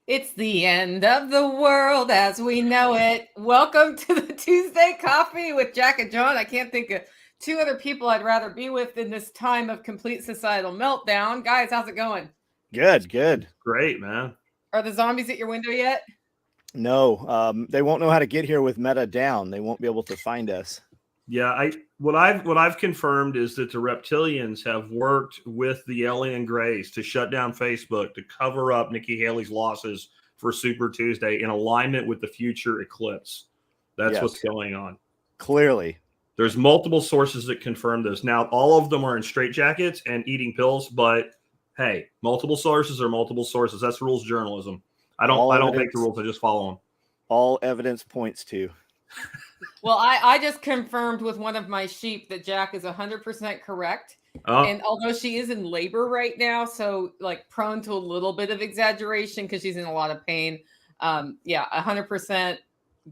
It's the end of the world as we know it. Welcome to the Tuesday Coffee with Jack and John. I can't think of two other people I'd rather be with in this time of complete societal meltdown. Guys, how's it going? Good. Great, man. Are the zombies at your window yet? No, they won't know how to get here with meta down. They won't be able to find us. Yeah, what I've confirmed is that the reptilians have worked with the alien Greys to shut down Facebook to cover up Nikki Haley's losses for Super Tuesday in alignment with the future eclipse. That's what's going on. Clearly. There's multiple sources that confirm this. Now, all of them are in straitjackets and eating pills, but hey, multiple sources are multiple sources. That's rules journalism. I don't make the rules, I just follow them. All evidence points to. Well, I just confirmed with one of my sheep that Jack is 100% correct. And although she is in labor right now, so like prone to a little bit of exaggeration because she's in a lot of pain. 100%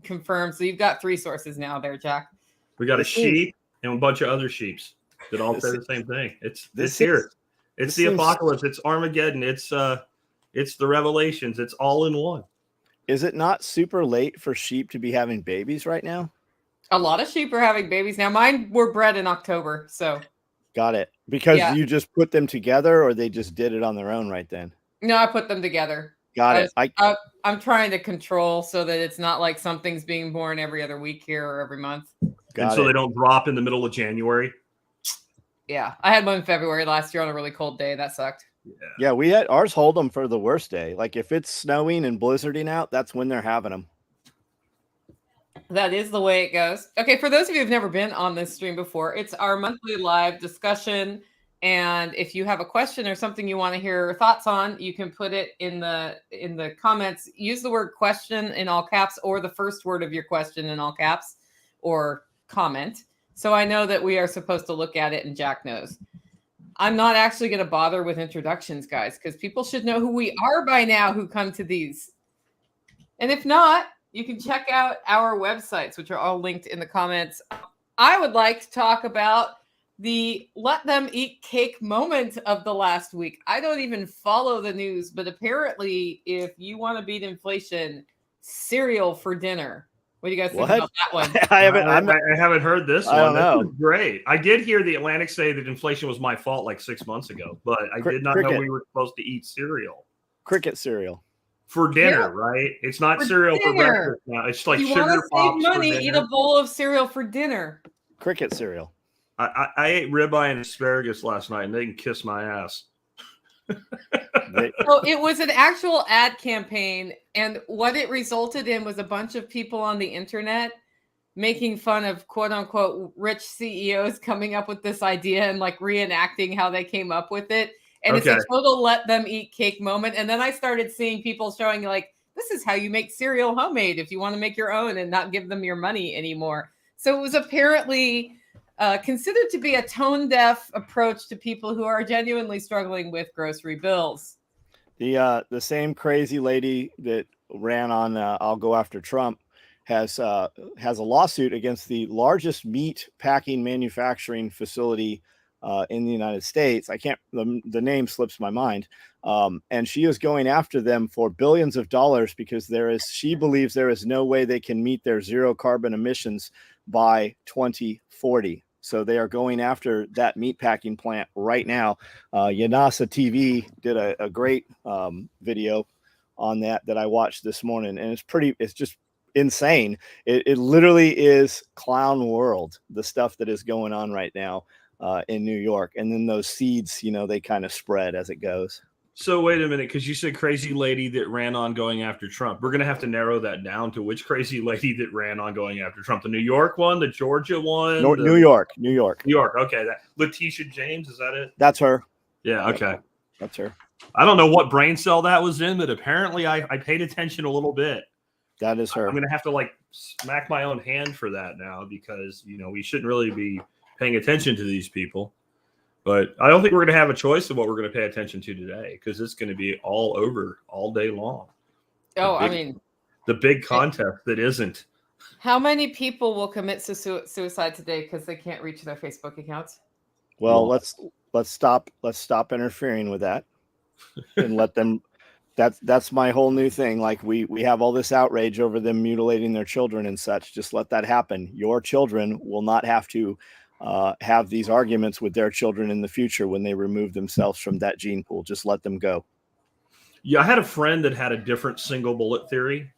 confirmed. So you've got three sources now there, Jack. We got a sheep and a bunch of other sheeps that all say the same thing. It's here. It's the apocalypse. It's Armageddon. It's the revelations. It's all in one. Is it not super late for sheep to be having babies right now? A lot of sheep are having babies now. Mine were bred in October, so. Got it. Because you just put them together, or they just did it on their own right then? No, I put them together. Got it. I'm trying to control so that it's not like something's being born every other week here or every month. So they don't drop in the middle of January. Yeah, I had one in February last year on a really cold day. That sucked. Yeah, we had ours hold them for the worst day. Like if it's snowing and blizzarding out, that's when they're having them. That is the way it goes. Okay, for those of you who've never been on this stream before, it's our monthly live discussion. And if you have a question or something you want to hear thoughts on, you can put it in the comments. Use the word question in all caps or the first word of your question in all caps or comment. So I know that we are supposed to look at it and Jack knows. I'm not actually going to bother with introductions, guys, because people should know who we are by now who come to these. And if not, you can check out our websites, which are all linked in the comments. I would like to talk about the let them eat cake moment of the last week. I don't even follow the news, but apparently if you want to beat inflation, cereal for dinner. What do you guys think about that one? I haven't heard this one. I don't know. This is great. I did hear the Atlantic say that inflation was my fault like 6 months ago, but I did not know we were supposed to eat cereal. Cricket cereal. For dinner, right? It's not cereal for breakfast now. It's like sugar pops. Save money, eat a bowl of cereal for dinner. Cricket cereal. I ate ribeye and asparagus last night, and they can kiss my ass. So it was an actual ad campaign, and what it resulted in was a bunch of people on the internet making fun of quote unquote rich CEOs coming up with this idea and like reenacting how they came up with it. And it's a total let them eat cake moment. And then I started seeing people showing like, this is how you make cereal homemade if you want to make your own and not give them your money anymore. So it was apparently considered to be a tone-deaf approach to people who are genuinely struggling with grocery bills. The same crazy lady that ran on I'll Go After Trump has a lawsuit against the largest meat packing manufacturing facility in the United States. The name slips my mind. And she is going after them for billions of dollars because she believes there is no way they can meet their zero carbon emissions by 2040. So they are going after that meatpacking plant right now. Yanasa TV did a great video on that I watched this morning, and it's just insane. It literally is clown world, the stuff that is going on right now in New York. And then those seeds, they kind of spread as it goes. So wait a minute, because you said crazy lady that ran on going after Trump. We're going to have to narrow that down to which crazy lady that ran on going after Trump. The New York one, the Georgia one? New York. Okay. Letitia James, is that it? That's her. Yeah, okay. That's her. I don't know what brain cell that was in, but apparently I paid attention a little bit. That is her. I'm going to have to smack my own hand for that now because, we shouldn't really be paying attention to these people. But I don't think we're going to have a choice of what we're going to pay attention to today because it's going to be all over all day long. The big contest that isn't. How many people will commit suicide today because they can't reach their Facebook accounts? Well, let's stop interfering with that and let them That's my whole new thing. Like we have all this outrage over them mutilating their children and such. Just let that happen. Your children will not have to have these arguments with their children in the future when they remove themselves from that gene pool. Just let them go. Yeah, I had a friend that had a different single bullet theory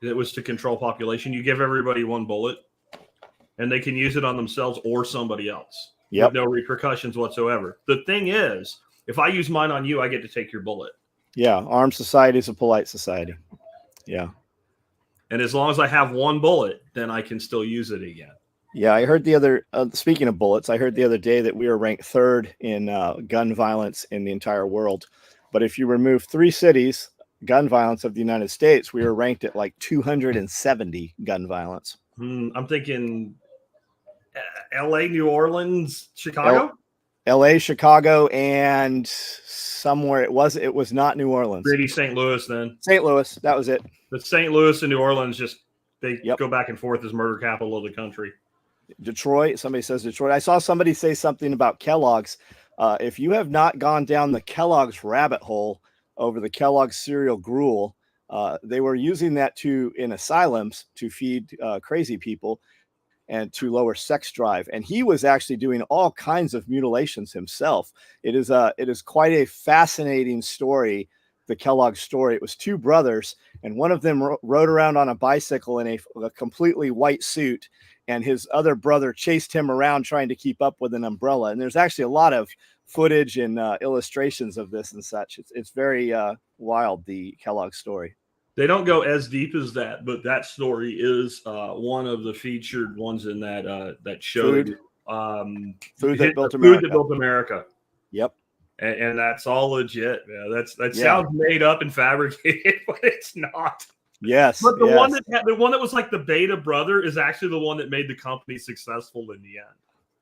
that was to control population. You give everybody one bullet, and they can use it on themselves or somebody else with no repercussions whatsoever. The thing is, if I use mine on you, I get to take your bullet. Yeah, armed society is a polite society. Yeah. And as long as I have one bullet, then I can still use it again. Yeah, I heard the other, speaking of bullets, I heard the other day that we were ranked 3rd in gun violence in the entire world. But if you remove 3 cities, gun violence of the United States, we were ranked at like 270 gun violence. I'm thinking LA, New Orleans, Chicago? LA, Chicago, and somewhere it was not New Orleans. Maybe St. Louis then. St. Louis, that was it. But St. Louis and New Orleans they go back and forth as murder capital of the country. Detroit, somebody says Detroit. I saw somebody say something about Kellogg's. If you have not gone down the Kellogg's rabbit hole over the Kellogg's cereal gruel, they were using that in asylums to feed crazy people and to lower sex drive. And he was actually doing all kinds of mutilations himself. It is quite a fascinating story, the Kellogg story. It was 2 brothers, and one of them rode around on a bicycle in a completely white suit, and his other brother chased him around trying to keep up with an umbrella. And there's actually a lot of footage and illustrations of this and such. It's very wild, the Kellogg story. They don't go as deep as that, but that story is one of the featured ones in that show. Food that built America. Food that built America. Yep. And that's all legit. Yeah, that sounds made up and fabricated, but it's not. Yes. But the one that was like the beta brother is actually the one that made the company successful in the end.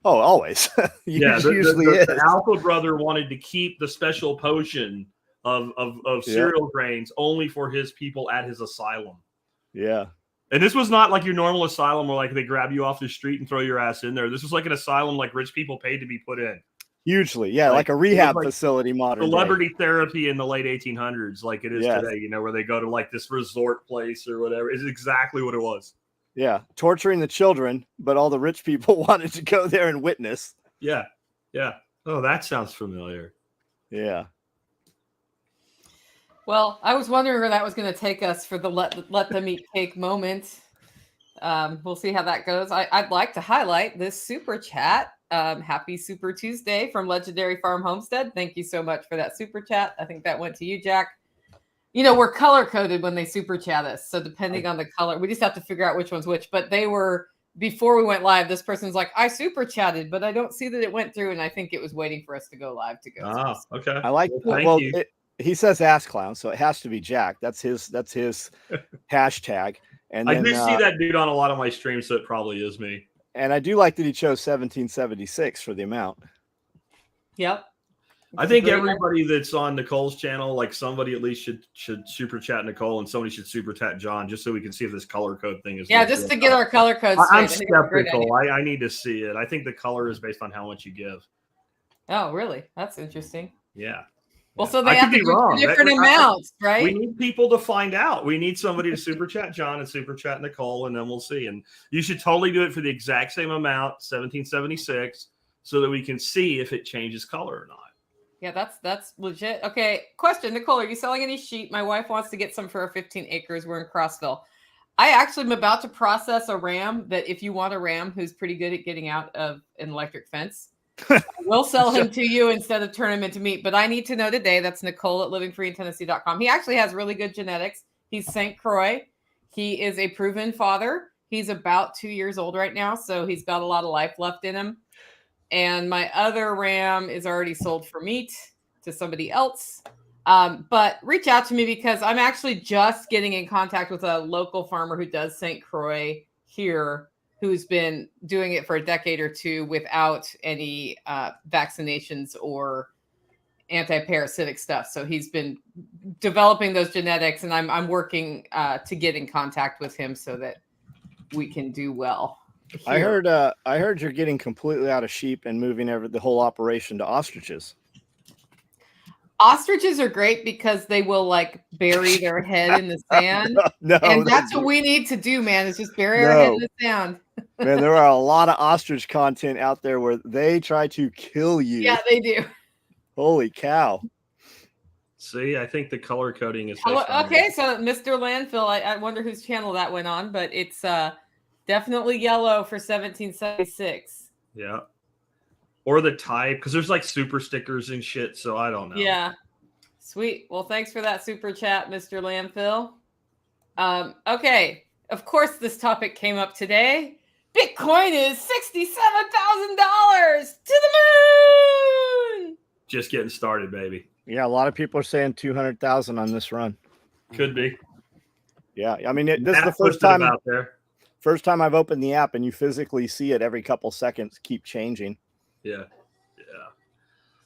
Oh, always. The alpha brother wanted to keep the special potion of cereal grains only for his people at his asylum. Yeah. And this was not like your normal asylum where like they grab you off the street and throw your ass in there. This was like an asylum like rich people paid to be put in. Hugely. Yeah. Like a rehab facility modern celebrity therapy in the late 1800s, like it is today, where they go to like this resort place or whatever. It's exactly what it was. Yeah. Torturing the children, but all the rich people wanted to go there and witness. Yeah. Yeah. Oh, that sounds familiar. Yeah. Well, I was wondering where that was going to take us for the let them eat cake moment. We'll see how that goes. I'd like to highlight this super chat. Happy Super Tuesday from Legendary Farm Homestead. Thank you so much for that super chat. I think that went to you, Jack. We're color coded when they super chat us. So depending on the color, we just have to figure out which one's which. But they were, before we went live, this person's like, I super chatted, but I don't see that it went through. And I think it was waiting for us to go live to go. Ah, okay. I like he says ass clown, so it has to be Jack. That's his hashtag. And I do see that dude on a lot of my streams, so it probably is me. And I do like that he chose 1776 for the amount. Yep. I think everybody that's on Nicole's channel, like somebody at least should super chat Nicole, and somebody should super chat John, just so we can see if this color code thing is. Yeah, just to get our color code straight. I'm skeptical. I need to see it. I think the color is based on how much you give. Oh, really? That's interesting. Yeah. Well, so they have to do different amounts, right? We need people to find out. We need somebody to super chat John and super chat Nicole, and then we'll see. And you should totally do it for the exact same amount, 1776, so that we can see if it changes color or not. Yeah, that's legit. Okay, question, Nicole, are you selling any sheep? My wife wants to get some for our 15 acres. We're in Crossville. I actually am about to process a ram that if you want a ram who's pretty good at getting out of an electric fence, we'll sell him to you instead of turn him into meat. But I need to know today. That's Nicole at livingfreeintennessee.com. He actually has really good genetics. He's St. Croix. He is a proven father. He's about 2 years old right now, so he's got a lot of life left in him. And my other ram is already sold for meat to somebody else. But reach out to me because I'm actually just getting in contact with a local farmer who does St. Croix here, who's been doing it for a decade or two without any vaccinations or anti-parasitic stuff. So he's been developing those genetics, and I'm working to get in contact with him so that we can do well. Here. I heard you're getting completely out of sheep and moving the whole operation to ostriches. Ostriches are great because they will like bury their head in the sand. No, And they that's do. what we need to do, man, is just bury our head in No. the sand. Man, there are a lot of ostrich content out there where they try to kill you. Yeah, they do. Holy cow. See, I think the color coding is Okay, so Mr. Landfill, I wonder whose channel that went on, but it's definitely yellow for 1776. Yeah. Or the type, because there's like super stickers and shit, so I don't know. Yeah. Sweet. Well, thanks for that super chat, Mr. Landfill. Okay. Of course, this topic came up today. Bitcoin is $67,000 to the moon. Just getting started, baby. Yeah, a lot of people are saying 200,000 on this run. Could be. Yeah, I mean, this is the first time out there. First time I've opened the app, and you physically see it every couple seconds keep changing. Yeah.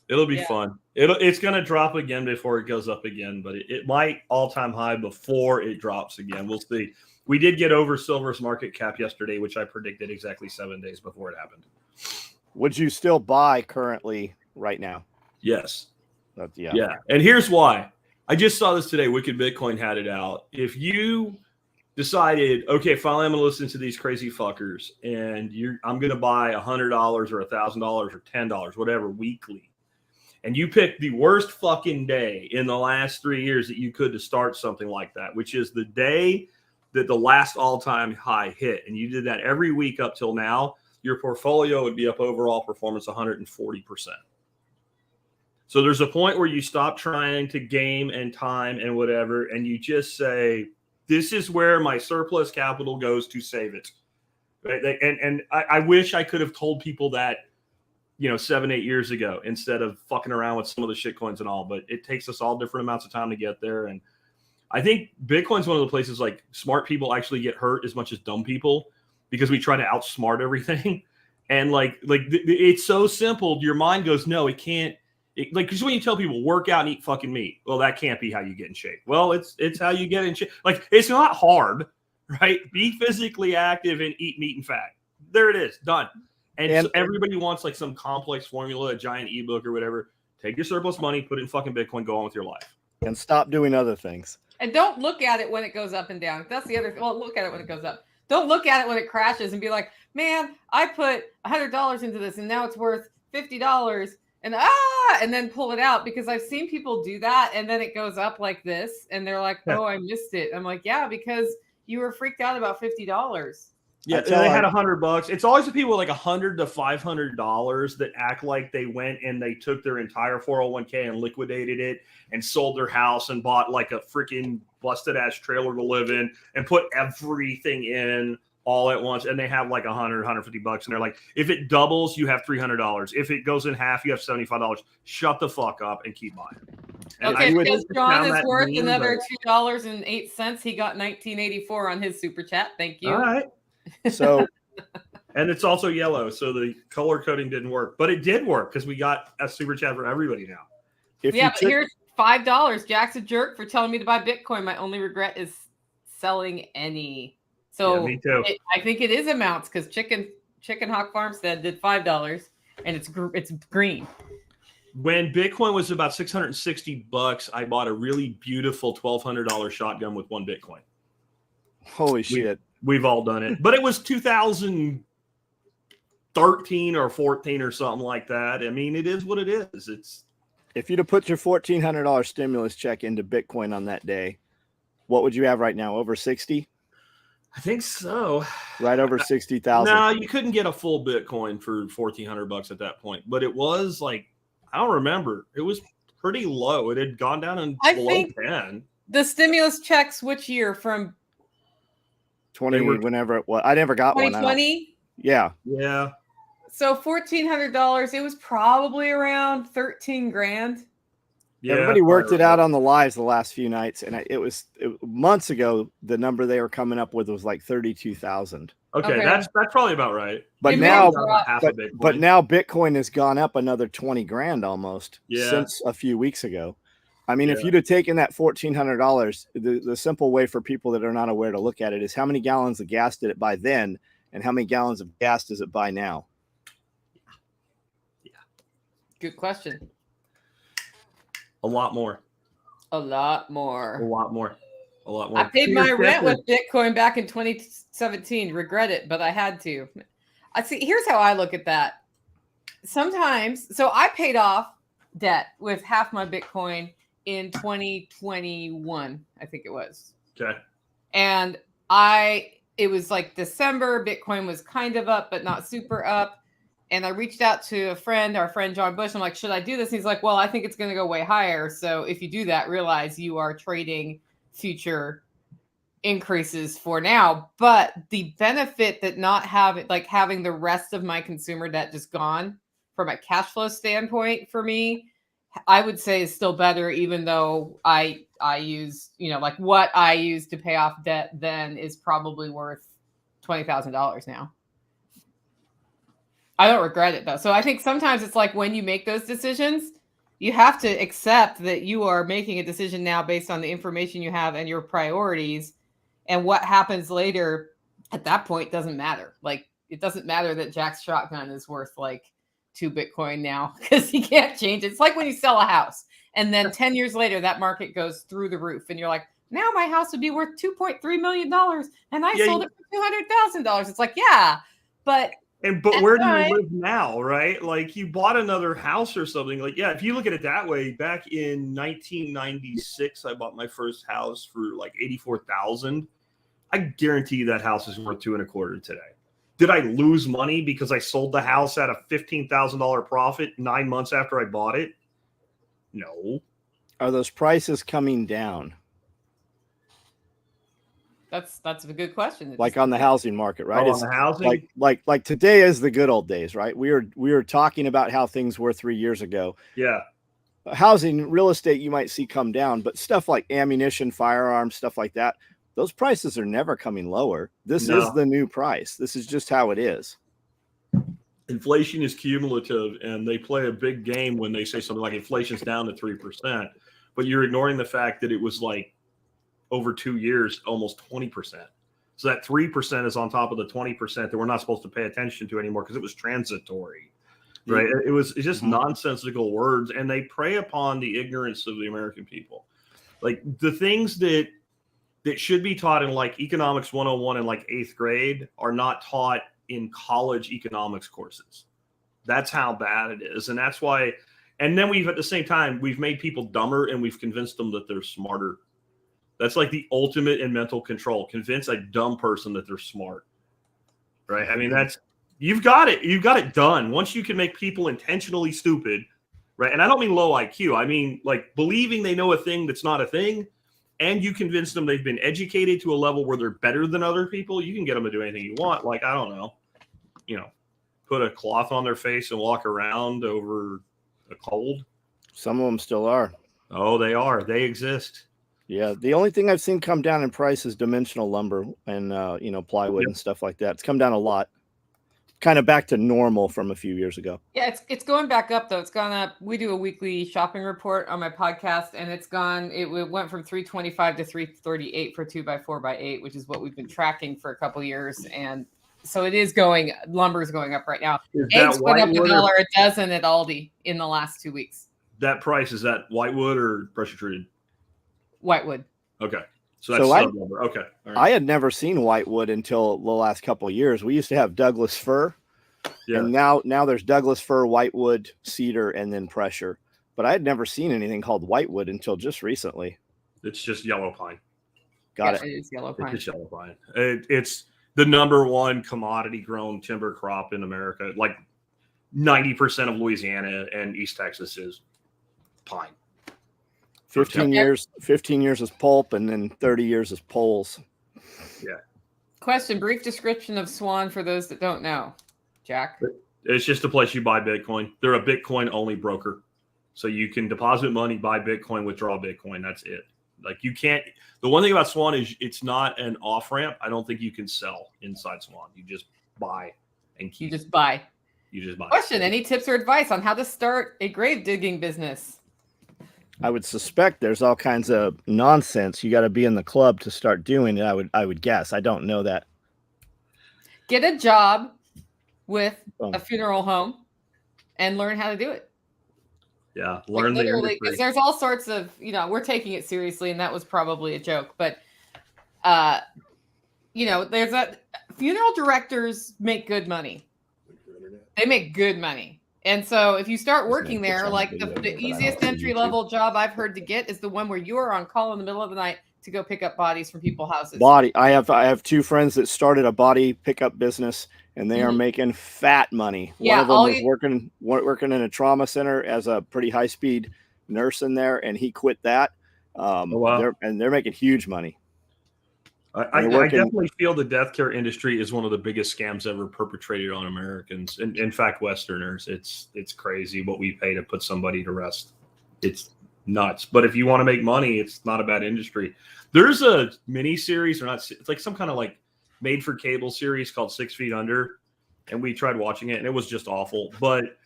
It'll be fun. It's going to drop again before it goes up again, but it might all-time high before it drops again. We'll see. We did get over silver's market cap yesterday, which I predicted exactly 7 days before it happened. Would you still buy currently right now? Yes. Yeah. And here's why. I just saw this today. Wicked Bitcoin had it out. If you decided, okay, finally I'm going to listen to these crazy fuckers, and I'm going to buy $100 or $1,000 or $10, whatever, weekly, and you pick the worst fucking day in the last 3 years that you could to start something like that, which is the day that the last all-time high hit, and you did that every week up till now, your portfolio would be up overall performance 140%. So there's a point where you stop trying to game and time and whatever, and you just say, this is where my surplus capital goes to save it. Right? And I wish I could have told people that, 7-8 years ago, instead of fucking around with some of the shit coins and all, but it takes us all different amounts of time to get there. And I think Bitcoin's one of the places like smart people actually get hurt as much as dumb people, because we try to outsmart everything. And it's so simple. Your mind goes, no, it can't. Because when you tell people work out and eat fucking meat, well, that can't be how you get in shape. Well, it's how you get in shape. Like, it's not hard, right? Be physically active and eat meat and fat. There it is, done. And so everybody wants like some complex formula, a giant ebook or whatever. Take your surplus money, put it in fucking Bitcoin, go on with your life, and stop doing other things. And don't look at it when it goes up and down. That's the other thing. Well, look at it when it goes up. Don't look at it when it crashes and be like, man, I put $100 into this and now it's worth $50. And then pull it out, because I've seen people do that, and then it goes up like this and they're like, oh, I missed it. I'm like, yeah, because you were freaked out about $50. Yeah, they had $100. It's always the people with like $100 to $500 that act like they went and they took their entire 401k and liquidated it and sold their house and bought like a freaking busted ass trailer to live in and put everything in all at once, and they have like $100, $150, and they're like, if it doubles, you have $300. If it goes in half, you have $75. Shut the fuck up and keep buying. And okay, because John is worth another $2.08. He got 1984 on his super chat. Thank you. All right. So, and it's also yellow, so the color coding didn't work, but it did work because we got a super chat for everybody now. But here's $5. Jack's a jerk for telling me to buy Bitcoin. My only regret is selling any. So me too. I think it is amounts, because Chicken Hawk Farmstead did $5, and it's green. When Bitcoin was about $660, I bought a really beautiful $1,200 shotgun with 1 Bitcoin. Holy shit. We've all done it. But it was 2013 or 14 or something like that. I mean, it is what it is. If you'd have put your $1,400 stimulus check into Bitcoin on that day, what would you have right now? Over 60? I think so. Right over 60,000. No, you couldn't get a full Bitcoin for $1,400 at that point. But it was like, I don't remember. It was pretty low. It had gone down below 10. The stimulus checks, which year? From 20, whenever it was. I never got 2020? Yeah. Yeah. So $1,400, it was probably around 13 grand. Yeah, everybody worked it out on the lives the last few nights, and it was months ago. The number they were coming up with was like 32,000. Okay, that's probably about right. But now Bitcoin has gone up another 20 grand almost since a few weeks ago. I mean, if you'd have taken that $1,400, the simple way for people that are not aware to look at it is how many gallons of gas did it buy then, and how many gallons of gas does it buy now? Yeah. Good question. A lot more. A lot A more. lot more. A lot more. I paid my rent with Bitcoin back in 2017. Regret it, but I had to. I see. Here's how I look at that. Sometimes, so I paid off debt with half my Bitcoin in 2021, I think it was. Okay. And it was like December, Bitcoin was kind of up, but not super up. And I reached out to a friend, our friend John Bush. I'm like, should I do this? And he's like, well, I think it's going to go way higher. So if you do that, realize you are trading future increases for now. But the benefit that not having the rest of my consumer debt just gone from a cash flow standpoint for me, I would say is still better, even though I use, like what I use to pay off debt then is probably worth $20,000 now. I don't regret it though. So I think sometimes it's like when you make those decisions, you have to accept that you are making a decision now based on the information you have and your priorities, and what happens later at that point doesn't matter. Like it doesn't matter that Jack's shotgun is worth like 2 Bitcoin now because he can't change it. It's like when you sell a house and then 10 years later that market goes through the roof and you're like, now my house would be worth $2.3 million and I sold it for $200,000. It's like, yeah, but where do you live now, right? Like you bought another house or something. Like, yeah, if you look at it that way, back in 1996, I bought my first house for like $84,000. I guarantee you that house is worth $2.25 today. Did I lose money because I sold the house at a $15,000 profit 9 months after I bought it? No. Are those prices coming down? That's a good question. Like on the housing market, right? On the housing? Like today is the good old days, right? We were talking about how things were 3 years ago. Yeah. Housing, real estate, you might see come down, but stuff like ammunition, firearms, stuff like that, those prices are never coming lower. This is the new price. This is just how it is. Inflation is cumulative, and they play a big game when they say something like inflation's down to 3%, but you're ignoring the fact that it was like over 2 years, almost 20%. So that 3% is on top of the 20% that we're not supposed to pay attention to anymore because it was transitory, right? It's just nonsensical words, and they prey upon the ignorance of the American people. Like the things that should be taught in like economics 101 in like 8th grade are not taught in college economics courses. That's how bad it is. And that's why, and then at the same time, we've made people dumber and we've convinced them that they're smarter. That's like the ultimate in mental control. Convince a dumb person that they're smart, right? I mean, you've got it done. Once you can make people intentionally stupid, right? And I don't mean low IQ. I mean like believing they know a thing that's not a thing, and you convince them they've been educated to a level where they're better than other people. You can get them to do anything you want. Like, I don't know, put a cloth on their face and walk around over a cold. Some of them still are. Oh, they are. They exist. Yeah, the only thing I've seen come down in price is dimensional lumber and plywood and stuff like that. It's come down a lot, kind of back to normal from a few years ago. Yeah, it's going back up though. It's gone up. We do a weekly shopping report on my podcast, and it went from 325 to 338 for 2x4x8, which is what we've been tracking for a couple years. And so it is lumber is going up right now. Eggs went up $1 a dozen at Aldi in the last 2 weeks. That price, is that whitewood or pressure treated? Whitewood. Okay. So that's lumber. Okay. All right. I had never seen whitewood until the last couple of years. We used to have Douglas fir. Yeah. And now there's Douglas fir, whitewood, cedar, and then pressure. But I had never seen anything called whitewood until just recently. It's just yellow pine. Got it. It is yellow pine. It's yellow pine. It's the number one commodity grown timber crop in America. Like 90% of Louisiana and East Texas is pine. 15 years is pulp, and then 30 years is poles. Yeah. Question: brief description of Swan for those that don't know. Jack. It's just a place you buy Bitcoin. They're a Bitcoin only broker. So you can deposit money, buy Bitcoin, withdraw Bitcoin. That's it. Like you can't, the one thing about Swan is it's not an off ramp. I don't think you can sell inside Swan. You just buy and keep. You just buy. Question: any tips or advice on how to start a grave digging business? I would suspect there's all kinds of nonsense. You got to be in the club to start doing it. I would guess. I don't know that. Get a job with a funeral home and learn how to do it. Yeah, Like learn the literally, industry. because there's all sorts of, we're taking it seriously, and that was probably a joke, but there's that funeral directors make good money. They make good money. And so if you start working there, like the easiest entry level job I've heard to get is the one where you are on call in the middle of the night to go pick up bodies from people's houses. I have two friends that started a body pickup business, and they are making fat money. Yeah, one of them was working in a trauma center as a pretty high speed nurse in there, and he quit that. They're making huge money. I definitely feel the death care industry is one of the biggest scams ever perpetrated on Americans. And in fact, Westerners, it's crazy what we pay to put somebody to rest. It's nuts. But if you want to make money, it's not a bad industry. There's a mini series, it's like some kind of like made for cable series called 6 Feet Under. And we tried watching it and it was just awful. But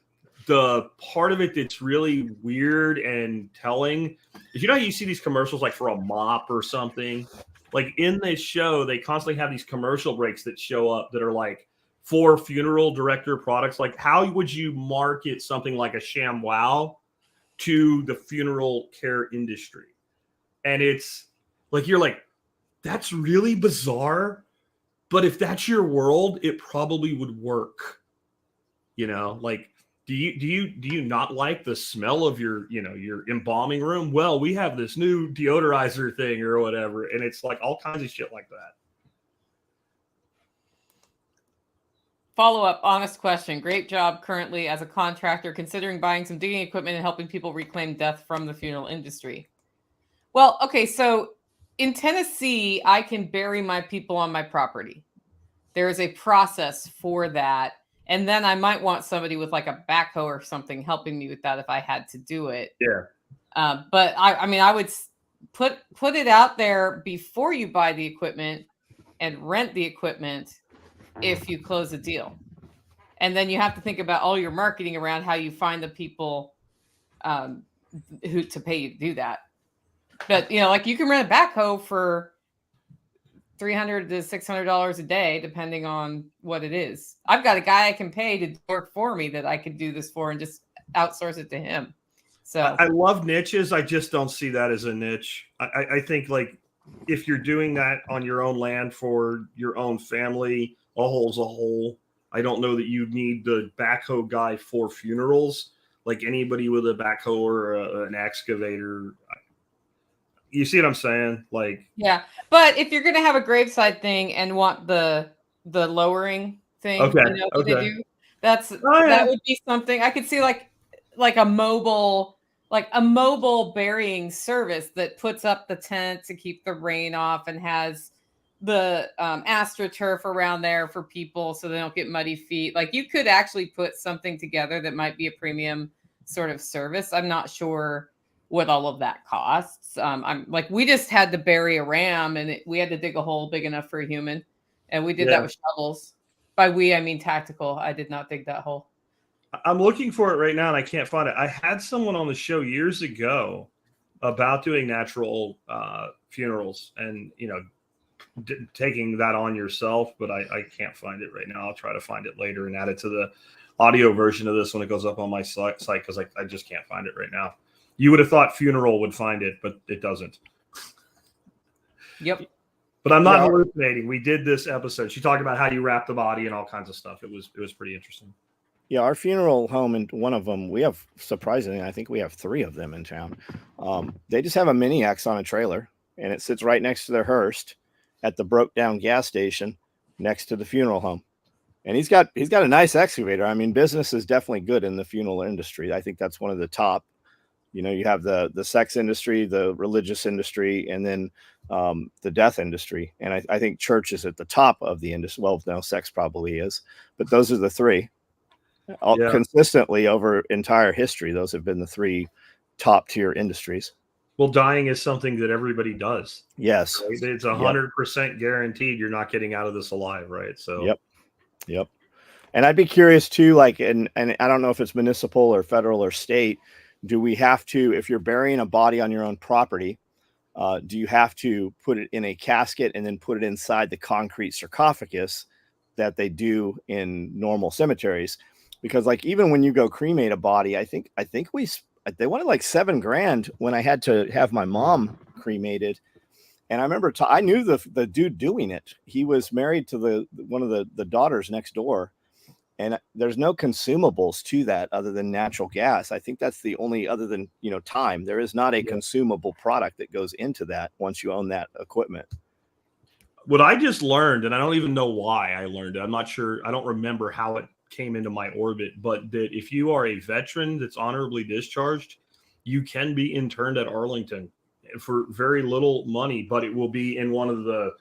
the part of it that's really weird and telling is, how you see these commercials like for a mop or something. Like in this show, they constantly have these commercial breaks that show up that are like for funeral director products. Like, how would you market something like a ShamWow to the funeral care industry? And it's like, you're like, that's really bizarre. But if that's your world, it probably would work. Like, do you not like the smell of your embalming room? Well, we have this new deodorizer thing or whatever. And it's like all kinds of shit like that. Follow-up, honest question. Great job currently as a contractor, considering buying some digging equipment and helping people reclaim death from the funeral industry. Well, okay, so in Tennessee, I can bury my people on my property. There is a process for that. And then I might want somebody with like a backhoe or something helping me with that if I had to do it. Yeah. But I would put it out there before you buy the equipment and rent the equipment if you close a deal. And then you have to think about all your marketing around how you find the people who to pay you to do that. But, like you can rent a backhoe for $300 to $600 a day, depending on what it is. I've got a guy I can pay to work for me that I could do this for and just outsource it to him. So I love niches. I just don't see that as a niche. I think like if you're doing that on your own land for your own family, a hole's a hole. I don't know that you need the backhoe guy for funerals. Like anybody with a backhoe or an excavator. You see what I'm saying? Like, yeah, but if you're gonna have a graveside thing and want the lowering thing, they do, that would be something I could see, like a mobile burying service that puts up the tent to keep the rain off and has the astroturf around there for people so they don't get muddy feet. Like you could actually put something together that might be a premium sort of service. I'm not sure what all of that costs. I'm like, we just had to bury a ram and we had to dig a hole big enough for a human. And we did that with shovels. By we, I mean tactical. I did not dig that hole. I'm looking for it right now and I can't find it. I had someone on the show years ago about doing natural funerals and, taking that on yourself, but I can't find it right now. I'll try to find it later and add it to the audio version of this when it goes up on my site because I just can't find it right now. You would have thought funeral would find it, but it doesn't. Yep. But I'm not hallucinating. We did this episode. She talked about how you wrap the body and all kinds of stuff. It was pretty interesting. Yeah, our funeral home, and one of them, we have, surprisingly, I think we have 3 of them in town. They just have a mini X on a trailer, and it sits right next to their hearse at the broke down gas station next to the funeral home. And he's got a nice excavator. I mean, business is definitely good in the funeral industry. I think that's one of the top. You have the sex industry, the religious industry, and then the death industry. And I think church is at the top of the industry. Well, no, sex probably is, but those are the 3. Consistently over entire history. Those have been the 3 top tier industries. Well, dying is something that everybody does. Yes. Right? It's 100% guaranteed you're not getting out of this alive, right? So Yep. And I'd be curious too, like, and I don't know if it's municipal or federal or state, do we have to, if you're burying a body on your own property, do you have to put it in a casket and then put it inside the concrete sarcophagus that they do in normal cemeteries? Because like, even when you go cremate a body, I think they wanted like $7,000 when I had to have my mom cremated. And I remember I knew the dude doing it. He was married to one of the daughters next door. And there's no consumables to that other than natural gas. I think that's the only, other than, time. There is not a consumable product that goes into that once you own that equipment. What I just learned, and I don't even know why I learned it. I'm not sure. I don't remember how it came into my orbit, but that if you are a veteran that's honorably discharged, you can be interned at Arlington for very little money, but it will be in one of the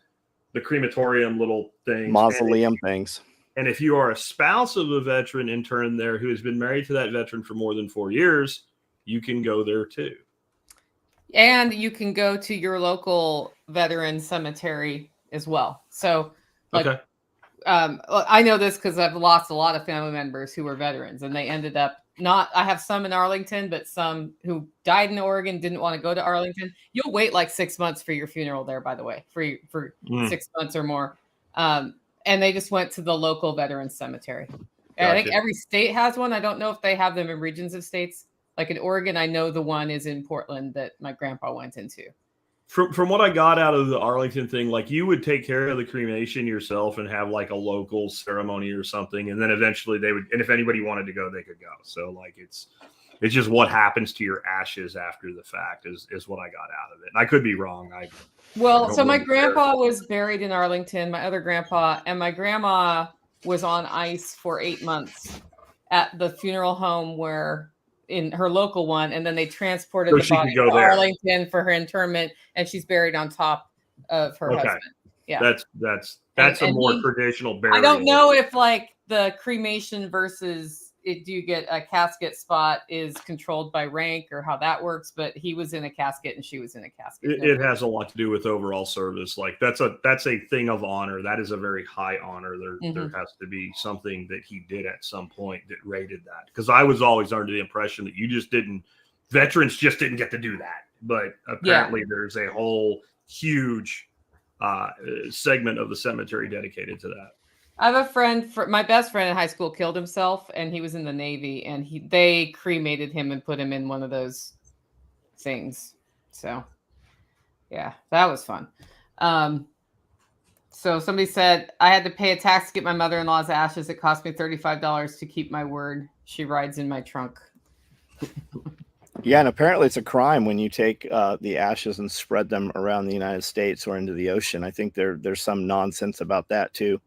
crematorium little things. Mausoleum things. And if you are a spouse of a veteran intern there who has been married to that veteran for more than 4 years, you can go there too. And you can go to your local veteran cemetery as well. So, okay. I know this because I've lost a lot of family members who were veterans, and they ended up I have some in Arlington, but some who died in Oregon didn't want to go to Arlington. You'll wait like 6 months for your funeral there, by the way, for 6 months or more. And they just went to the local veterans cemetery. Gotcha. I think every state has one. I don't know if they have them in regions of states. Like in Oregon, I know the one is in Portland that my grandpa went into. From what I got out of the Arlington thing, like you would take care of the cremation yourself and have like a local ceremony or something. And then eventually they would, and if anybody wanted to go, they could go. So like it's just what happens to your ashes after the fact is what I got out of it. And I could be wrong. So my grandpa was buried in Arlington, my other grandpa, and my grandma was on ice for 8 months at the funeral home in her local one, and then they transported the body to Arlington for her interment, and she's buried on top of her husband. Yeah, that's a more traditional burial. I don't know if like the cremation versus do you get a casket spot is controlled by rank or how that works, but he was in a casket and she was in a casket. It has a lot to do with overall service. Like that's a thing of honor. That is a very high honor. There has to be something that he did at some point that rated that. Because I was always under the impression that veterans just didn't get to do that. But apparently there's a whole huge segment of the cemetery dedicated to that. I have a friend, my best friend in high school killed himself, and he was in the Navy, and they cremated him and put him in one of those things. So, yeah, that was fun. So somebody said, I had to pay a tax to get my mother-in-law's ashes. It cost me $35 to keep my word. She rides in my trunk. Yeah, and apparently it's a crime when you take the ashes and spread them around the United States or into the ocean. I think there's some nonsense about that too.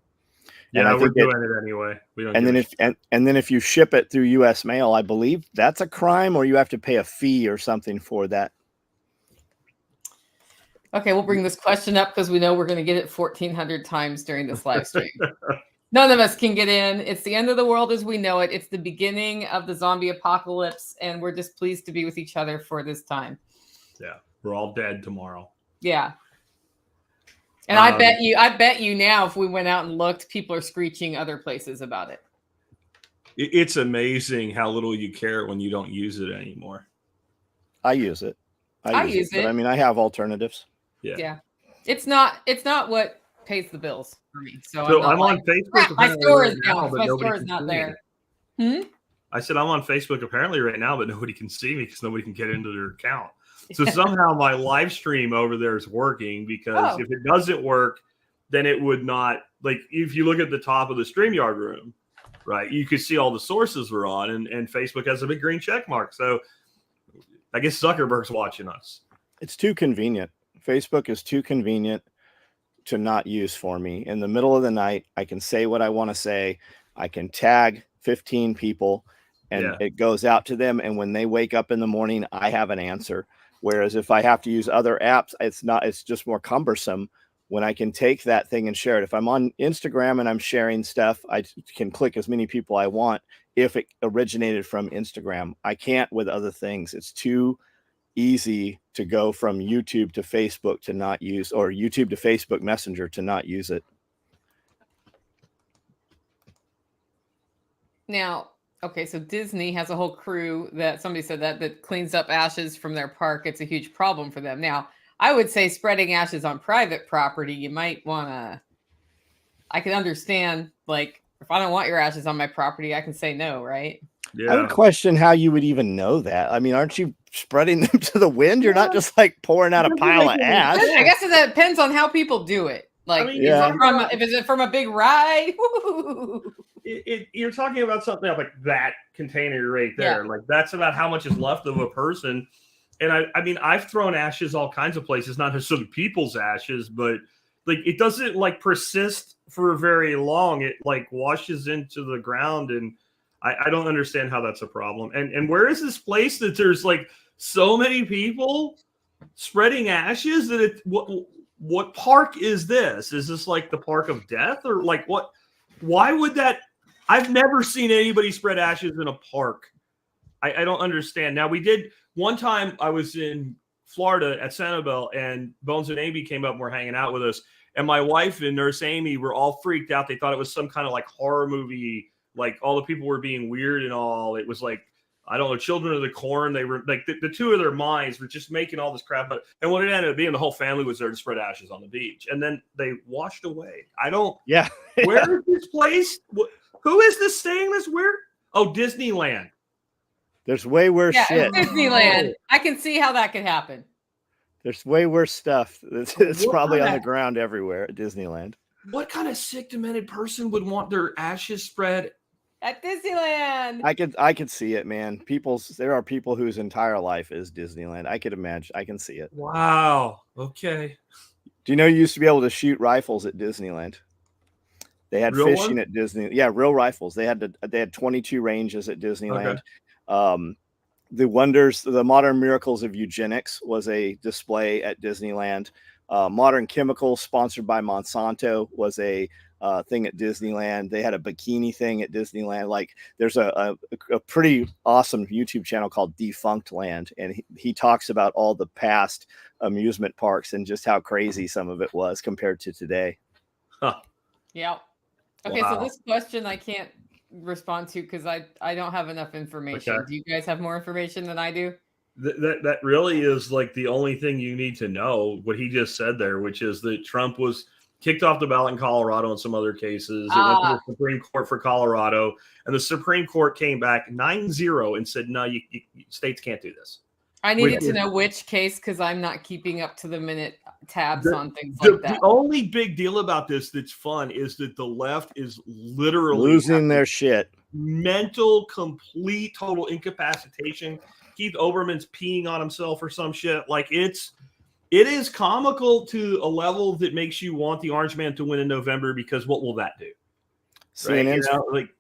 Yeah, we're doing it anyway. And then if you ship it through U.S. mail, I believe that's a crime, or you have to pay a fee or something for that. Okay, we'll bring this question up because we know we're going to get it 1,400 times during this live stream. None of us can get in. It's the end of the world as we know it. It's the beginning of the zombie apocalypse, and we're just pleased to be with each other for this time. Yeah, we're all dead tomorrow. Yeah. And I bet you now, if we went out and looked, people are screeching other places about it. It's amazing how little you care when you don't use it anymore. I use it. I use it. But I mean, I have alternatives. Yeah. It's not what pays the bills for me. So I'm on Facebook. My store is down. My store is not there. I said I'm on Facebook apparently right now, but nobody can see me because nobody can get into their account. So somehow my live stream over there is working, because if it doesn't work, then it would not, like if you look at the top of the StreamYard room, right, you could see all the sources we're on, and Facebook has a big green check mark. So I guess Zuckerberg's watching us. It's too convenient. Facebook is too convenient to not use for me. In the middle of the night, I can say what I want to say. I can tag 15 people and it goes out to them. And when they wake up in the morning, I have an answer. Whereas if I have to use other apps, it's just more cumbersome when I can take that thing and share it. If I'm on Instagram and I'm sharing stuff, I can click as many people I want if it originated from Instagram. I can't with other things. It's too easy to go from YouTube to Facebook to not use, or YouTube to Facebook Messenger to not use it. Now, okay, so Disney has a whole crew that somebody said that cleans up ashes from their park. It's a huge problem for them. Now, I would say spreading ashes on private property, you might want to, I can understand, like, if I don't want your ashes on my property, I can say no, right? I would question how you would even know that. I mean, aren't you spreading them to the wind? You're not just like pouring out a pile of ash. I guess it depends on how people do it. Like, I mean, is it from a big ride? You're talking about something like that container right there. Yeah. Like that's about how much is left of a person. And I mean, I've thrown ashes all kinds of places, not necessarily people's ashes, but like it doesn't like persist for very long. It like washes into the ground, and I don't understand how that's a problem. And where is this place that there's like so many people spreading ashes that it what park is this? Is this like the park of death or like what? Why would that? I've never seen anybody spread ashes in a park. I don't understand. Now we did one time. I was in Florida at Sanibel, and Bones and Amy came up and were hanging out with us. And my wife and Nurse Amy were all freaked out. They thought it was some kind of like horror movie. Like all the people were being weird and all. It was like, I don't know, Children of the Corn. They were like the two of their minds were just making all this crap up. And what it ended up being, the whole family was there to spread ashes on the beach. And then they washed away. I don't. Yeah. Where is this place? Who is this saying this? Where? Oh, Disneyland. There's way worse shit. Disneyland. I can see how that could happen. There's way worse stuff. It's probably on the ground everywhere at Disneyland. What kind of sick, demented person would want their ashes spread at Disneyland? I could see it, man. There are people whose entire life is Disneyland. I could imagine. I can see it. Wow. Okay. Do you know you used to be able to shoot rifles at Disneyland? They had real fishing one? at Disney. Yeah, real rifles. They had 22 ranges at Disneyland. Okay. The Modern Miracles of Eugenics was a display at Disneyland. Modern Chemicals, sponsored by Monsanto, was a thing at Disneyland. They had a bikini thing at Disneyland. Like there's a pretty awesome YouTube channel called Defunct Land, and he talks about all the past amusement parks and just how crazy some of it was compared to today. Huh. Yeah. Okay, wow. So this question I can't respond to because I don't have enough information. Okay. Do you guys have more information than I do? That really is like the only thing you need to know, what he just said there, which is that Trump was kicked off the ballot in Colorado and some other cases. It went to the Supreme Court for Colorado, and the Supreme Court came back 9-0 and said, no, you states can't do this. I needed to know which case because I'm not keeping up to the minute tabs on things like that. The only big deal about this that's fun is that the left is literally losing their shit. Mental, complete, total incapacitation. Keith Olbermann's peeing on himself or some shit. Like it is comical to a level that makes you want the Orange Man to win in November, because what will that do? Right? You know, like,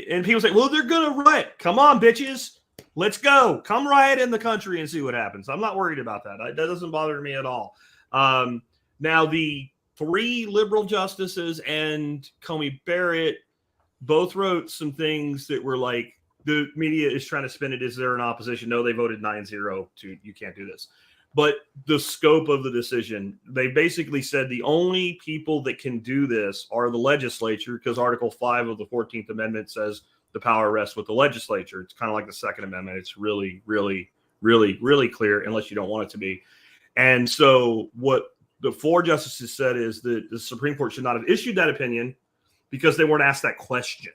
and people say, well, they're gonna riot. Come on, bitches. Let's go. Come riot in the country and see what happens. I'm not worried about that. That doesn't bother me at all. Now, the 3 liberal justices and Comey Barrett both wrote some things that were like, the media is trying to spin it as they're in opposition. No, they voted 9-0 to you can't do this. But the scope of the decision, they basically said the only people that can do this are the legislature, because Article 5 of the 14th Amendment says the power rests with the legislature. It's kind of like the Second Amendment. It's really, really, really, really clear, unless you don't want it to be. And so what the 4 justices said is that the Supreme Court should not have issued that opinion because they weren't asked that question.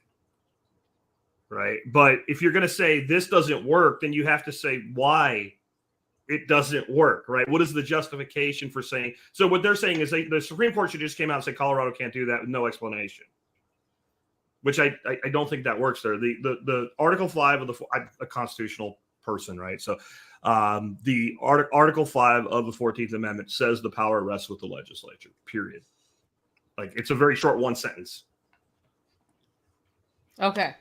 Right. But if you're going to say this doesn't work, then you have to say why it doesn't work. Right. What is the justification for saying? So what they're saying is the Supreme Court should just came out and say Colorado can't do that with no explanation, which I don't think that works there. The Article 5 of I'm a constitutional person. Right. So the Article 5 of the 14th Amendment says the power rests with the legislature, period. Like it's a very short one sentence. Okay.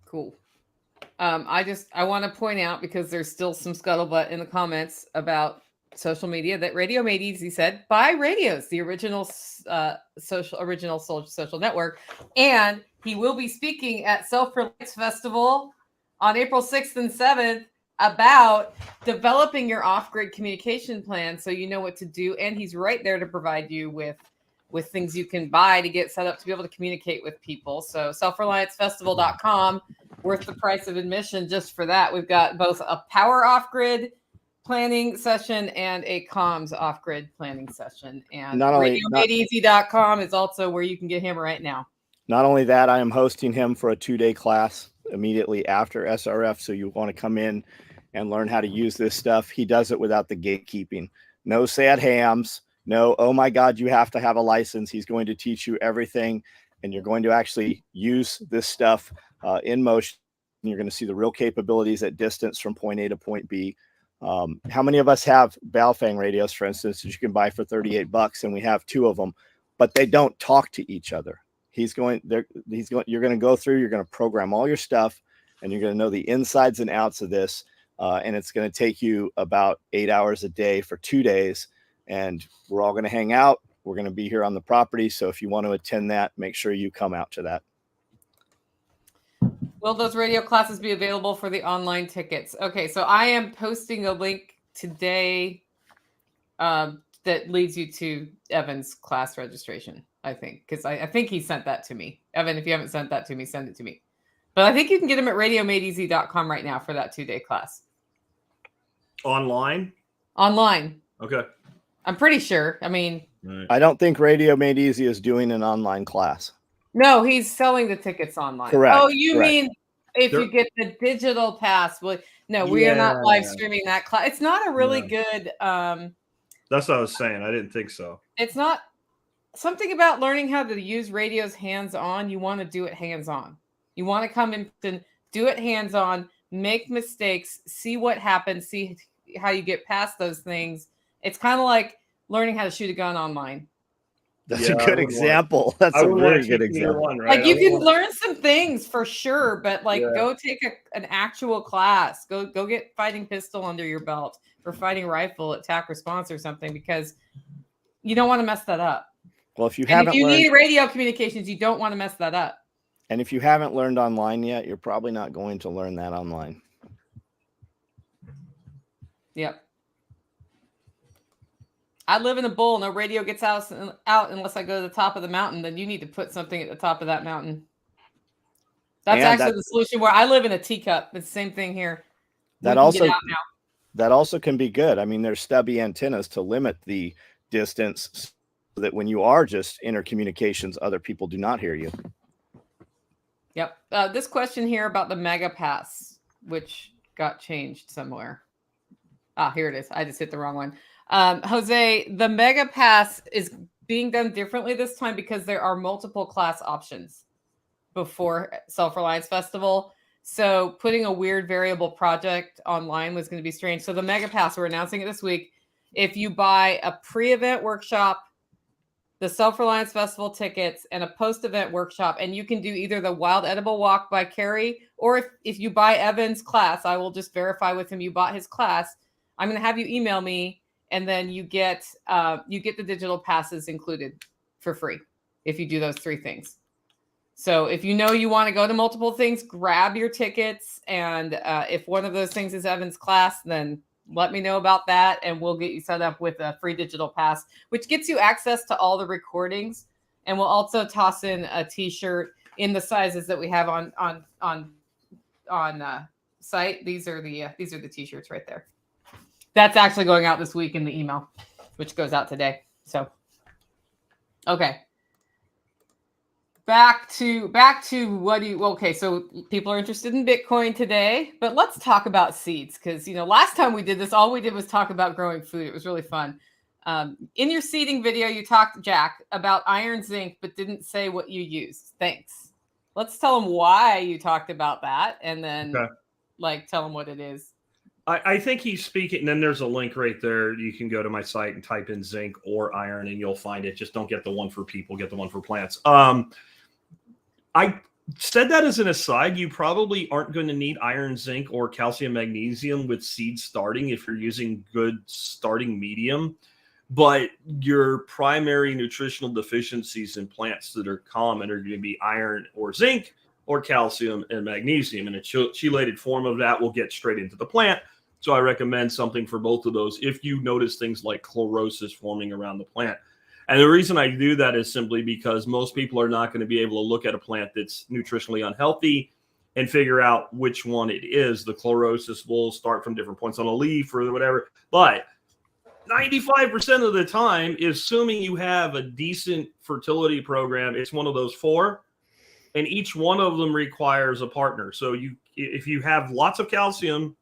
Cool. I want to point out, because there's still some scuttlebutt in the comments about social media, that Radio Made Easy said buy Radios, the original social network, and he will be speaking at Self-Reliance Festival on April 6th and 7th about developing your off-grid communication plan so you know what to do, and he's right there to provide you with things you can buy to get set up to be able to communicate with people. So selfreliancefestival.com, worth the price of admission just for that. We've got both a power off-grid planning session and a comms off-grid planning session. And radiomadeeasy.com is also where you can get him right now. Not only that, I am hosting him for a 2-day class immediately after SRF. So you want to come in and learn how to use this stuff. He does it without the gatekeeping. No sad hams. No, oh my God, you have to have a license. He's going to teach you everything, and you're going to actually use this stuff in motion. You're going to see the real capabilities at distance from point A to point B. How many of us have Baofeng radios, for instance, that you can buy for $38, and we have 2 of them, but they don't talk to each other. You're going to go through, you're going to program all your stuff, and you're going to know the insides and outs of this. And it's going to take you about 8 hours a day for 2 days. And we're all going to hang out. We're going to be here on the property. So if you want to attend that, make sure you come out to that. Will those radio classes be available for the online tickets? Okay, so I am posting a link today that leads you to Evan's class registration, I think, because I think he sent that to me. Evan, if you haven't sent that to me, send it to me. But I think you can get them at radiomadeeasy.com right now for that 2-day class. Online? Online. Okay. I'm pretty sure. I mean, I don't think Radio Made Easy is doing an online class. No, he's selling the tickets online. Correct. Oh, you Correct. mean if you get the digital pass? Well, no, we are not live streaming that class. It's not a really good. That's what I was saying. I didn't think so. It's not something about learning how to use radios hands on. You want to do it hands on. You want to come in and do it hands on, make mistakes, see what happens, see how you get past those things. It's kind of like learning how to shoot a gun online. That's a good example. That's a really good example. Right? Like you can learn some things for sure, but like go take an actual class. Go get fighting pistol under your belt or fighting rifle at TAC response or something, because you don't want to mess that up. Well, if you need radio communications, you don't want to mess that up. And if you haven't learned online yet, you're probably not going to learn that online. Yep. I live in a bowl. No radio gets out unless I go to the top of the mountain. Then you need to put something at the top of that mountain. That's actually the solution. Where I live in a teacup. It's the same thing here. That also can be good. I mean, there's stubby antennas to limit the distance so that when you are just intercommunications, other people do not hear you. Yep. This question here about the Mega Pass, which got changed somewhere. Here it is. I just hit the wrong one. Jose, the Mega Pass is being done differently this time because there are multiple class options before Self-Reliance Festival. So putting a weird variable project online was going to be strange. So the Mega Pass, we're announcing it this week. If you buy a pre-event workshop, the Self-Reliance Festival tickets, and a post-event workshop, and you can do either the Wild Edible Walk by Carrie, or if you buy Evan's class, I will just verify with him you bought his class. I'm going to have you email me, and then you get the digital passes included for free if you do those 3 things. So if you know you want to go to multiple things, grab your tickets, and if one of those things is Evan's class, then let me know about that, and we'll get you set up with a free digital pass, which gets you access to all the recordings. And we'll also toss in a T-shirt in the sizes that we have on site. These are the T-shirts right there. That's actually going out this week in the email, which goes out today. So, okay. Back to so people are interested in Bitcoin today, but let's talk about seeds, because last time we did this, all we did was talk about growing food. It was really fun. In your seeding video, you talked, Jack, about iron zinc, but didn't say what you used. Thanks. Let's tell them why you talked about that, and then tell them what it is. I think he's speaking, and then there's a link right there. You can go to my site and type in zinc or iron, and you'll find it. Just don't get the one for people, get the one for plants. I said that as an aside. You probably aren't going to need iron, zinc, or calcium, magnesium with seed starting if you're using good starting medium. But your primary nutritional deficiencies in plants that are common are going to be iron or zinc or calcium and magnesium. And a chelated form of that will get straight into the plant. So I recommend something for both of those if you notice things like chlorosis forming around the plant. And the reason I do that is simply because most people are not going to be able to look at a plant that's nutritionally unhealthy and figure out which one it is. The chlorosis will start from different points on a leaf or whatever. But 95% of the time, assuming you have a decent fertility program, it's one of those 4. and each one of them requires a partner. So if you have lots of calcium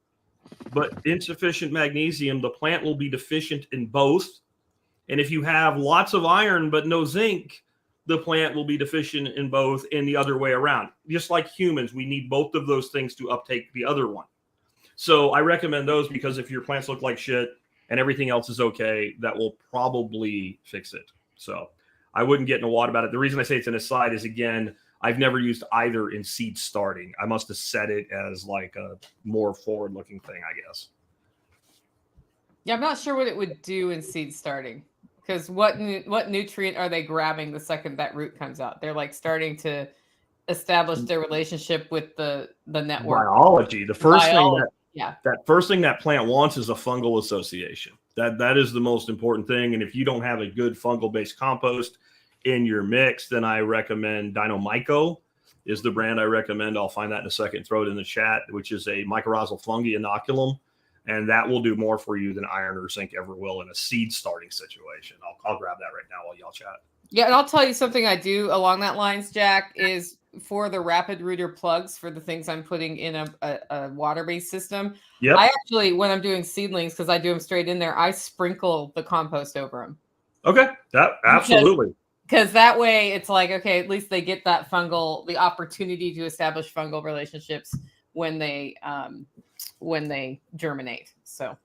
but insufficient magnesium, the plant will be deficient in both. And if you have lots of iron but no zinc, the plant will be deficient in both, and the other way around. Just like humans, we need both of those things to uptake the other one. So I recommend those, because if your plants look like shit and everything else is okay, that will probably fix it. So I wouldn't get in a wad about it. The reason I say it's an aside is, again, I've never used either in seed starting. I must have set it as like a more forward-looking thing, I guess. Yeah, I'm not sure what it would do in seed starting, because what nutrient are they grabbing the second that root comes out? They're like starting to establish their relationship with the network. Biology. The first Biology. thing that first thing that plant wants is a fungal association. That is the most important thing. And if you don't have a good fungal-based compost in your mix, then I recommend Dynamyco is the brand I recommend. I'll find that in a second, throw it in the chat, which is a mycorrhizal fungi inoculum. And that will do more for you than iron or zinc ever will in a seed starting situation. I'll grab that right now while y'all chat. Yeah, and I'll tell you something I do along that lines, Jack, is for the rapid rooter plugs for the things I'm putting in a water-based system. Yep. I actually, when I'm doing seedlings, because I do them straight in there, I sprinkle the compost over them. Okay, that absolutely. Because that way it's like, okay, at least they get that the opportunity to establish fungal relationships when they germinate. So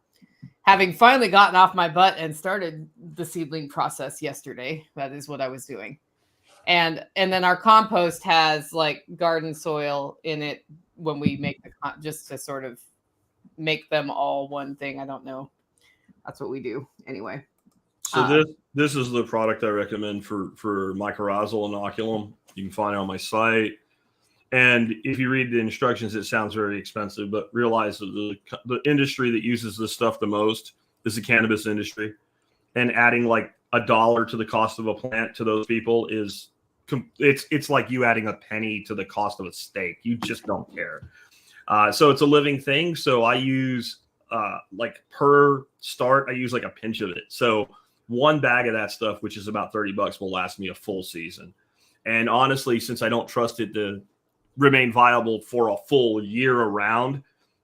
having finally gotten off my butt and started the seedling process yesterday, that is what I was doing. And then our compost has like garden soil in it when we make just to sort of make them all one thing. I don't know. That's what we do anyway. So this is the product I recommend for mycorrhizal inoculum. You can find it on my site. And if you read the instructions, it sounds very expensive, but realize that the industry that uses this stuff the most is the cannabis industry. And adding like $1 to the cost of a plant to those people is it's like you adding a penny to the cost of a steak. You just don't care. So it's a living thing. So I use like per start, I use like a pinch of it. So one bag of that stuff, which is about $30, will last me a full season. And honestly, since I don't trust it to remain viable for a full year around,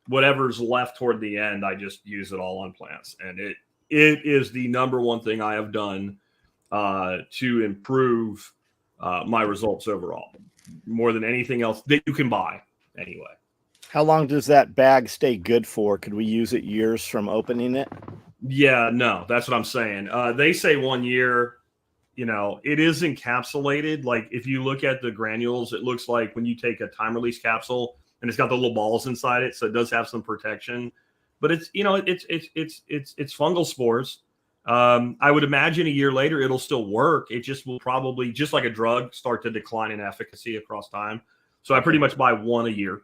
whatever's left toward the end, I just use it all on plants. And it is the number one thing I have done to improve my results overall, more than anything else that you can buy anyway. How long does that bag stay good for? Could we use it years from opening it? Yeah, no, that's what I'm saying. They say 1 year. You know, it is encapsulated. Like if you look at the granules, it looks like when you take a time release capsule and it's got the little balls inside it. So it does have some protection, but it's, you know, it's fungal spores. I would imagine a year later, it'll still work. It just will probably, just like a drug, start to decline in efficacy across time. So I pretty much buy one a year.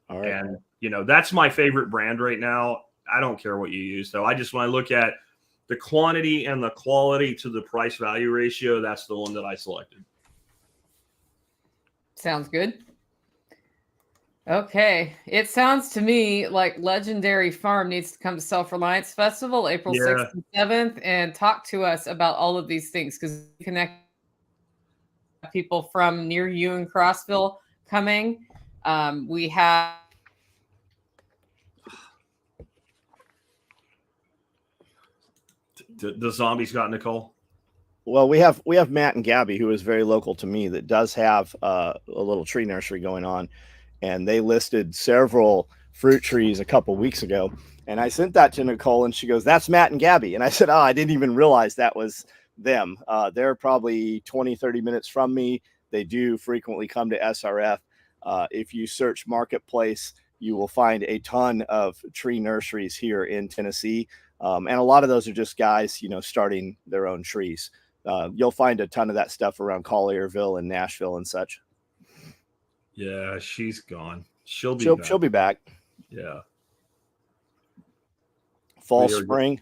All right. And, you know, that's my favorite brand right now. I don't care what you use, though. When I look at the quantity and the quality to the price value ratio, that's the one that I selected. Sounds good. Okay. It sounds to me like Legendary Farm needs to come to Self-Reliance Festival, April 6th and 7th, and talk to us about all of these things, because we connect people from near you in Crossville coming. We have the zombies got Nicole. Well, we have Matt and Gabby, who is very local to me, that does have a little tree nursery going on, and they listed several fruit trees a couple weeks ago. And I sent that to Nicole, and she goes, "That's Matt and Gabby." And I said, "Oh, I didn't even realize that was them." They're probably 20-30 minutes from me. They do frequently come to SRF. If you search Marketplace, you will find a ton of tree nurseries here in Tennessee. And a lot of those are just guys, you know, starting their own trees. You'll find a ton of that stuff around Collierville and Nashville and such. Yeah, she's gone. She'll be back. Yeah. Fall, spring.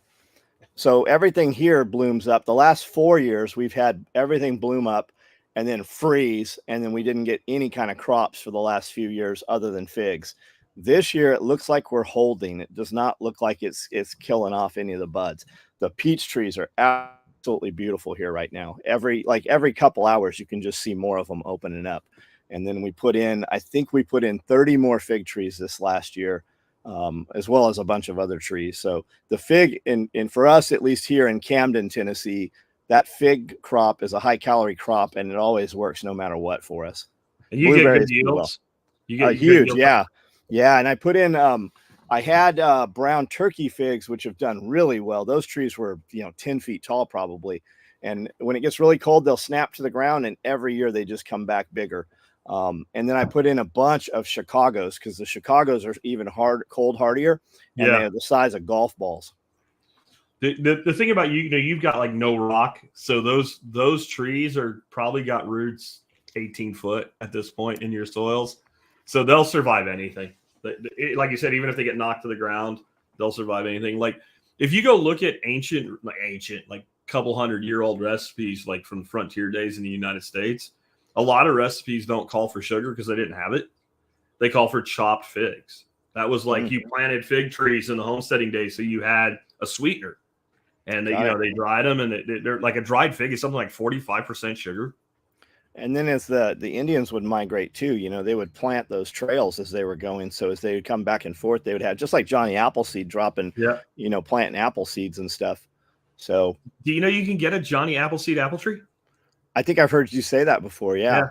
So everything here blooms up. The last 4 years, we've had everything bloom up and then freeze. And then we didn't get any kind of crops for the last few years other than figs. This year, it looks like we're holding. It does not look like it's killing off any of the buds. The peach trees are absolutely beautiful here right now. Every couple hours, you can just see more of them opening up. And then I think we put in 30 more fig trees this last year, as well as a bunch of other trees. So the fig, and for us, at least here in Camden, Tennessee, that fig crop is a high calorie crop, and it always works no matter what for us. And you get good yields. You get huge, yeah. And I put in, I had brown turkey figs, which have done really well. Those trees were, 10 feet tall probably. And when it gets really cold, they'll snap to the ground, and every year they just come back bigger. And then I put in a bunch of Chicago's, because the Chicago's are even cold hardier, and they are the size of golf balls. The thing about you've got like no rock, so those trees are probably got roots 18 foot at this point in your soils, so they'll survive anything. Like you said, even if they get knocked to the ground, they'll survive anything. Like if you go look at ancient, like couple 100-year-old recipes, like from the frontier days in the United States, a lot of recipes don't call for sugar because they didn't have it. They call for chopped figs. That was like you planted fig trees in the homesteading days, so you had a sweetener. And they dried them, and they're like a dried fig is something like 45% sugar. And then as the Indians would migrate too, they would plant those trails as they were going. So as they would come back and forth, they would have, just like Johnny Appleseed dropping, planting apple seeds and stuff. So do you know you can get a Johnny Appleseed apple tree? I think I've heard you say that before. Yeah.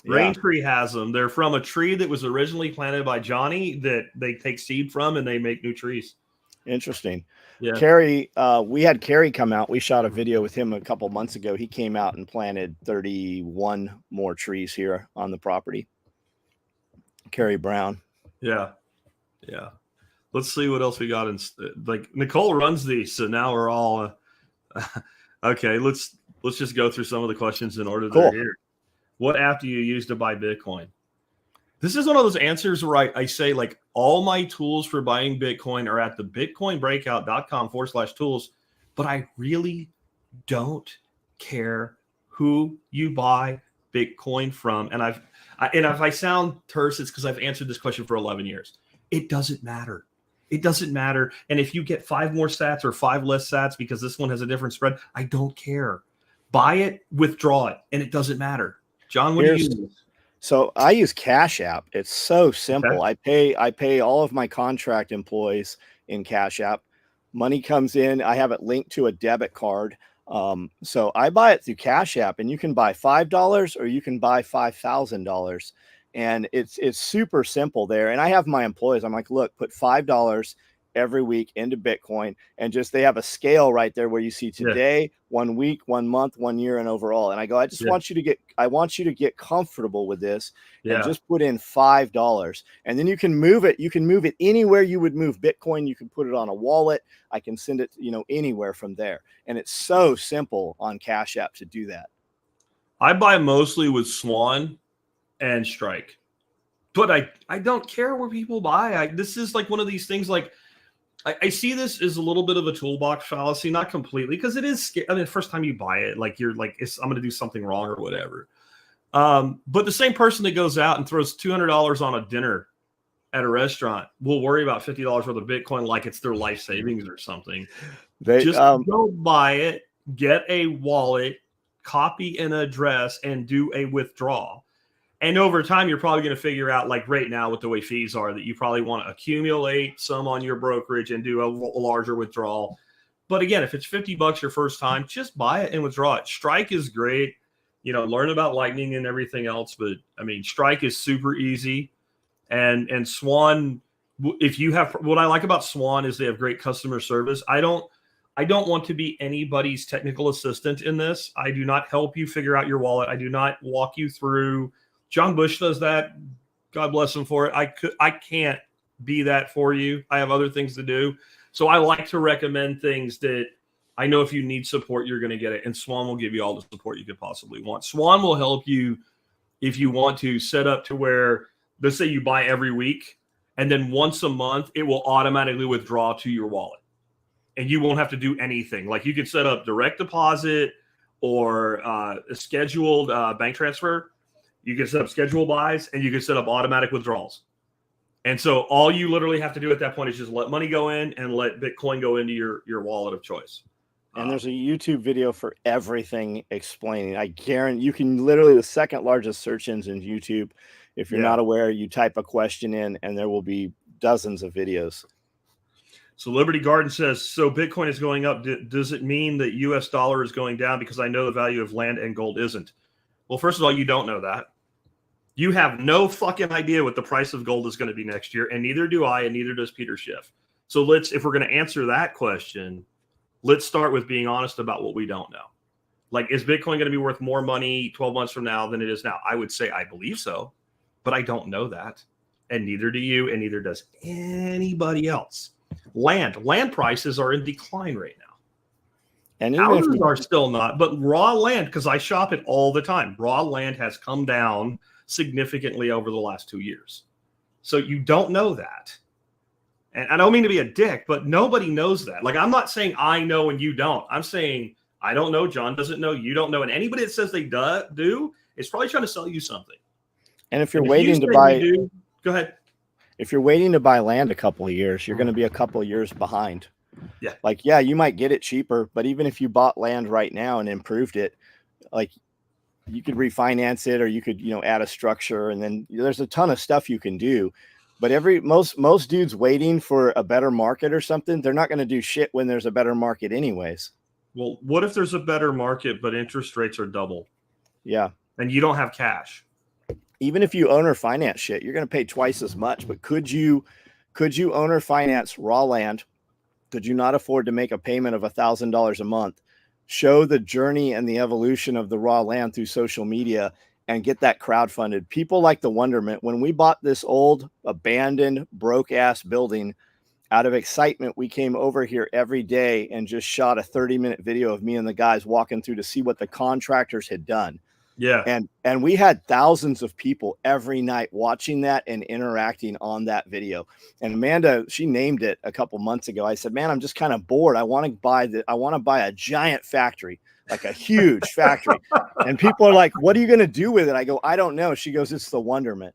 Raintree has them. They're from a tree that was originally planted by Johnny that they take seed from, and they make new trees. Interesting. Yeah. Kerry, we had Kerry come out. We shot a video with him a couple months ago. He came out and planted 31 more trees here on the property. Kerry Brown. Yeah. Let's see what else we got. Like Nicole runs these, so now we're all okay. Let's just go through some of the questions in order. Cool. Here. What app do you use to buy Bitcoin? This is one of those answers where I say, like, all my tools for buying Bitcoin are at the bitcoinbreakout.com/tools, but I really don't care who you buy Bitcoin from. And if I sound terse, it's because I've answered this question for 11 years. It doesn't matter. It doesn't matter. And if you get 5 more sats or 5 less sats because this one has a different spread, I don't care. Buy it, withdraw it, and it doesn't matter. John, what do you use? So I use Cash App. It's so simple. Okay. I pay all of my contract employees in Cash App. Money comes in. I have it linked to a debit card. So I buy it through Cash App, and you can buy $5 or you can buy $5,000. And it's super simple there. And I have my employees, I'm like, look, put $5 every week into Bitcoin, and they have a scale right there where you see today, 1 week, 1 month, 1 year, and overall. And I go, I want you to get comfortable with this, and just put in $5. And then you can move it. You can move it anywhere you would move Bitcoin. You can put it on a wallet. I can send it, anywhere from there. And it's so simple on Cash App to do that. I buy mostly with Swan and Strike, but I don't care where people buy. This is like one of these things, like, I see this as a little bit of a toolbox fallacy, not completely, because it is scary. I mean, the first time you buy it, like, you're like, I'm going to do something wrong or whatever. But the same person that goes out and throws $200 on a dinner at a restaurant will worry about $50 worth of Bitcoin like it's their life savings or something. Just go buy it, get a wallet, copy an address, and do a withdrawal. And over time, you're probably going to figure out, like right now with the way fees are, that you probably want to accumulate some on your brokerage and do a larger withdrawal. But again, if it's $50 your first time, just buy it and withdraw it. Strike is great. Learn about Lightning and everything else. But I mean, Strike is super easy. And Swan, if you have, what I like about Swan is they have great customer service. I don't want to be anybody's technical assistant in this. I do not help you figure out your wallet. I do not walk you through. John Bush does that. God bless him for it. I can't be that for you. I have other things to do. So I like to recommend things that I know if you need support, you're going to get it. And Swan will give you all the support you could possibly want. Swan will help you if you want to set up to where, let's say you buy every week, and then once a month, it will automatically withdraw to your wallet. And you won't have to do anything. Like, you could set up direct deposit or a scheduled bank transfer. You can set up schedule buys, and you can set up automatic withdrawals. And so all you literally have to do at that point is just let money go in and let Bitcoin go into your wallet of choice. And there's a YouTube video for everything explaining. I guarantee you can literally the second largest search engine YouTube. If you're not aware, you type a question in and there will be dozens of videos. So Liberty Garden says, so Bitcoin is going up. Does it mean that US dollar is going down? Because I know the value of land and gold isn't. Well, first of all, you don't know that. You have no fucking idea what the price of gold is going to be next year. And neither do I, and neither does Peter Schiff. So if we're going to answer that question, let's start with being honest about what we don't know. Like, is Bitcoin going to be worth more money 12 months from now than it is now? I would say I believe so, but I don't know that. And neither do you, and neither does anybody else. Land prices are in decline right now. And houses are still not, but raw land, because I shop it all the time, raw land has come down significantly over the last 2 years. So you don't know that. And I don't mean to be a dick, but nobody knows that. Like, I'm not saying I know and you don't. I'm saying I don't know, John doesn't know, you don't know. And anybody that says they do is probably trying to sell you something. And if you're waiting to buy, go ahead. If you're waiting to buy land a couple of years, you're going to be a couple of years behind. Yeah. Like, yeah, you might get it cheaper, but even if you bought land right now and improved it, like, you could refinance it, or you could, add a structure, and then there's a ton of stuff you can do. But most dudes waiting for a better market or something, they're not going to do shit when there's a better market anyways. Well, what if there's a better market, but interest rates are double? Yeah. And you don't have cash. Even if you owner finance shit, you're going to pay twice as much. But could you owner finance raw land? Could you not afford to make a payment of $1,000 a month? Show the journey and the evolution of the raw land through social media and get that crowdfunded. People like the wonderment. When we bought this old, abandoned, broke-ass building, out of excitement, we came over here every day and just shot a 30-minute video of me and the guys walking through to see what the contractors had done. Yeah. And we had thousands of people every night watching that and interacting on that video. And Amanda, she named it a couple months ago. I said, man, I'm just kind of bored. I want to buy a giant factory, like a huge factory. And people are like, what are you going to do with it? I go, I don't know. She goes, it's the wonderment.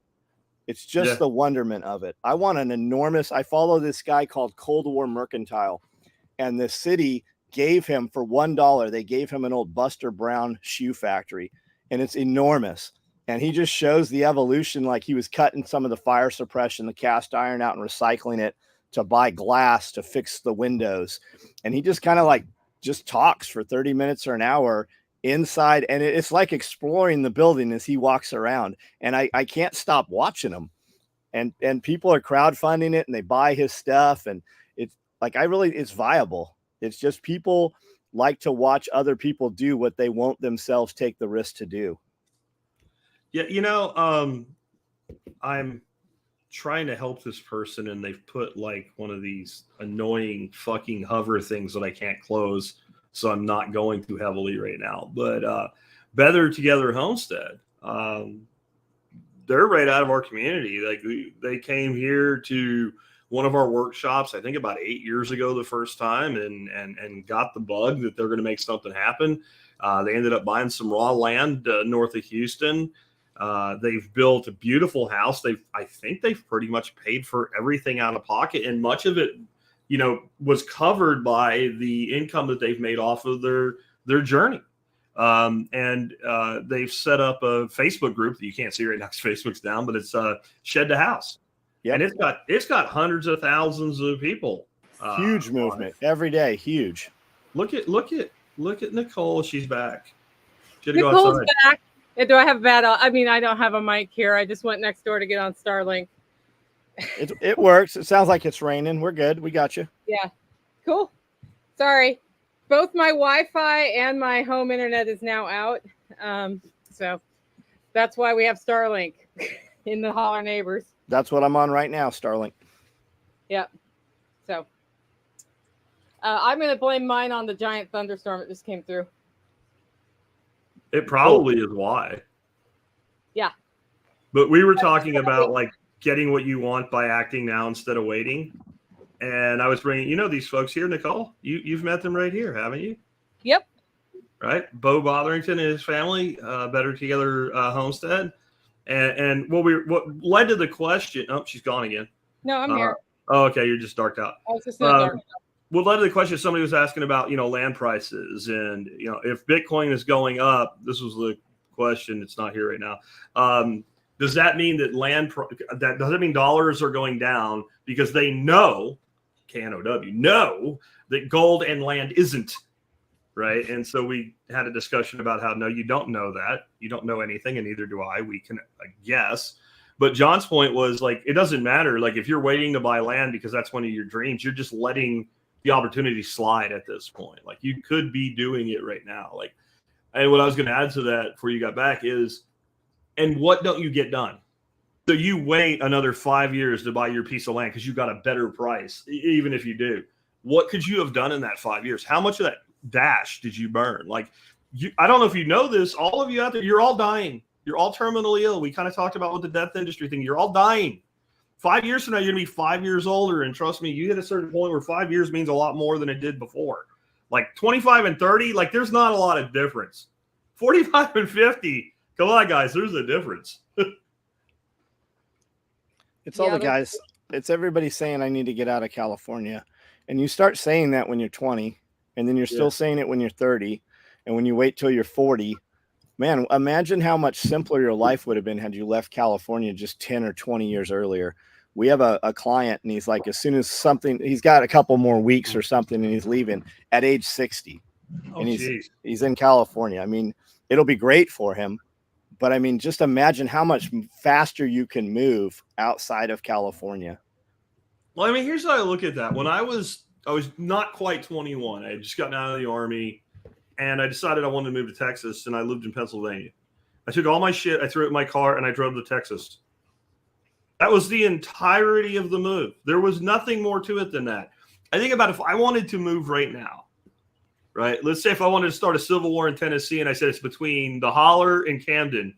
It's just the wonderment of it. I want an enormous, I follow this guy called Cold War Mercantile, and the city gave him, for $1, they gave him an old Buster Brown shoe factory. And it's enormous. And he just shows the evolution, like he was cutting some of the fire suppression, the cast iron out and recycling it to buy glass to fix the windows. And he just kind of just talks for 30 minutes or an hour inside. And it's like exploring the building as he walks around. And I can't stop watching him. And people are crowdfunding it and they buy his stuff. And it's like, it's viable. It's just people like to watch other people do what they won't themselves take the risk to do. Yeah. I'm trying to help this person, and they've put like one of these annoying fucking hover things that I can't close. So I'm not going too heavily right now, but Better Together Homestead, they're right out of our community. Like they came here to one of our workshops, I think about 8 years ago, the first time, and got the bug that they're going to make something happen. They ended up buying some raw land north of Houston. They've built a beautiful house. I think they've pretty much paid for everything out of pocket, and much of it, was covered by the income that they've made off of their journey. And they've set up a Facebook group that you can't see right now because Facebook's down, but it's Shed to House. Yep. And it's got hundreds of thousands of people. Huge movement every day. Huge. Look at Nicole. She's back. Nicole's back. Do I have bad? I mean, I don't have a mic here. I just went next door to get on Starlink. It works. It sounds like it's raining. We're good. We got you. Yeah. Cool. Sorry. Both my Wi-Fi and my home internet is now out. So that's why we have Starlink in the holler neighbors. That's what I'm on right now, Starlink. Yep. So I'm going to blame mine on the giant thunderstorm that just came through. It probably is why. Yeah. But we were talking about like getting what you want by acting now instead of waiting. And I was bringing, these folks here, Nicole, you've met them right here, haven't you? Yep. Right. Bo Botherington and his family, Better Together Homestead. And what led to the question, oh, she's gone again. No, I'm here. Oh, okay. You're just darked out. I was just dark. Well, led to the question somebody was asking about, land prices, and if Bitcoin is going up. This was the question. It's not here right now. Does that mean that does that mean dollars are going down because they know, KNOW, know that gold and land isn't, right? And so we had a discussion about how, no, you don't know that. You don't know anything, and neither do I. We can guess. But John's point was, like, it doesn't matter. Like, if you're waiting to buy land because that's one of your dreams, you're just letting the opportunity slide at this point. Like, you could be doing it right now. Like, and what I was going to add to that before you got back is, and what don't you get done? So you wait another 5 years to buy your piece of land because you got a better price, even if you do. What could you have done in that 5 years? How much of that dash did you burn? Like, I don't know if you know this, all of you out there, you're all dying. You're all terminally ill. We kind of talked about with the death industry thing. You're all dying. 5 years from now, you're going to be 5 years older. And trust me, you hit a certain point where 5 years means a lot more than it did before. Like 25 and 30, like there's not a lot of difference. 45 and 50, come on, guys, there's a difference. It's all the guys. It's everybody saying, I need to get out of California. And you start saying that when you're 20, and then you're still saying it when you're 30. And when you wait till you're 40, man, imagine how much simpler your life would have been had you left California just 10 or 20 years earlier. We have a client, and he's like, as soon as he's got a couple more weeks or something, and he's leaving at age 60. And he's in California. I mean, it'll be great for him. But I mean, just imagine how much faster you can move outside of California. Well, I mean, here's how I look at that. When I was not quite 21. I had just gotten out of the Army, and I decided I wanted to move to Texas, and I lived in Pennsylvania. I took all my shit, I threw it in my car, and I drove to Texas. That was the entirety of the move. There was nothing more to it than that. I think about if I wanted to move right now, right? Let's say if I wanted to start a civil war in Tennessee, and I said it's between the Holler and Camden,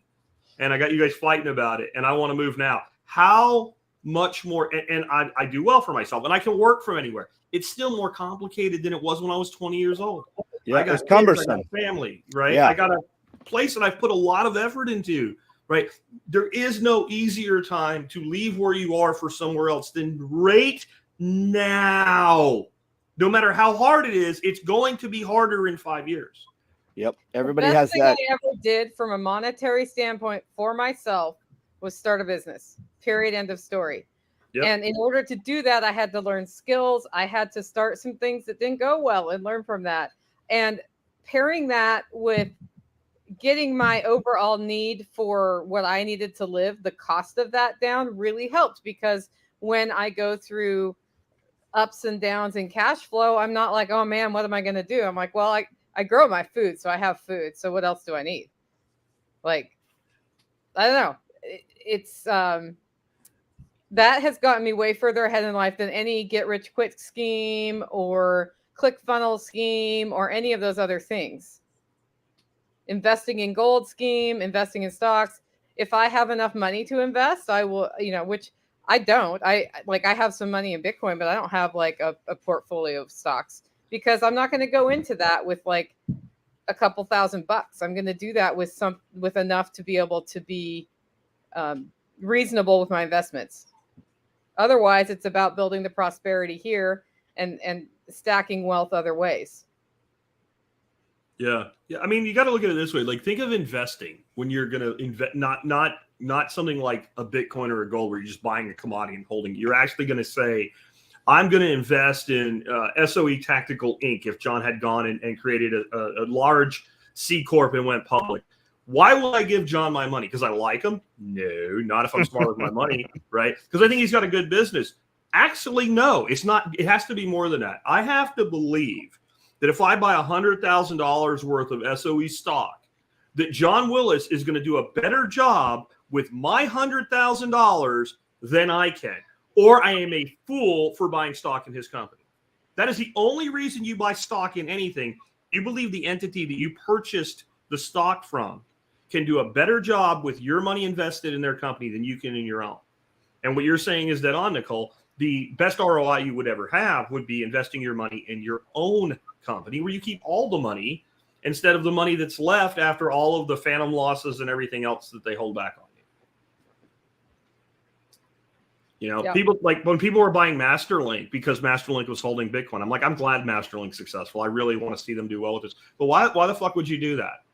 and I got you guys fighting about it, and I want to move now. How much more, and I do well for myself, and I can work from anywhere. It's still more complicated than it was when I was 20 years old. Yeah, I got it's cumbersome. I got a family, right? Yeah. I got a place that I've put a lot of effort into, right? There is no easier time to leave where you are for somewhere else than right now. No matter how hard it is, it's going to be harder in 5 years. Yep. Everybody The has best thing that. I ever did from a monetary standpoint for myself was start a business. Period. End of story. Yep. And in order to do that, I had to learn skills. I had to start some things that didn't go well and learn from that. And pairing that with getting my overall need for what I needed to live, the cost of that down really helped, because when I go through ups and downs in cash flow, I'm not like, oh man, what am I going to do? I'm like, well, I grow my food, so I have food. So what else do I need? Like, I don't know. It's that has gotten me way further ahead in life than any get rich quick scheme or ClickFunnels scheme or any of those other things. Investing in gold scheme, investing in stocks. If I have enough money to invest, I will, which I don't. I have some money in Bitcoin, but I don't have like a portfolio of stocks, because I'm not going to go into that with like a couple $1,000. I'm going to do that with enough to be able to be reasonable with my investments. Otherwise, it's about building the prosperity here and stacking wealth other ways. Yeah. I mean, you got to look at it this way. Like, think of investing when you're going to invest, not something like a Bitcoin or a gold where you're just buying a commodity and holding it. You're actually going to say, I'm going to invest in SOE Tactical Inc. If John had gone and created a large C Corp and went public. Why will I give John my money? Because I like him? No, not if I'm smart with my money, right? Because I think he's got a good business. Actually, no, it's not. It has to be more than that. I have to believe that if I buy $100,000 worth of SOE stock, that John Willis is going to do a better job with my $100,000 than I can. Or I am a fool for buying stock in his company. That is the only reason you buy stock in anything. You believe the entity that you purchased the stock from can do a better job with your money invested in their company than you can in your own. And what you're saying is that, Nicole, the best ROI you would ever have would be investing your money in your own company, where you keep all the money instead of the money that's left after all of the phantom losses and everything else that they hold back on You know, Yeah. people like when people were buying Masterlink because Masterlink was holding Bitcoin. I'm like, I'm glad Masterlink's successful. I really want to see them do well with this. But why the fuck would you do that?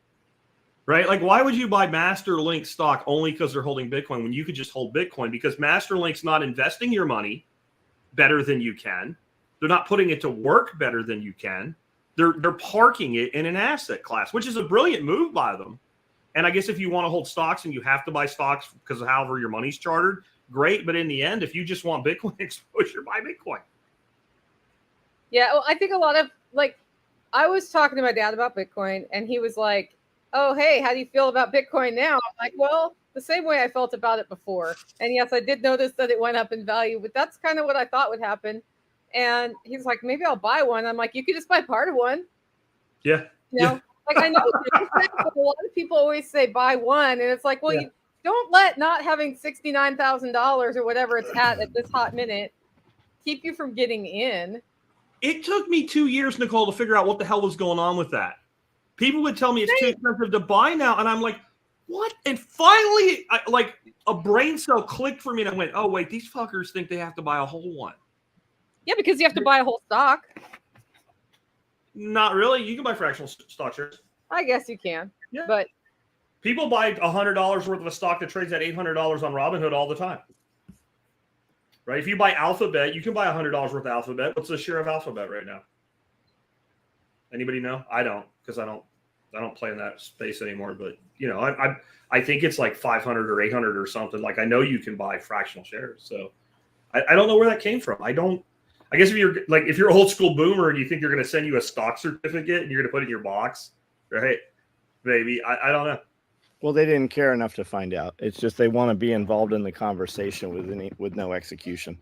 Right? Like, why would you buy Masterlink stock only because they're holding Bitcoin when you could just hold Bitcoin? Because Masterlink's not investing your money better than you can. They're not putting it to work better than you can. They're parking it in an asset class, which is a brilliant move by them. And I guess if you want to hold stocks and you have to buy stocks because of however your money's chartered, great. But in the end, if you just want Bitcoin exposure, buy Bitcoin. Yeah, well, I think a lot of like, I was talking to my dad about Bitcoin, and he was like, "Oh, hey, how do you feel about Bitcoin now?" I'm like, "Well, the same way I felt about it before." And yes, I did notice that it went up in value, but that's kind of what I thought would happen. And he's like, "Maybe I'll buy one." I'm like, "You could just buy part of one." Yeah. You know, like I know a lot of people always say buy one, and it's like, well, you don't let not having $69,000 or whatever it's at this hot minute keep you from getting in. It took me 2 years, Nicole, to figure out what the hell was going on with that. People would tell me it's too expensive to buy now, and I'm like, what? And finally, like a brain cell clicked for me, and I went, oh, wait, these fuckers think they have to buy a whole one. Yeah, because you have to buy a whole stock. Not really. You can buy fractional stock shares. I guess you can. Yeah. But people buy $100 worth of a stock that trades at $800 on Robinhood all the time. Right? If you buy Alphabet, you can buy $100 worth of Alphabet. What's the share of Alphabet right now? Anybody know? I don't, because I don't play in that space anymore. But you know, I think it's like 500 or 800 or something. Like I know you can buy fractional shares. So I don't know where that came from. I guess if you're old school boomer and you think you're going to send you a stock certificate and you're going to put it in your box, right? Maybe I don't know. Well, they didn't care enough to find out. It's just they want to be involved in the conversation with no execution.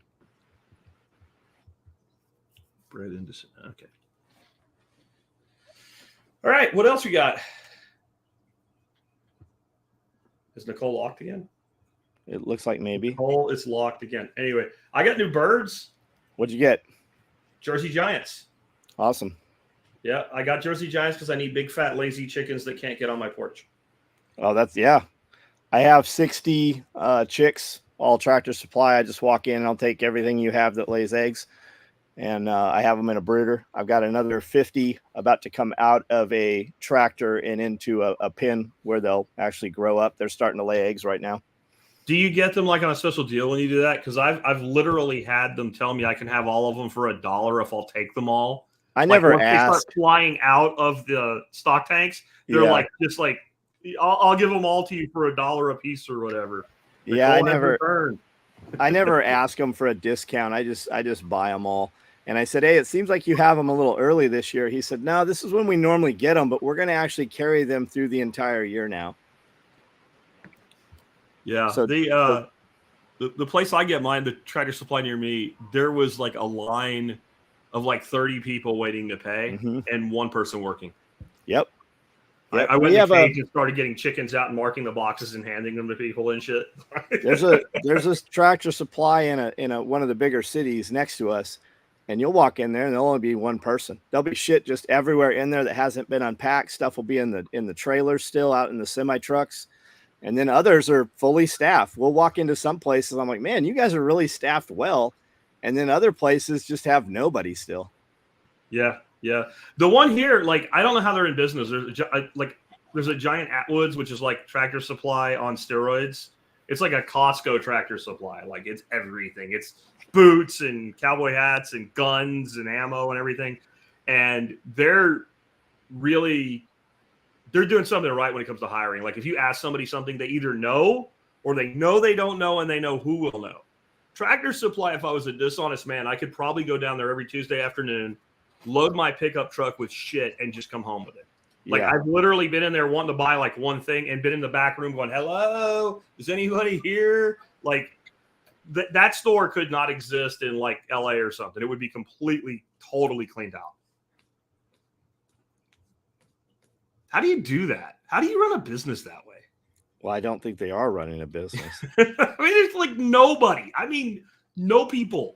Bread into okay. All right, what else we got? Is Nicole locked again? It looks like maybe. Nicole is locked again. Anyway, I got new birds. What'd you get? Jersey Giants. Awesome. Yeah, I got Jersey Giants because I need big, fat, lazy chickens that can't get on my porch. Oh, I have 60 chicks, all Tractor Supply. I just walk in and I'll take everything you have that lays eggs. And I have them in a brooder. I've got another 50 about to come out of a tractor and into a pen where they'll actually grow up. They're starting to lay eggs right now. Do you get them like on a special deal when you do that? Because I've literally had them tell me I can have all of them for $1 if I'll take them all. I never asked. They start flying out of the stock tanks. They're like just like, I'll give them all to you for $1 a piece or whatever. Yeah, I never ask them for a discount. I just buy them all. And I said, hey, it seems like you have them a little early this year. He said, no, this is when we normally get them, but we're going to actually carry them through the entire year now. Yeah. So the place I get mine, the Tractor Supply near me, there was like a line of like 30 people waiting to pay and one person working. Yep. I went to the cage and started getting chickens out and marking the boxes and handing them to people and shit. there's this Tractor Supply in a one of the bigger cities next to us, and you'll walk in there and there'll only be one person. There'll be shit just everywhere in there that hasn't been unpacked. Stuff will be in the trailers still out in the semi trucks, and then others are fully staffed. We'll walk into some places, I'm like, man, you guys are really staffed well, and then other places just have nobody still. Yeah. Yeah, the one here, like I don't know how they're in business. There's a giant Atwoods, which is like Tractor Supply on steroids. It's like a Costco Tractor Supply. Like it's everything. It's boots and cowboy hats and guns and ammo and everything. And they're doing something right when it comes to hiring. Like if you ask somebody something, they either know or they know they don't know, and they know who will know. Tractor Supply, if I was a dishonest man, I could probably go down there every Tuesday afternoon, load my pickup truck with shit and just come home with it. Like I've literally been in there wanting to buy like one thing and been in the back room going, hello, is anybody here? Like that store could not exist in like LA or something. It would be completely, totally cleaned out. How do you do that? How do you run a business that way? Well, I don't think they are running a business. I mean, there's like nobody. I mean, no people.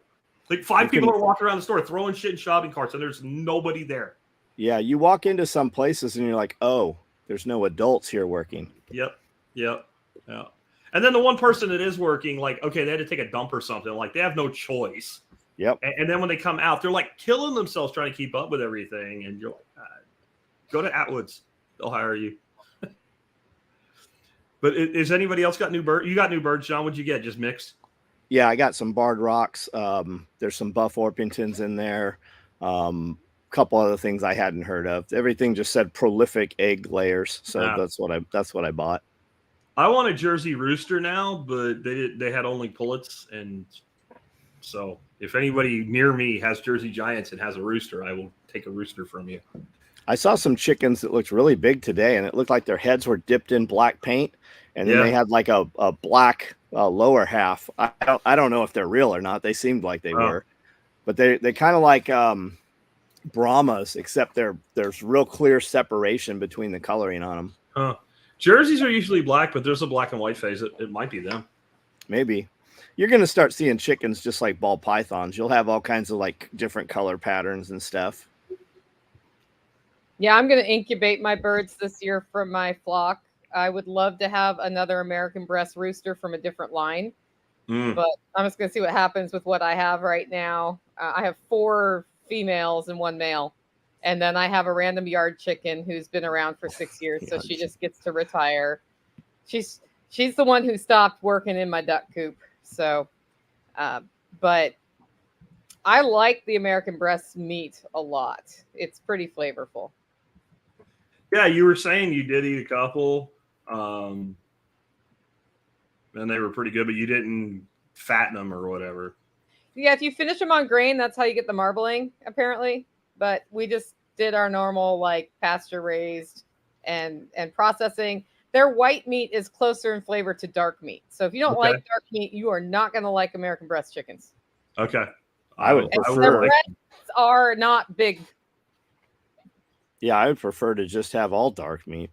Like five people are walking around the store throwing shit in shopping carts, and there's nobody there. Yeah, you walk into some places and you're like, oh, there's no adults here working. Yep. Yeah. And And then the one person that is working, like, okay, they had to take a dump or something. Like, they have no choice. Yep. And then when they come out, they're like killing themselves trying to keep up with everything. And you're like, go to Atwoods. They'll hire you. But is anybody else got new birds? You got new birds, John? What'd you get? Just mixed? Yeah, I got some barred rocks. There's some buff Orpingtons in there. Couple other things I hadn't heard of. Everything just said prolific egg layers. So that's what I bought. I want a Jersey rooster now, but they had only pullets. And so if anybody near me has Jersey Giants and has a rooster, I will take a rooster from you. I saw some chickens that looked really big today, and it looked like their heads were dipped in black paint, and then they had like a black lower half. I don't know if they're real or not. They seemed like they were, but they kind of like Brahmas, except there's real clear separation between the coloring on them. Jerseys are usually black, but there's a black and white phase. It might be them. Maybe. You're going to start seeing chickens just like ball pythons. You'll have all kinds of like different color patterns and stuff. Yeah, I'm going to incubate my birds this year from my flock. I would love to have another American breast rooster from a different line, but I'm just going to see what happens with what I have right now. I have 4 females and 1 male, and then I have a random yard chicken who's been around for 6 years, so she just gets to retire. She's the one who stopped working in my duck coop. So, but I like the American breast meat a lot. It's pretty flavorful. Yeah, you were saying you did eat a couple, and they were pretty good, but you didn't fatten them or whatever. Yeah, if you finish them on grain, that's how you get the marbling, apparently. But we just did our normal, like, pasture raised and processing. Their white meat is closer in flavor to dark meat. So if you don't like dark meat, you are not going to like American breast chickens. Okay. I would prefer. Their breasts are not big. Yeah, I would prefer to just have all dark meat.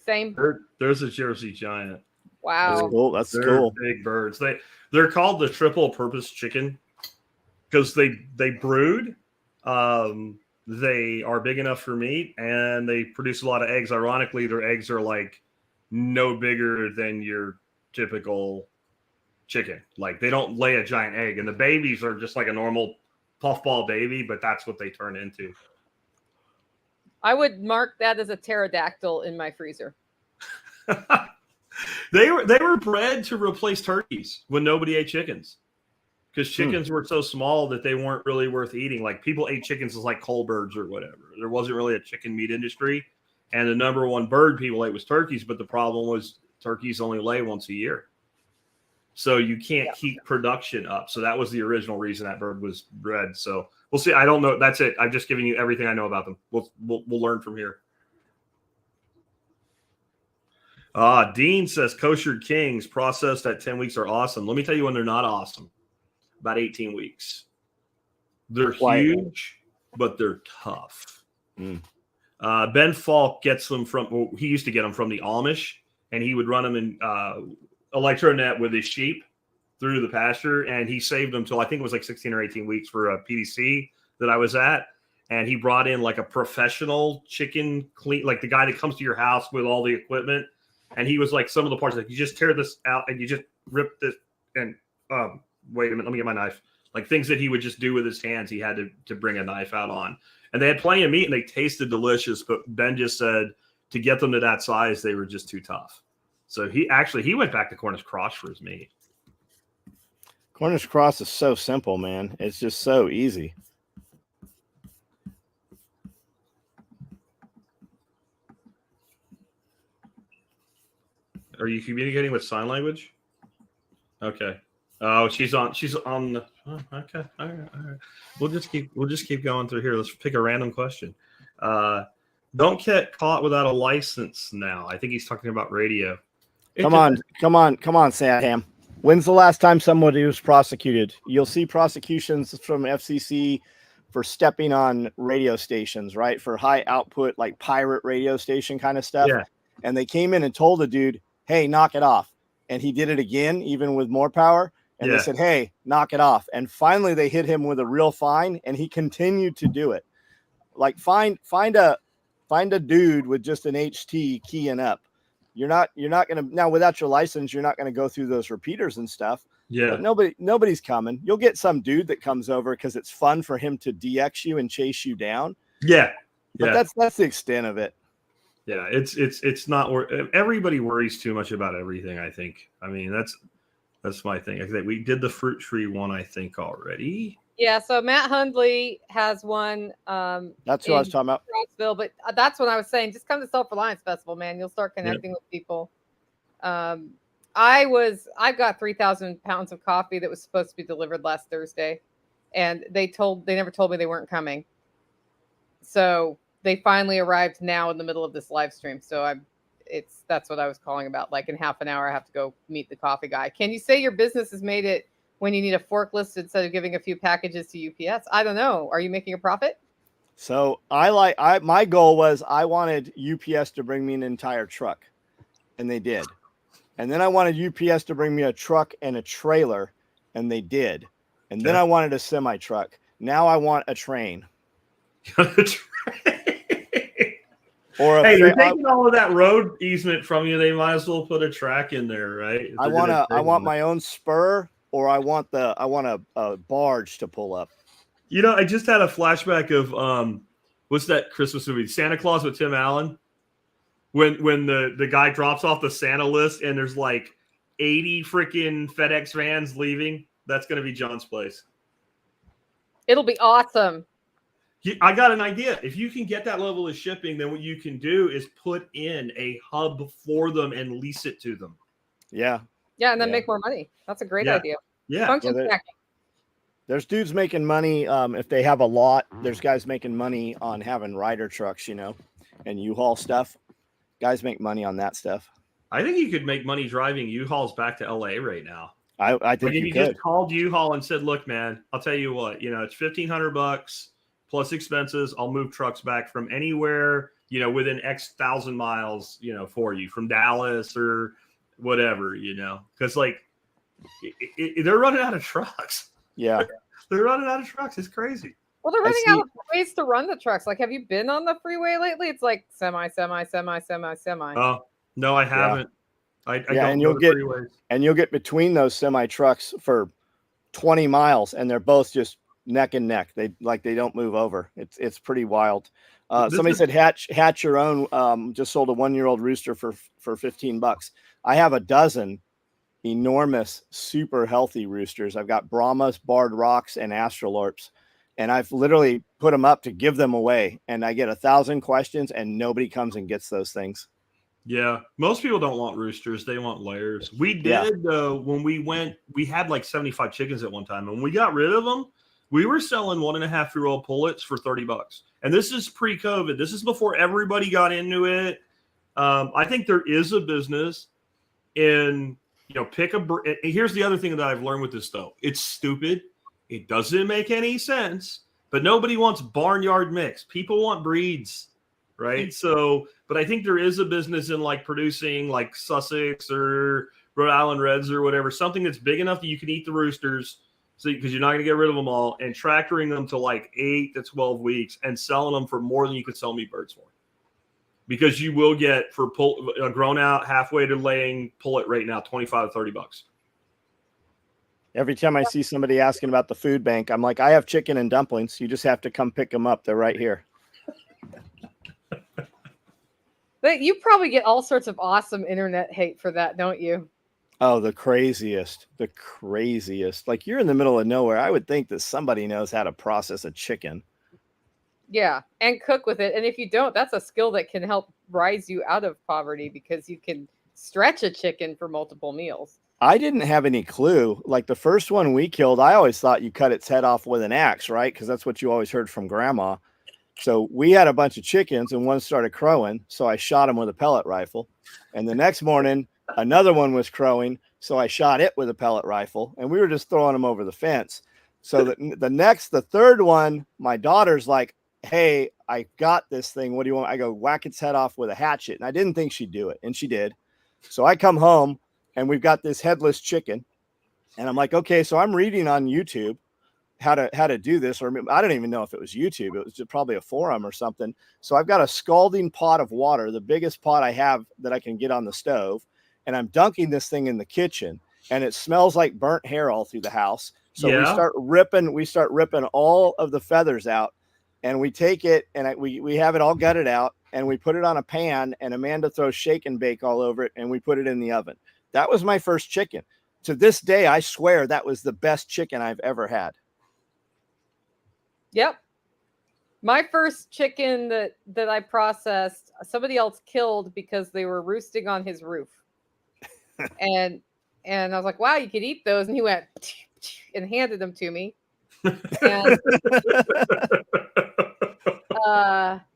Same. There's a Jersey Giant. Wow. That's cool. Big birds. They're called the triple purpose chicken because they brood. They are big enough for meat and they produce a lot of eggs. Ironically, their eggs are like no bigger than your typical chicken. Like they don't lay a giant egg, and the babies are just like a normal puffball baby, but that's what they turn into. I would mark that as a pterodactyl in my freezer. They were bred to replace turkeys when nobody ate chickens, because chickens were so small that they weren't really worth eating. Like people ate chickens as like coal birds or whatever. There wasn't really a chicken meat industry, and the number one bird people ate was turkeys. But the problem was turkeys only lay once a year, so you can't keep production up. So that was the original reason that bird was bred. So we'll see. I don't know. That's it. I'm just giving you everything I know about them. We'll learn from here. Dean says kosher kings processed at 10 weeks are awesome. Let me tell you when they're not awesome. About 18 weeks. They're huge, but they're tough. Ben Falk gets them he used to get them from the Amish, and he would run them in electronet with his sheep through the pasture, and he saved them till I think it was like 16 or 18 weeks for a PDC that I was at. And he brought in like a professional chicken clean, like the guy that comes to your house with all the equipment. And he was like, some of the parts, like you just tear this out and you just rip this. And wait a minute, let me get my knife. Like things that he would just do with his hands, he had to bring a knife out on. And they had plenty of meat and they tasted delicious. But Ben just said to get them to that size, they were just too tough. So he went back to Cornish cross for his meat. Cornish cross is so simple, man. It's just so easy. Are you communicating with sign language? Okay. Oh, she's on the. Oh, okay. All right. We'll just keep going through here. Let's pick a random question. Don't get caught without a license now. I think he's talking about radio. Come on, Sam. When's the last time somebody was prosecuted? You'll see prosecutions from FCC for stepping on radio stations, right? For high output, like pirate radio station kind of stuff. Yeah. And they came in and told the dude, hey, knock it off. And he did it again, even with more power. And they said, hey, knock it off. And finally they hit him with a real fine, and he continued to do it. Like find a dude with just an HT keying up You're not going to now without your license. You're not going to go through those repeaters and stuff. Yeah. But nobody's coming. You'll get some dude that comes over because it's fun for him to DX you and chase you down. Yeah. But that's the extent of it. Yeah. It's not where everybody worries too much about everything. I think. I mean, that's my thing. I think we did the fruit tree one, I think, already. Yeah, so Matt Hundley has one. That's what I was talking about. Crossville, but that's what I was saying. Just come to Self-Reliance Festival, man. You'll start connecting with people. I got 3,000 pounds of coffee that was supposed to be delivered last Thursday, and they never told me they weren't coming. So they finally arrived now in the middle of this live stream. So that's what I was calling about. Like in half an hour, I have to go meet the coffee guy. Can you say your business has made it when you need a forklift instead of giving a few packages to UPS? I don't know. Are you making a profit? So my goal was I wanted UPS to bring me an entire truck, and they did. And then I wanted UPS to bring me a truck and a trailer, and they did. And then I wanted a semi truck. Now I want a train. Or hey, they're taking all of that road easement from you. They might as well put a track in there, right? I want my own spur, or I want a barge to pull up. You know, I just had a flashback of what's that Christmas movie, Santa Claus with Tim Allen, when the guy drops off the Santa list and there's like 80 freaking FedEx vans leaving. That's going to be John's place. It'll be awesome. I got an idea. If you can get that level of shipping, then what you can do is put in a hub for them and lease it to them. Yeah. Yeah, and then make more money. That's a great idea. Yeah. Function stacking. There's dudes making money if they have a lot. There's guys making money on having rider trucks, and U-Haul stuff. Guys make money on that stuff. I think you could make money driving U-Hauls back to LA right now. I think you could. Just called U-Haul and said, "Look, man, I'll tell you what. It's $1,500 plus expenses. I'll move trucks back from anywhere, within X thousand miles, for you from Dallas or whatever, because they're running out of trucks. Yeah, they're running out of trucks. It's crazy. Well, they're running out of ways to run the trucks. Like, have you been on the freeway lately? It's like semi. Oh, no, I haven't. I don't and you'll get between those semi trucks for 20 miles, and they're both just neck and neck. They don't move over. It's pretty wild. Somebody said hatch your own. Just sold a 1-year-old rooster for $15. I have a dozen enormous, super healthy roosters. I've got Brahmas, Barred Rocks, and Astrolorps, and I've literally put them up to give them away. And I get 1,000 questions, and nobody comes and gets those things. Yeah, most people don't want roosters; they want layers. We did when we went. We had like 75 chickens at one time, and when we got rid of them, we were selling 1.5-year-old pullets for $30. And this is pre-COVID. This is before everybody got into it. I think there is a business in here's the other thing that I've learned with this though. It's stupid. It doesn't make any sense. But nobody wants barnyard mix. People want breeds, right? So, but I think there is a business in like producing like Sussex or Rhode Island Reds or whatever, something that's big enough that you can eat the roosters. So, because you're not going to get rid of them all, and tractoring them to like 8 to 12 weeks and selling them for more than you could sell meat birds for. Because you will get for a grown out halfway to laying pullet right now, $25 to $30. Every time I see somebody asking about the food bank, I'm like, I have chicken and dumplings. You just have to come pick them up. They're right here. But you probably get all sorts of awesome internet hate for that, don't you? Oh, the craziest. Like, you're in the middle of nowhere. I would think that somebody knows how to process a chicken. Yeah, and cook with it. And if you don't, that's a skill that can help rise you out of poverty because you can stretch a chicken for multiple meals. I didn't have any clue. Like the first one we killed, I always thought you cut its head off with an axe, right? Because that's what you always heard from grandma. So we had a bunch of chickens and one started crowing. So I shot him with a pellet rifle. And the next morning, another one was crowing. So I shot it with a pellet rifle and we were just throwing them over the fence. So the third one, my daughter's like, hey, I got this thing. What do you want? I go whack its head off with a hatchet. And I didn't think she'd do it. And she did. So I come home and we've got this headless chicken. And I'm like, okay, so I'm reading on YouTube, how to do this, or I don't even know if it was YouTube. It was just probably a forum or something. So I've got a scalding pot of water, the biggest pot I have that I can get on the stove, and I'm dunking this thing in the kitchen, and it smells like burnt hair all through the house. So we start ripping all of the feathers out, and we take it and we have it all gutted out, and we put it on a pan, and Amanda throws shake and bake all over it, and we put it in the oven. That was my first chicken. To this day, I swear that was the best chicken I've ever had. Yep. My first chicken that I processed, somebody else killed because they were roosting on his roof. and I was like, wow, you could eat those. And he went and handed them to me. And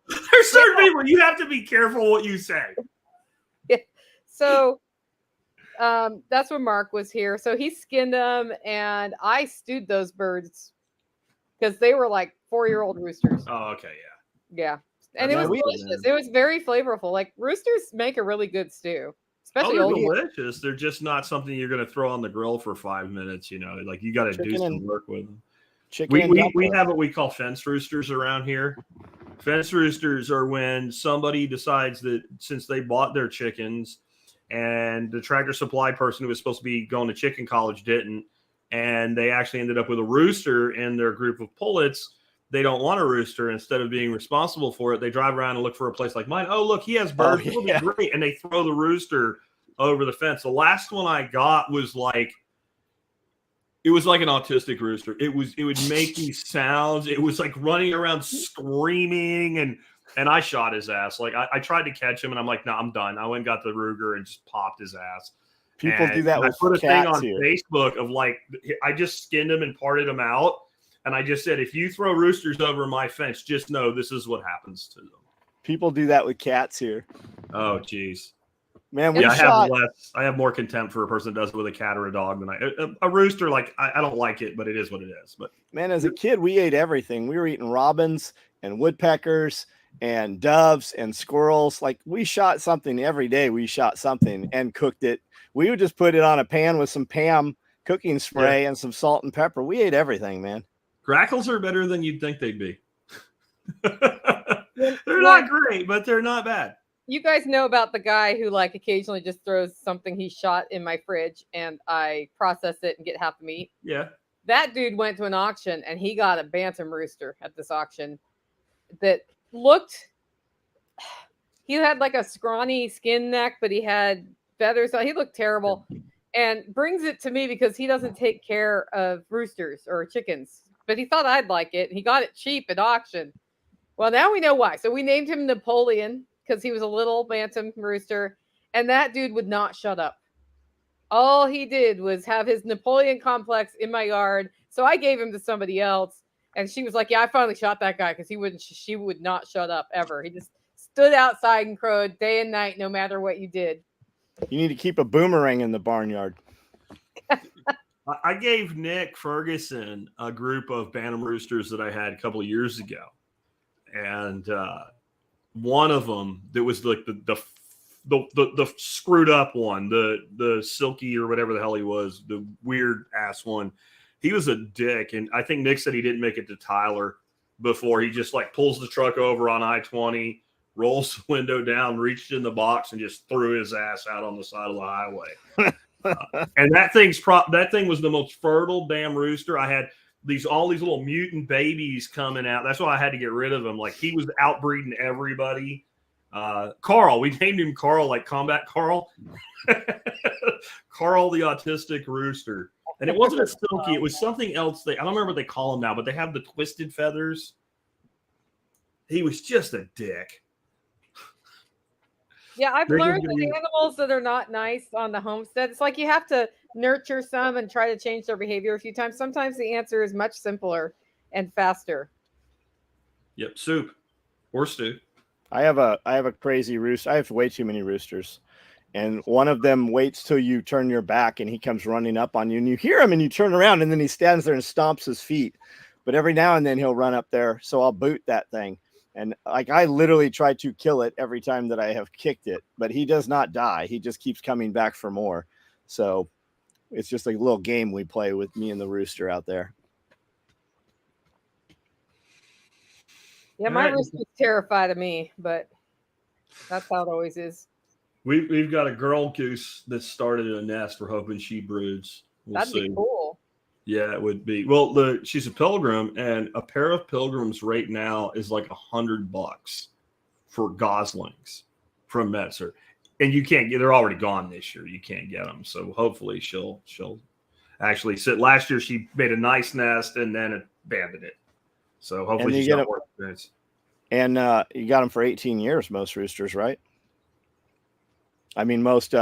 there's certain people, you have to be careful what you say. Yeah. So that's when Mark was here. So he skinned them, and I stewed those birds because they were like 4-year-old roosters. Oh, okay, yeah. And it was delicious. It was very flavorful. Like, roosters make a really good stew, especially old. Delicious. They're just not something you're going to throw on the grill for 5 minutes. You know, like you got to do some work with them. We have what we call fence roosters around here. Fence roosters are when somebody decides that since they bought their chickens and the Tractor Supply person who was supposed to be going to chicken college didn't, and they actually ended up with a rooster in their group of pullets. They don't want a rooster. Instead of being responsible for it, they drive around and look for a place like mine. Oh, look, he has birds. Oh, yeah. Great. And they throw the rooster over the fence. The last one I got was like, it was like an autistic rooster. It would make these sounds. It was like running around screaming, and I shot his ass. Like I tried to catch him, and I'm like, no, I'm done. I went and got the Ruger and just popped his ass. People do that with cats. I put a thing on Facebook of like, I just skinned them and parted them out. And I just said, if you throw roosters over my fence, just know this is what happens to them. People do that with cats here. Oh, geez. Man, I have more contempt for a person that does it with a cat or a dog than a rooster. Like, I don't like it, but it is what it is. But man, as a kid, we ate everything. We were eating robins and woodpeckers and doves and squirrels. Like, we shot something every day. We shot something and cooked it. We would just put it on a pan with some Pam cooking spray and some salt and pepper. We ate everything, man. Grackles are better than you'd think they'd be. They're not great, but they're not bad. You guys know about the guy who like occasionally just throws something he shot in my fridge and I process it and get half the meat. Yeah. That dude went to an auction and he got a bantam rooster at this auction that looked, he had like a scrawny skin neck, but he had feathers on. He looked terrible, and brings it to me because he doesn't take care of roosters or chickens, but he thought I'd like it. He got it cheap at auction. Well, now we know why. So we named him Napoleon because he was a little bantam rooster, and that dude would not shut up. All he did was have his Napoleon complex in my yard. So I gave him to somebody else, and she was like, yeah, I finally shot that guy because she would not shut up ever. He just stood outside and crowed day and night, no matter what you did. You need to keep a boomerang in the barnyard. I gave Nick Ferguson a group of bantam roosters that I had a couple of years ago. And one of them that was like the screwed up one, the silky or whatever the hell he was, the weird ass one. He was a dick. And I think Nick said he didn't make it to Tyler before. He just like pulls the truck over on I-20, rolls the window down, reached in the box, and just threw his ass out on the side of the highway. And that thing was the most fertile damn rooster. I had all these little mutant babies coming out. That's why I had to get rid of him. Like, he was outbreeding everybody. Carl, we named him Carl, like Combat Carl. Carl the autistic rooster. And it wasn't a silky, it was something else. I don't remember what they call them now, but they have the twisted feathers. He was just a dick. Yeah, I've learned that animals that are not nice on the homestead, it's like you have to nurture some and try to change their behavior a few times. Sometimes the answer is much simpler and faster. Yep, soup or stew. I have a crazy rooster. I have way too many roosters. And one of them waits till you turn your back and he comes running up on you and you hear him and you turn around and then he stands there and stomps his feet. But every now and then he'll run up there. So I'll boot that thing. And like, I literally try to kill it every time that I have kicked it, but he does not die. He just keeps coming back for more. So it's just like a little game we play with me and the rooster out there. Yeah, my rooster is terrified of me, but that's how it always is. We've got a girl goose that started a nest. We're hoping she broods. That'd be cool. Yeah, it would be. Well, she's a pilgrim, and a pair of pilgrims right now is like $100 for goslings from Metzer, and you can't get. They're already gone this year. You can't get them. So hopefully she'll actually sit. Last year she made a nice nest and then abandoned it. So hopefully she's got more experience. And you got them for 18 years, most roosters, right? I mean, most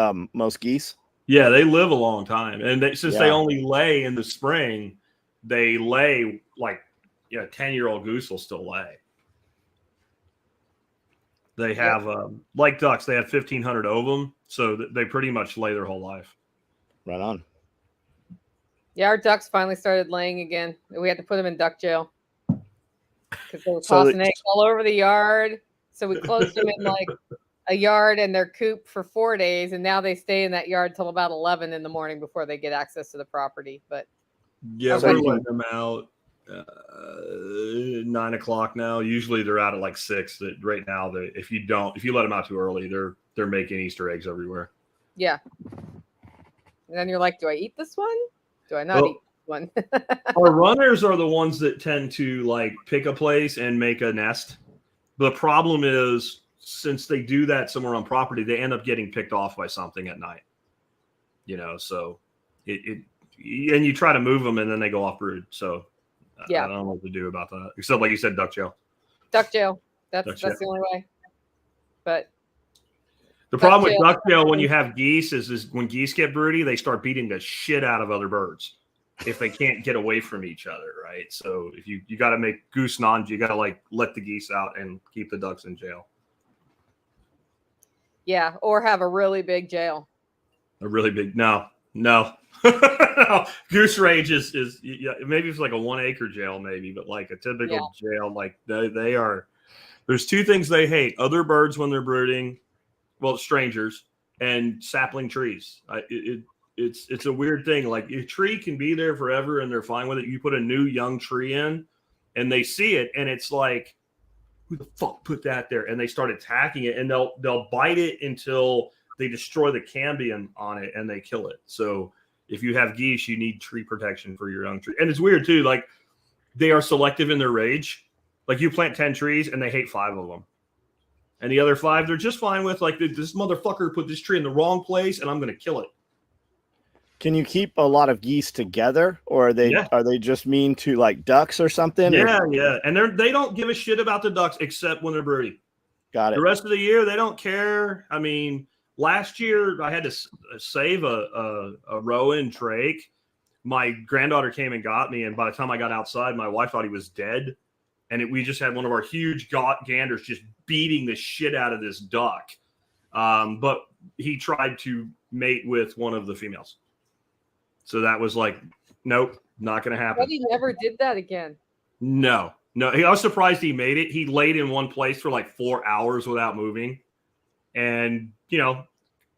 geese. Yeah, they live a long time, and since they only lay in the spring, they lay like 10-year-old goose will still lay. They have like ducks. They have 1,500 of them, so they pretty much lay their whole life. Right on. Yeah, our ducks finally started laying again. We had to put them in duck jail because they were tossing eggs all over the yard. So we closed them in like a yard and their coop for 4 days, and now they stay in that yard till about 11 in the morning before they get access to the property. But yeah, we're letting them out 9 o'clock now. Usually they're out at like 6. Right now, if you let them out too early, they're making Easter eggs everywhere. Yeah, and then you're like, do I eat this one? Do I not eat this one? Our runners are the ones that tend to like pick a place and make a nest. The problem is, since they do that somewhere on property, they end up getting picked off by something at night. So and you try to move them and then they go off brood. So I don't know what to do about that. Except like you said, duck jail. Duck jail. That's the only way. But the problem with duck jail when you have geese is when geese get broody, they start beating the shit out of other birds if they can't get away from each other, right? So if you got to make goose you got to like let the geese out and keep the ducks in jail. Yeah, or have a really big jail. A really big no. No. Goose range is maybe it's like a 1 acre jail, maybe, but like a typical jail, like they are. There's 2 things they hate: other birds when they're brooding, well, strangers, and sapling trees. It's a weird thing. Like a tree can be there forever and they're fine with it. You put a new young tree in, and they see it, and it's like, who the fuck put that there? And they start attacking it, and they'll bite it until they destroy the cambium on it and they kill it. So if you have geese, you need tree protection for your young tree. And it's weird too. Like they are selective in their rage. Like you plant 10 trees and they hate 5 of them. And the other 5, they're just fine with like, this motherfucker put this tree in the wrong place and I'm going to kill it. Can you keep a lot of geese together, or are they just mean to like ducks or something? Yeah. And they don't give a shit about the ducks except when they're broody. Got it. The rest of the year, they don't care. I mean, last year I had to save a rowan drake. My granddaughter came and got me, and by the time I got outside, my wife thought he was dead. And we just had one of our huge ganders just beating the shit out of this duck. But he tried to mate with one of the females. So that was like, nope, not going to happen. But he never did that again. No. I was surprised he made it. He laid in one place for like 4 hours without moving. And, a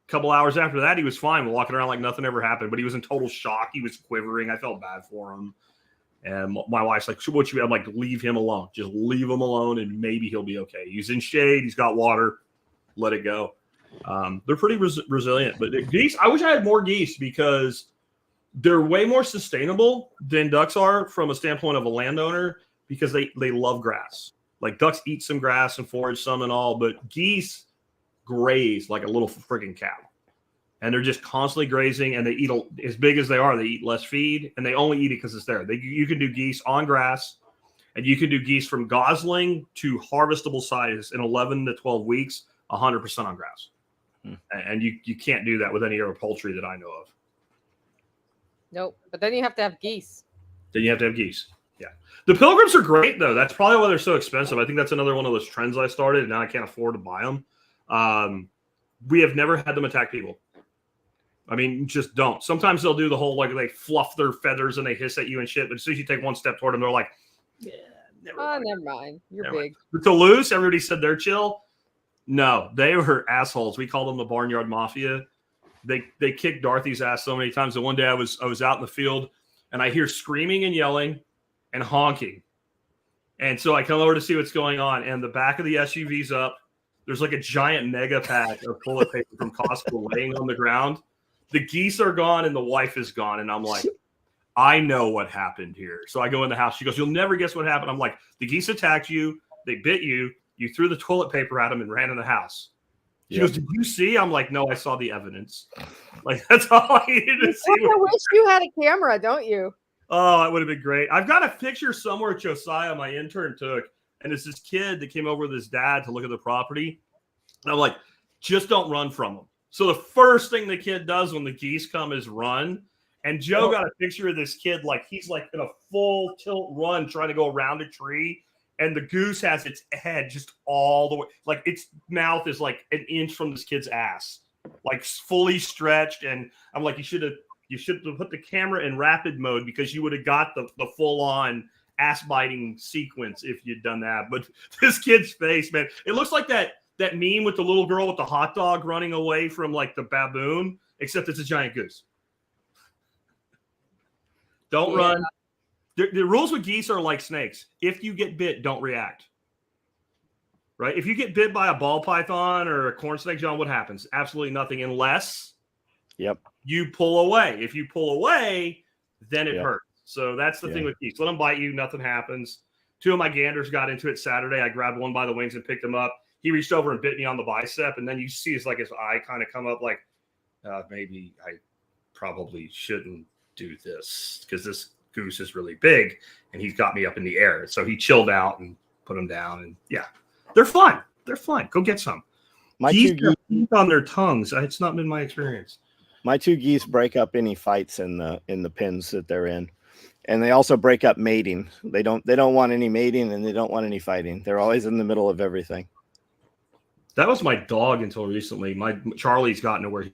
couple hours after that, he was fine, walking around like nothing ever happened. But he was in total shock. He was quivering. I felt bad for him. And my wife's like, what you? I'm like, leave him alone. Just leave him alone, and maybe he'll be okay. He's in shade. He's got water. Let it go. They're pretty resilient. But geese, I wish I had more geese because they're way more sustainable than ducks are from a standpoint of a landowner because they love grass. Like ducks eat some grass and forage some and all, but geese graze like a little freaking cow. And they're just constantly grazing, and they eat as big as they are. They eat less feed, and they only eat it because it's there. You can do geese on grass, and you can do geese from gosling to harvestable size in 11 to 12 weeks, 100% on grass. And you can't do that with any other poultry that I know of. Nope. But then you have to have geese. Yeah. The pilgrims are great, though. That's probably why they're so expensive. I think that's another one of those trends I started, and now I can't afford to buy them. We have never had them attack people. I mean, just don't. Sometimes they'll do the whole, like, they fluff their feathers and they hiss at you and shit. But as soon as you take one step toward them, they're like, yeah, never mind. You're big. The Toulouse, everybody said they're chill. No, they were assholes. We called them the Barnyard Mafia. They kicked Dorothy's ass so many times that one day I was out in the field and I hear screaming and yelling and honking. And so I come over to see what's going on, and the back of the SUV's up. There's like a giant mega pack of toilet paper from Costco laying on the ground. The geese are gone and the wife is gone. And I'm like, I know what happened here. So I go in the house. She goes, you'll never guess what happened. I'm like, the geese attacked you. They bit you. You threw the toilet paper at them and ran in the house. She goes, did you see? I'm like, no, I saw the evidence. Like, that's all I needed to see. I wish you had a camera, don't you? Oh, it would have been great. I've got a picture somewhere Josiah, my intern, took. And it's this kid that came over with his dad to look at the property. And I'm like, just don't run from them. So the first thing the kid does when the geese come is run. And Joe got a picture of this kid, like he's like in a full tilt run trying to go around a tree. And the goose has its head just all the way, like its mouth is like an inch from this kid's ass, like fully stretched. And I'm like, you should have put the camera in rapid mode because you would have got the full on ass biting sequence if you'd done that. But this kid's face, man, it looks like that meme with the little girl with the hot dog running away from like the baboon, except it's a giant goose. Don't run. The rules with geese are like snakes. If you get bit, don't react. Right? If you get bit by a ball python or a corn snake, John, what happens? Absolutely nothing unless you pull away. If you pull away, then it hurts. So that's the thing with geese. Let them bite you. Nothing happens. 2 of my ganders got into it Saturday. I grabbed one by the wings and picked him up. He reached over and bit me on the bicep. And then you see his eye kind of come up like, maybe I probably shouldn't do this because this goose is really big and he's got me up in the air. So he chilled out and put him down. And they're fun. They're fun. Go get some. My geese have teeth on their tongues. It's not been my experience. My 2 geese break up any fights in the pens that they're in. And they also break up mating. They don't want any mating and they don't want any fighting. They're always in the middle of everything. That was my dog until recently. My Charlie's gotten to where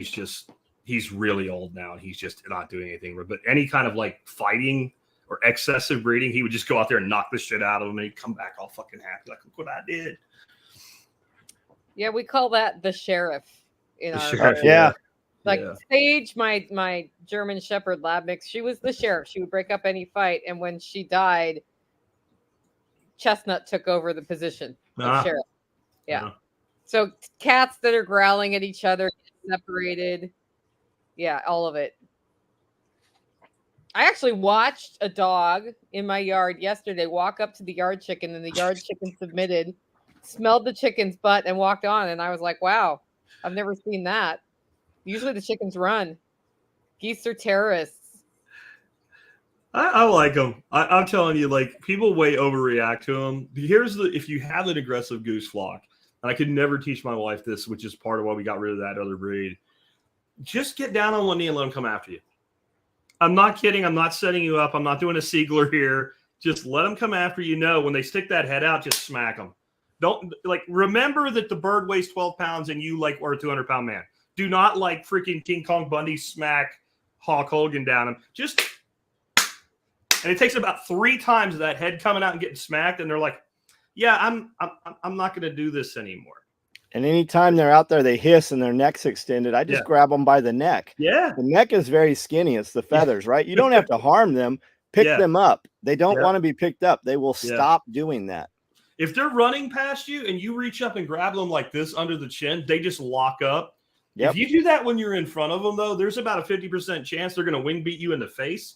he's really old now and he's just not doing anything. But any kind of like fighting or excessive breeding, he would just go out there and knock the shit out of him and he'd come back all fucking happy. Like, look what I did. Yeah, we call that the sheriff in our sheriff. Sage, my German Shepherd lab mix, she was the sheriff. She would break up any fight. And when she died, Chestnut took over the position of sheriff. Yeah. So cats that are growling at each other, separated. Yeah, all of it. I actually watched a dog in my yard yesterday walk up to the yard chicken and the yard chicken submitted, smelled the chicken's butt and walked on. And I was like, wow, I've never seen that. Usually the chickens run. Geese are terrorists. I like them. I'm telling you, like, people way overreact to them. If you have an aggressive goose flock, and I could never teach my wife this, which is part of why we got rid of that other breed, just get down on one knee and let them come after you. I'm not kidding. I'm not setting you up. I'm not doing a Siegler here. Just let them come after you. When they stick that head out, just smack them. Don't remember that the bird weighs 12 pounds and you are a 200-pound man. Do not like freaking King Kong Bundy smack Hulk Hogan down him. And it takes about 3 times of that head coming out and getting smacked, and they're like, "Yeah, I'm not going to do this anymore." And anytime they're out there, they hiss and their neck's extended. I just grab them by the neck. Yeah, the neck is very skinny. It's the feathers, right? You don't have to harm them. Pick them up. They don't want to be picked up. They will stop doing that. If they're running past you and you reach up and grab them like this under the chin, they just lock up. Yep. If you do that when you're in front of them, though, there's about a 50% chance they're going to wing beat you in the face.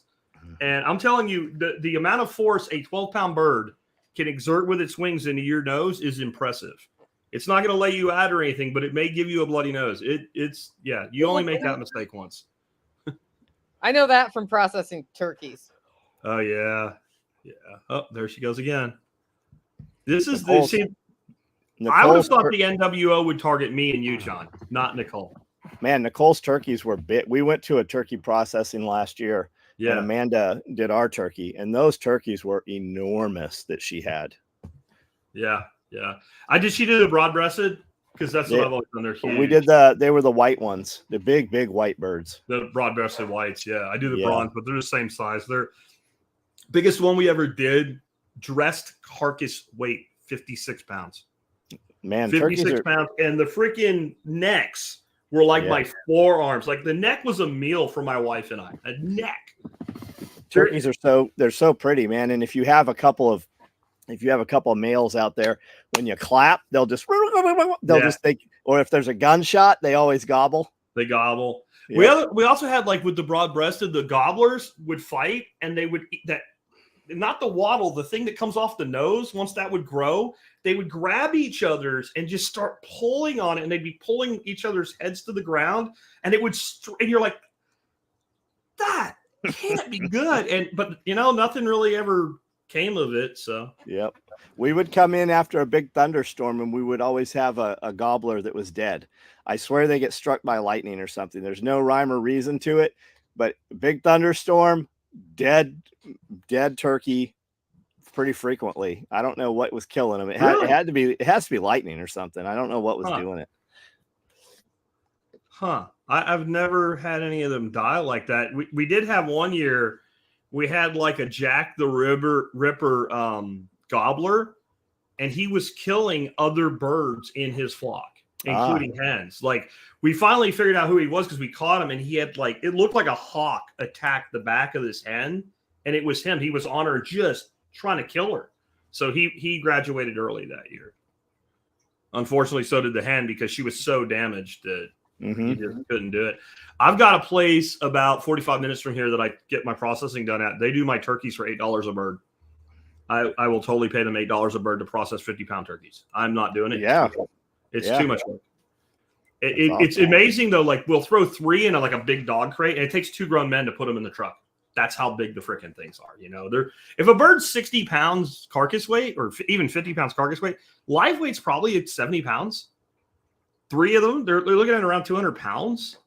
And I'm telling you, the amount of force a 12-pound bird can exert with its wings into your nose is impressive. It's not going to lay you out or anything, but it may give you a bloody nose. You only make that mistake once. I know that from processing turkeys. Oh, yeah. Yeah. Oh, there she goes again. This is I would have thought the NWO would target me and you, John, not Nicole. Man, Nicole's turkeys were big. We went to a turkey processing last year. Yeah. And Amanda did our turkey, and those turkeys were enormous that she had. Yeah. Yeah. She did the broad-breasted because that's what I've always done. They're huge. They were the white ones, the big white birds. The broad-breasted whites. Yeah. I do the bronze, but they're the same size. They're biggest one we ever did, dressed carcass weight, 56 pounds. Man, 56 pounds. And the freaking necks were like my forearms. Like the neck was a meal for my wife and I. A neck. Turkeys are so pretty, man. And if you have a couple of if you have a couple of males out there, when you clap, they'll just think, or if there's a gunshot, they always gobble. They gobble. Yep. We also had, like, with the broad-breasted, the gobblers would fight, and they would eat that, not the waddle, the thing that comes off the nose. Once that would grow, they would grab each other's and just start pulling on it, and they'd be pulling each other's heads to the ground, and it would, and you're like, that can't be good. But nothing really ever came of it. So yep, we would come in after a big thunderstorm, and we would always have a gobbler that was dead. I swear they get struck by lightning or something. There's no rhyme or reason to it, but big thunderstorm, dead turkey pretty frequently. I don't know what was killing them. It has to be lightning or something. I don't know what was doing it. I've never had any of them die like that. We did have one year, we had like a Jack the Ripper gobbler, and he was killing other birds in his flock, including hens. Like, we finally figured out who he was because we caught him, and he had, like, it looked like a hawk attacked the back of this hen, and it was him. He was on her just trying to kill her. So he graduated early that year. Unfortunately, so did the hen, because she was so damaged that he just couldn't do it. I've got a place about 45 minutes from here that I get my processing done at. They do my turkeys for $8 a bird. I will totally pay them $8 a bird to process 50-pound turkeys. I'm not doing it. Yeah. It's too much work. It's amazing, though. Like, we'll throw 3 in a big dog crate, and it takes 2 grown men to put them in the truck. That's how big the freaking things are. If a bird's 60 pounds carcass weight, or even 50 pounds carcass weight, live weight's probably at 70 pounds. 3 of them, they're looking at around 200 pounds.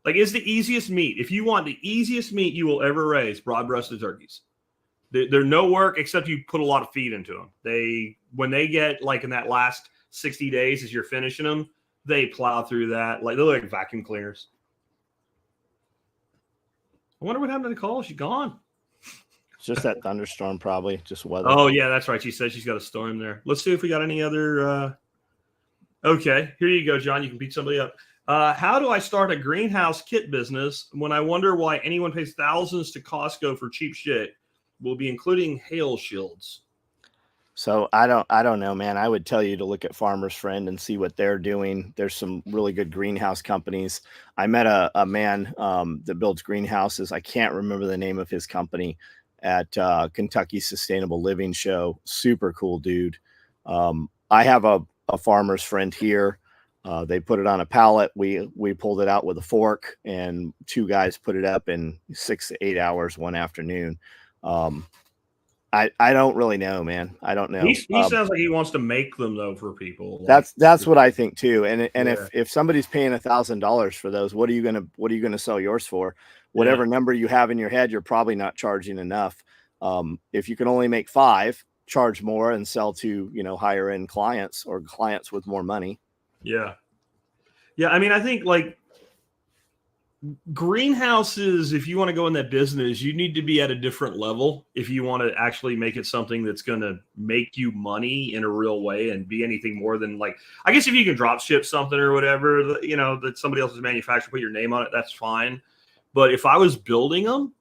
Like, it's the easiest meat. If you want the easiest meat you will ever raise, broad-breasted turkeys. They're no work except you put a lot of feed into them. When they get, like, in that last 60 days as you're finishing them, they plow through that. Like, they're like vacuum cleaners. I wonder what happened to Nicole. She's gone. It's just that thunderstorm, probably. Just weather. Oh, yeah, that's right. She said she's got a storm there. Let's see if we got any other. Okay, here you go, John. You can beat somebody up. How do I start a greenhouse kit business when I wonder why anyone pays thousands to Costco for cheap shit? We'll be including hail shields. So I don't know, man. I would tell you to look at Farmer's Friend and see what they're doing. There's some really good greenhouse companies. I met a man that builds greenhouses. I can't remember the name of his company, at Kentucky Sustainable Living Show. Super cool dude. I have a Farmer's Friend here. They put it on a pallet. We pulled it out with a fork, and 2 guys put it up in 6 to 8 hours one afternoon. I don't really know, man. I don't know. He sounds like he wants to make them, though, for people. That's what I think too. And if somebody's paying $1,000 for those, what are you gonna sell yours for? Whatever number you have in your head, you're probably not charging enough. If you can only make 5, charge more and sell to higher end clients or clients with more money. Yeah. I mean, I think, like, greenhouses, if you want to go in that business, you need to be at a different level if you want to actually make it something that's going to make you money in a real way and be anything more than, like, I guess if you can drop ship something or whatever, that somebody else has manufactured, put your name on it, that's fine. But if I was building them,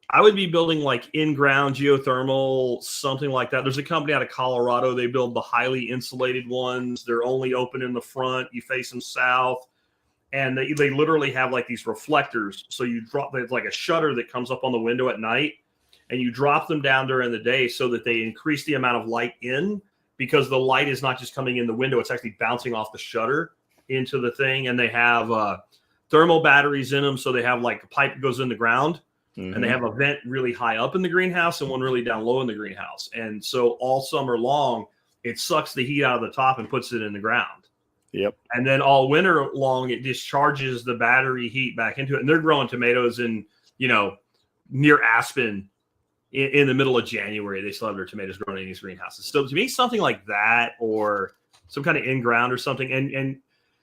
I would be building like in-ground geothermal, something like that. There's a company out of Colorado. They build the highly insulated ones. They're only open in the front. You face them south. And they literally have like these reflectors. So you drop, there's like a shutter that comes up on the window at night, and you drop them down during the day so that they increase the amount of light in, because the light is not just coming in the window. It's actually bouncing off the shutter into the thing. And they have thermal batteries in them. So they have like a pipe that goes in the ground. And they have a vent really high up in the greenhouse and one really down low in the greenhouse. And so all summer long, it sucks the heat out of the top and puts it in the ground. Yep. And then all winter long, it discharges the battery heat back into it. And they're growing tomatoes in, near Aspen in the middle of January. They still have their tomatoes growing in these greenhouses. So to me, something like that, or some kind of in-ground or something. And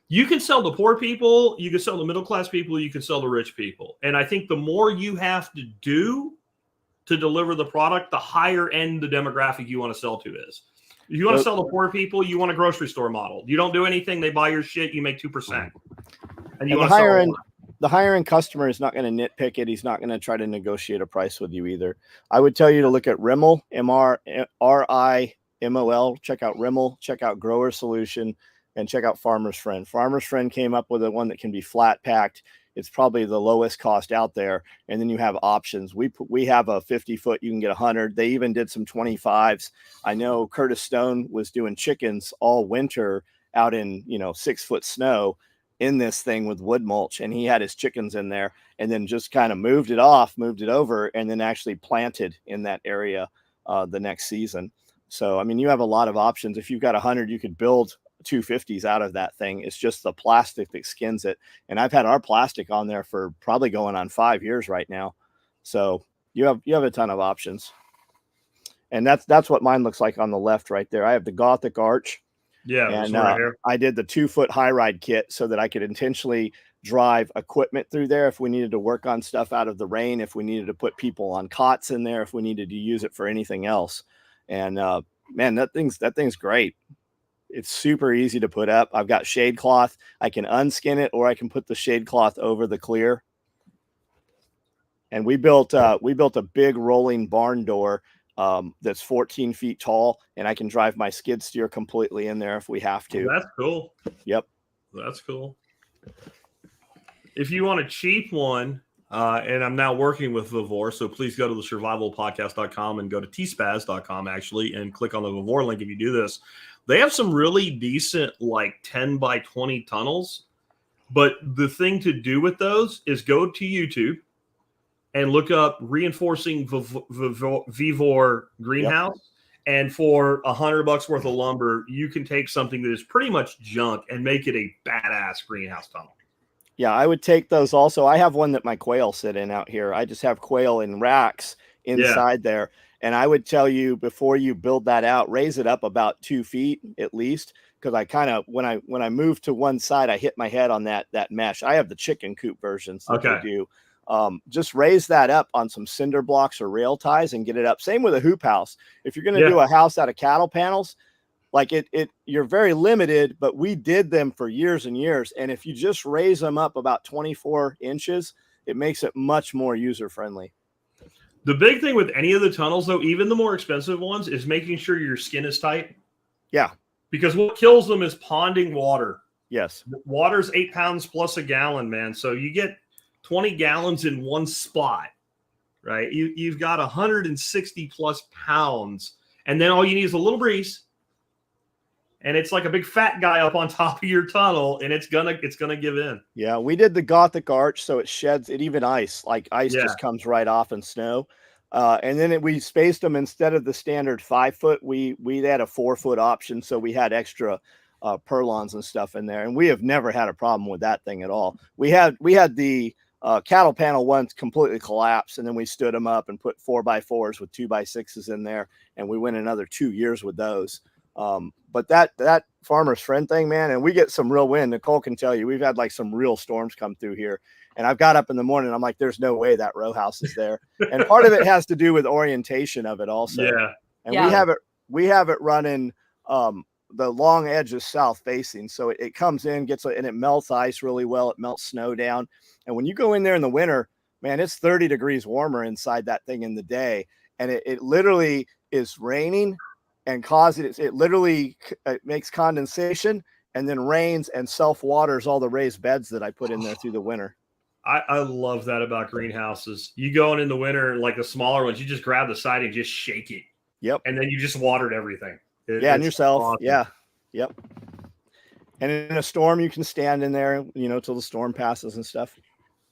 you can sell to poor people, you can sell to middle-class people, you can sell to rich people. And I think the more you have to do to deliver the product, the higher end the demographic you want to sell to is. If you want to sell to poor people, you want a grocery store model. You don't do anything, they buy your shit, you make 2%. And you want to sell the higher end customer is not going to nitpick it. He's not going to try to negotiate a price with you either. I would tell you to look at Rimmel, MRRIMOL. Check out Rimmel, check out Grower Solution, and check out Farmer's Friend. Farmer's Friend came up with one that can be flat packed. It's probably the lowest cost out there. And then you have options. We have a 50-foot, you can get 100. They even did some 25s. I know Curtis Stone was doing chickens all winter out in, 6-foot snow in this thing with wood mulch. And he had his chickens in there and then just kind of moved it over, and then actually planted in that area the next season. So, I mean, you have a lot of options. If you've got 100, you could build 250s out of that thing. It's just the plastic that skins it. And I've had our plastic on there for probably going on 5 years right now. So you have a ton of options. And that's what mine looks like on the left right there. I have the Gothic Arch. Yeah. And right here. I did the 2-foot high ride kit so that I could intentionally drive equipment through there if we needed to work on stuff out of the rain, if we needed to put people on cots in there, if we needed to use it for anything else. And man, that thing's great. It's super easy to put up. I've got shade cloth. I can unskin it, or I can put the shade cloth over the clear. And we built a big rolling barn door that's 14 feet tall, and I can drive my skid steer completely in there if we have to. That's cool. Yep. That's cool. If you want a cheap one, and I'm now working with Vivor, so please go to the survivalpodcast.com and go to tspaz.com actually, and click on the Vivor link if you do this. They have some really decent, like 10 by 20 tunnels. But the thing to do with those is go to YouTube and look up reinforcing Vivor greenhouse. Yep. And for $100 worth of lumber, you can take something that is pretty much junk and make it a badass greenhouse tunnel. Yeah, I would take those also. I have one that my quail sit in out here. I just have quail in racks inside there. And I would tell you, before you build that out, raise it up about 2 feet at least. Because I kind of, when I move to one side, I hit my head on that mesh. I have the chicken coop versions that they do. Just raise that up on some cinder blocks or rail ties and get it up. Same with a hoop house. If you're going to do a house out of cattle panels, like you're very limited, but we did them for years and years. And if you just raise them up about 24 inches, it makes it much more user-friendly. The big thing with any of the tunnels, though, even the more expensive ones, is making sure your skin is tight. Yeah. Because what kills them is ponding water. Yes. Water's 8 pounds plus a gallon, man. So you get 20 gallons in one spot, right? You've got 160 plus pounds. And then all you need is a little breeze. And it's like a big fat guy up on top of your tunnel, and it's gonna give in. Yeah, we did the Gothic Arch, so it sheds it, even ice. Like ice just comes right off in snow. And then we spaced them instead of the standard 5 foot. We had a 4 foot option, so we had extra purlons and stuff in there. And we have never had a problem with that thing at all. We had the cattle panel once completely collapsed, and then we stood them up and put 4x4s with 2x6s in there, and we went another 2 years with those. But that Farmer's Friend thing, man, and we get some real wind. Nicole can tell you, we've had like some real storms come through here. And I've got up in the morning, I'm like, there's no way that row house is there. And part of it has to do with orientation of it also. Yeah. And we have it running, the long edge is south facing. So it comes in, and it melts ice really well. It melts snow down. And when you go in there in the winter, man, it's 30 degrees warmer inside that thing in the day. And it literally is raining and it makes condensation and then rains and self-waters all the raised beds that I put in there through the winter. I love that about greenhouses. You go in the winter, like the smaller ones, you just grab the side and just shake it. Yep. And then you just watered everything. And yourself. Awesome. Yeah. Yep. And in a storm, you can stand in there, till the storm passes and stuff.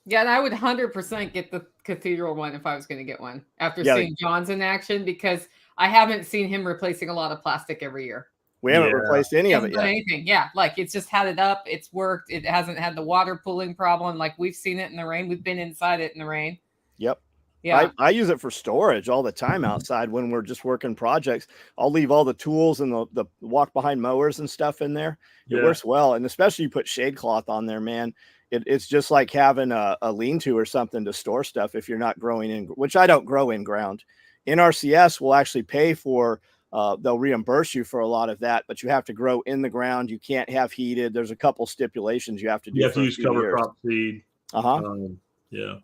Yeah, and I would 100% get the cathedral one if I was going to get one after seeing John's in action, because I haven't seen him replacing a lot of plastic every year. We haven't replaced any of it yet. Anything. Yeah, like it's just had it up. It's worked. It hasn't had the water pooling problem. Like we've seen it in the rain. We've been inside it in the rain. Yep. Yeah. I use it for storage all the time outside when we're just working projects. I'll leave all the tools and the walk behind mowers and stuff in there. It works well. And especially you put shade cloth on there, man. It's just like having a lean-to or something to store stuff if you're not growing in, which I don't grow in ground. NRCS will actually pay for, they'll reimburse you for a lot of that, but you have to grow in the ground. You can't have heated. There's a couple stipulations you have to do. You have to use cover crop seed. Yeah.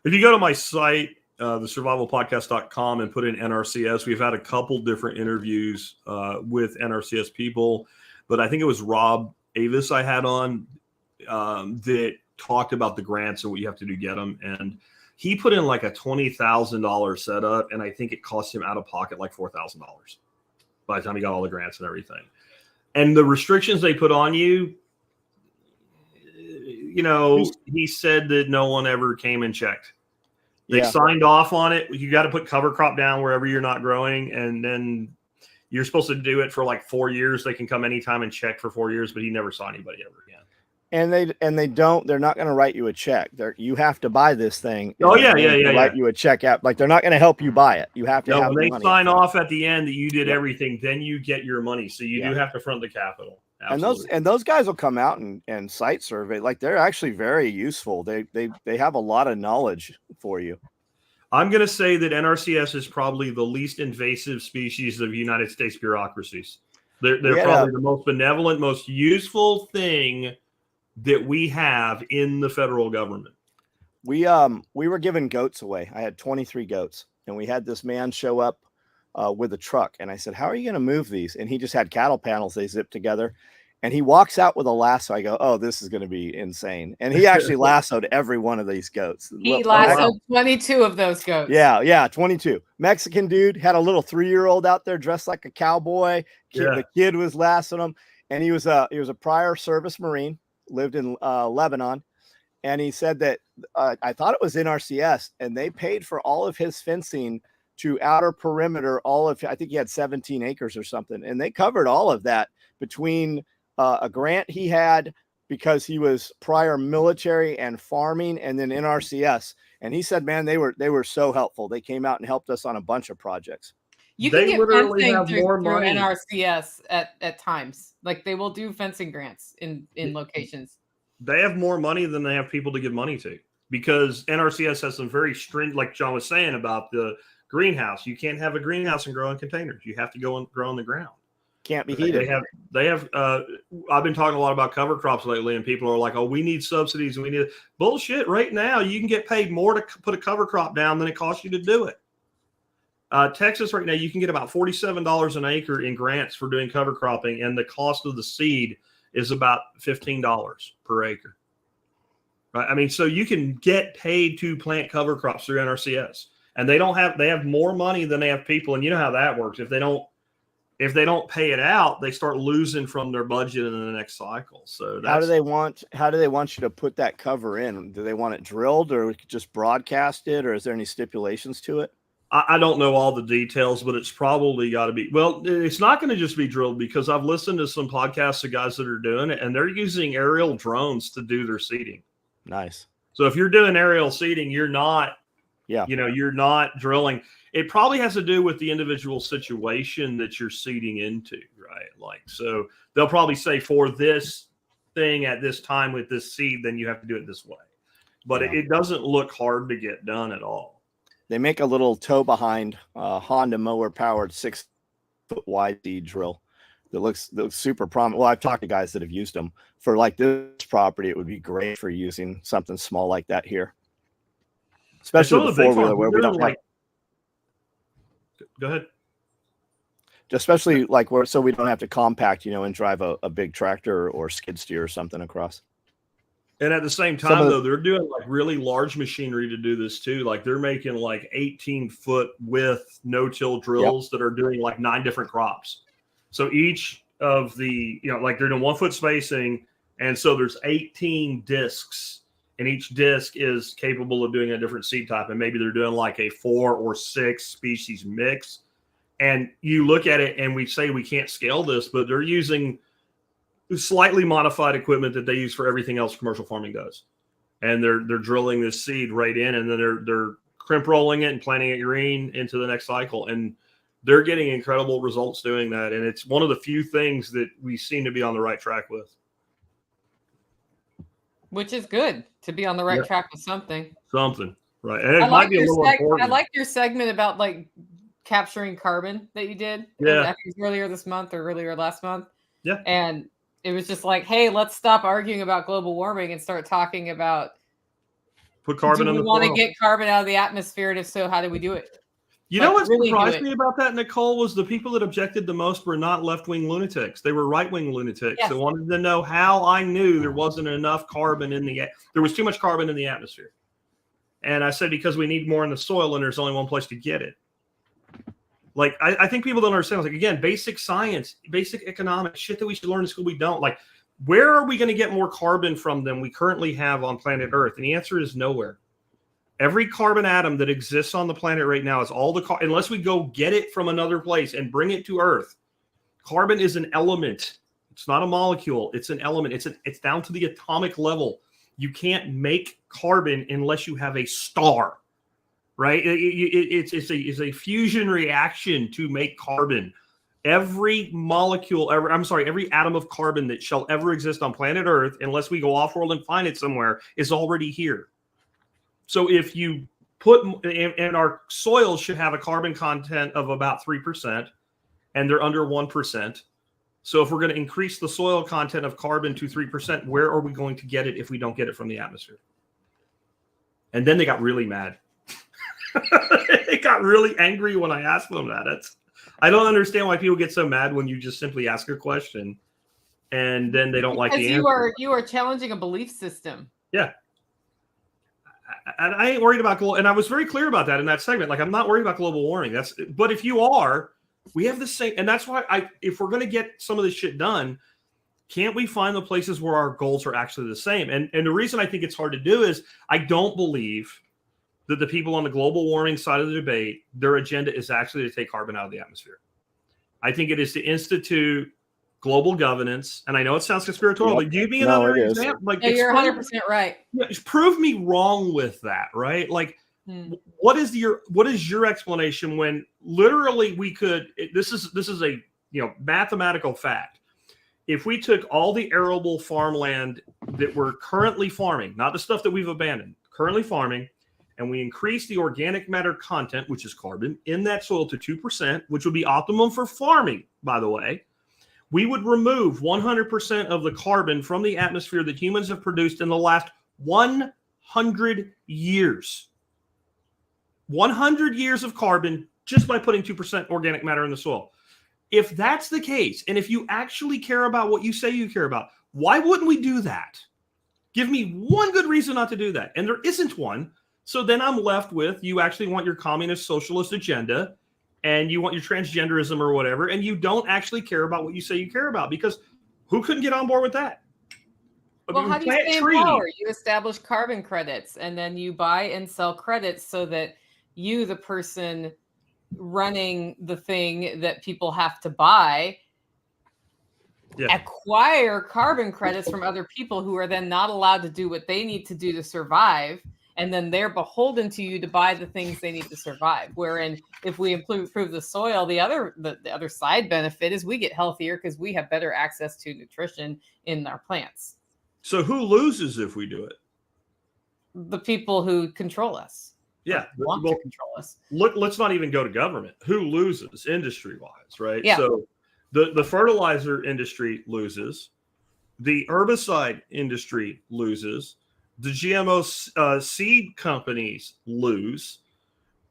If you go to my site, thesurvivalpodcast.com, and put in NRCS, we've had a couple different interviews with NRCS people, but I think it was Rob Avis I had on that talked about the grants and what you have to do to get them. And he put in like a $20,000 setup, and I think it cost him out of pocket like $4,000 by the time he got all the grants and everything. And the restrictions they put on you, you know, he said that no one ever came and checked. They signed off on it. You got to put cover crop down wherever you're not growing, and then you're supposed to do it for like 4 years. They can come anytime and check for 4 years, but he never saw anybody ever again. And they're not going to write you a check. You have to buy this thing. Write you a check out. Like, they're not going to help you buy it. You have to have when they money sign off at the end that you did everything, then you get your money. So you do have to front the capital. Absolutely. And those guys will come out and site survey. Like, they're actually very useful. They have a lot of knowledge for you. I'm going to say that NRCS is probably the least invasive species of United States bureaucracies. They're probably the most benevolent, most useful thing that we have in the federal government. We were giving goats away. I had 23 goats, and we had this man show up with a truck, and I said, "How are you going to move these?" And he just had cattle panels they zipped together, and he walks out with a lasso. I go, "Oh, this is going to be insane!" And he actually lassoed every one of these goats. He lassoed 22 of those goats. Yeah, 22. Mexican dude had a little 3-year-old out there dressed like a cowboy. The kid was lassoing him, and he was a prior service Marine. Lived in Lebanon, and he said that I thought it was NRCS, and they paid for all of his fencing to outer perimeter. I think he had 17 acres or something, and they covered all of that between a grant he had because he was prior military and farming, and then NRCS. And he said, man, they were so helpful. They came out and helped us on a bunch of projects. You can get fencing through NRCS at times. Like, they will do fencing grants in locations. They have more money than they have people to give money to, because NRCS has some very stringent, like John was saying about the greenhouse. You can't have a greenhouse and grow in containers. You have to go and grow on the ground. Can't be heated. They have. I've been talking a lot about cover crops lately, and people are like, "Oh, we need subsidies. We need bullshit." Right now, you can get paid more to put a cover crop down than it costs you to do it. Texas right now, you can get about $47 an acre in grants for doing cover cropping, and the cost of the seed is about $15 per acre. Right? I mean, so you can get paid to plant cover crops through NRCS, and they have more money than they have people, and you know how that works. If they don't pay it out, they start losing from their budget in the next cycle. So how do they want you to put that cover in? Do they want it drilled, or just broadcast it, or is there any stipulations to it? I don't know all the details, but it's probably got to be. Well, it's not going to just be drilled, because I've listened to some podcasts of guys that are doing it, and they're using aerial drones to do their seeding. Nice. So if you're doing aerial seeding, you're not drilling. It probably has to do with the individual situation that you're seeding into, right? Like, so they'll probably say, for this thing at this time with this seed, then you have to do it this way. But it doesn't look hard to get done at all. They make a little tow behind Honda mower powered 6-foot wide seed drill that looks super prominent. Well, I've talked to guys that have used them for like this property. It would be great for using something small like that here, especially the 4-wheeler where we don't have. Go ahead. Especially like so we don't have to compact, and drive a big tractor or skid steer or something across. And at the same time, though, they're doing like really large machinery to do this too. Like, they're making like 18-foot width no-till drills that are doing like 9 different crops. So each of the, like, they're doing 1-foot spacing. And so there's 18 discs, and each disc is capable of doing a different seed type. And maybe they're doing like a 4 or 6 species mix. And you look at it and we say we can't scale this, but they're using slightly modified equipment that they use for everything else commercial farming does. And they're drilling this seed right in, and then they're crimp rolling it and planting it green into the next cycle. And they're getting incredible results doing that. And it's one of the few things that we seem to be on the right track with. Which is good to be on the right track with something. Right. And it might be a little important. I like your segment about like capturing carbon that you did. Yeah. I think it was earlier this month or earlier last month. Yeah. And it was just like, hey, let's stop arguing about global warming and start talking about Put carbon Do in we the want to soil. get carbon out of the atmosphere? And if so, how do we do it? You know what really surprised me about that, Nicole, was the people that objected the most were not left-wing lunatics. They were right-wing lunatics Yes. that wanted to know how I knew there wasn't enough carbon there was too much carbon in the atmosphere. And I said, because we need more in the soil and there's only one place to get it. Like, I think people don't understand. Like, again, basic science, basic economics, shit that we should learn in school, we don't. Like, where are we going to get more carbon from than we currently have on planet Earth? And the answer is nowhere. Every carbon atom that exists on the planet right now is all the unless we go get it from another place and bring it to Earth. Carbon is an element. It's not a molecule. It's an element. It's down to the atomic level. You can't make carbon unless you have a star, right? It's a fusion reaction to make carbon. Every molecule, every atom of carbon that shall ever exist on planet Earth, unless we go off-world and find it somewhere, is already here. So if you put, and our soil should have a carbon content of about 3%, and they're under 1%. So if we're going to increase the soil content of carbon to 3%, where are we going to get it if we don't get it from the atmosphere? And then they got really mad. They got really angry when I asked them that. I don't understand why people get so mad when you just simply ask a question and then they don't like the answer. You are challenging a belief system. Yeah. And I ain't worried about global, and I was very clear about that in that segment. Like, I'm not worried about global warming. But if you are, we have the same, and that's why if we're going to get some of this shit done, can't we find the places where our goals are actually the same? And the reason I think it's hard to do is I don't believe that the people on the global warming side of the debate, their agenda is actually to take carbon out of the atmosphere. I think it is to institute global governance, and I know it sounds conspiratorial, but give me another example. Like, you're 100% right. Prove me wrong with that, right? Like, what is your explanation when literally we could? This is a mathematical fact. If we took all the arable farmland that we're currently farming, not the stuff that we've abandoned, currently farming, and we increase the organic matter content, which is carbon, in that soil to 2%, which would be optimum for farming, by the way, we would remove 100% of the carbon from the atmosphere that humans have produced in the last 100 years. 100 years of carbon just by putting 2% organic matter in the soil. If that's the case, and if you actually care about what you say you care about, why wouldn't we do that? Give me one good reason not to do that. And there isn't one. So then I'm left with, you actually want your communist socialist agenda, and you want your transgenderism or whatever, and you don't actually care about what you say you care about, because who couldn't get on board with that? Well, how do you stay in power? You establish carbon credits, and then you buy and sell credits so that you, the person running the thing that people have to buy, acquire carbon credits from other people who are then not allowed to do what they need to do to survive. And then they're beholden to you to buy the things they need to survive. Wherein, if we improve the soil, the other side benefit is we get healthier because we have better access to nutrition in our plants. So who loses if we do it? The people who control us. Yeah, want to control us. Let's not even go to government. Who loses industry-wise, right? Yeah. So the fertilizer industry loses. The herbicide industry loses. The GMO seed companies lose.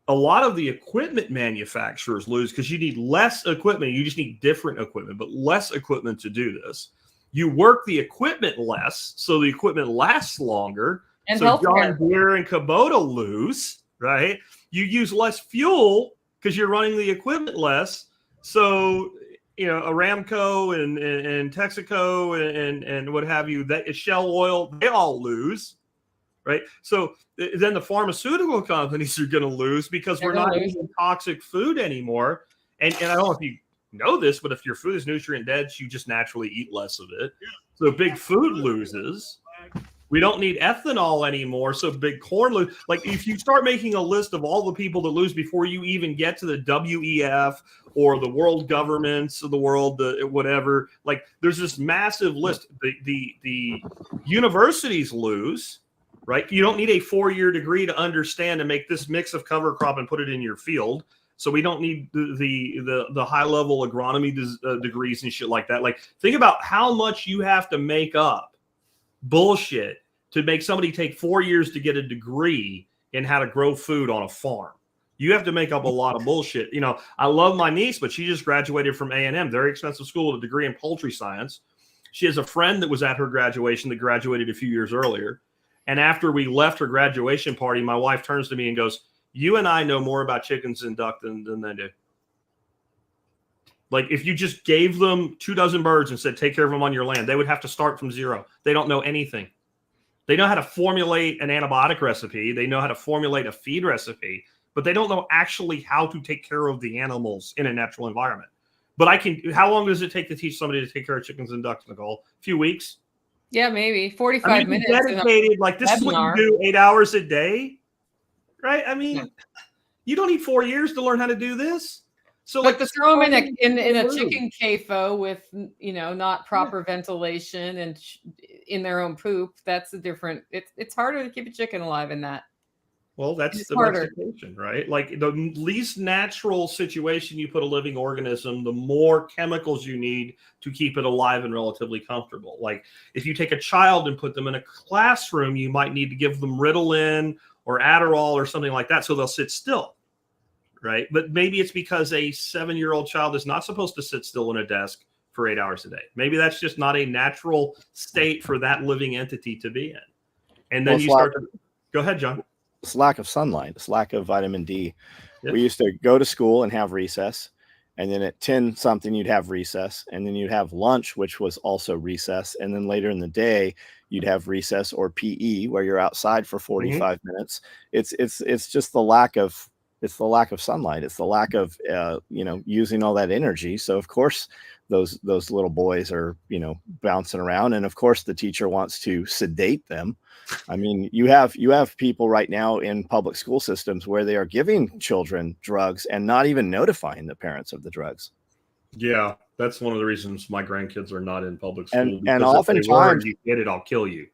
A lot of the equipment manufacturers lose because you need less equipment. You just need different equipment, but less equipment to do this. You work the equipment less, so the equipment lasts longer. And so John Deere and Kubota lose, right? You use less fuel because you're running the equipment less. So, Aramco and Texaco and what have you, that Shell Oil, they all lose. Right. So then the pharmaceutical companies are going to lose because we're not eating toxic food anymore. And I don't know if you know this, but if your food is nutrient dense, you just naturally eat less of it. So big food loses. We don't need ethanol anymore. So big corn lose. Like, if you start making a list of all the people that lose before you even get to the WEF or the world governments of the world, whatever, like, there's this massive list. The universities lose. Right? You don't need a 4-year degree to understand and make this mix of cover crop and put it in your field. So we don't need the high level agronomy degrees and shit like that. Like, think about how much you have to make up bullshit to make somebody take 4 years to get a degree in how to grow food on a farm. You have to make up a lot of bullshit. You know, I love my niece, but she just graduated from A&M, very expensive school, with a degree in poultry science. She has a friend that was at her graduation that graduated a few years earlier. And after we left her graduation party, my wife turns to me and goes, "You and I know more about chickens and duck than they do." Like, if you just gave them 24 birds and said, take care of them on your land, they would have to start from zero. They don't know anything. They know how to formulate an antibiotic recipe. They know how to formulate a feed recipe, but they don't know actually how to take care of the animals in a natural environment. But how long does it take to teach somebody to take care of chickens and ducks, Nicole? A few weeks? Yeah, maybe 45 minutes. Dedicated, like, this is what you do 8 hours a day, right? I mean, you don't need 4 years to learn how to do this. So, but to throw them in a chicken CAFO with, you know, not proper ventilation and in their own poop, that's a different. It's harder to keep a chicken alive in that. Well, that's the domestication, right? Like, the least natural situation you put a living organism, the more chemicals you need to keep it alive and relatively comfortable. Like, if you take a child and put them in a classroom, you might need to give them Ritalin or Adderall or something like that so they'll sit still. Right. But maybe it's because a 7-year-old child is not supposed to sit still in a desk for 8 hours a day. Maybe that's just not a natural state for that living entity to be in. And then go ahead, John. It's lack of sunlight. It's lack of vitamin D. Yep. We used to go to school and have recess. And then at 10 something, you'd have recess. And then you'd have lunch, which was also recess. And then later in the day, you'd have recess or PE, where you're outside for 45 minutes. It's just the lack of sunlight. It's the lack of, using all that energy. So of course, those little boys are, bouncing around. And of course the teacher wants to sedate them. I mean, you have people right now in public school systems where they are giving children drugs and not even notifying the parents of the drugs. Yeah. That's one of the reasons my grandkids are not in public school. And oftentimes, you get it, I'll kill you.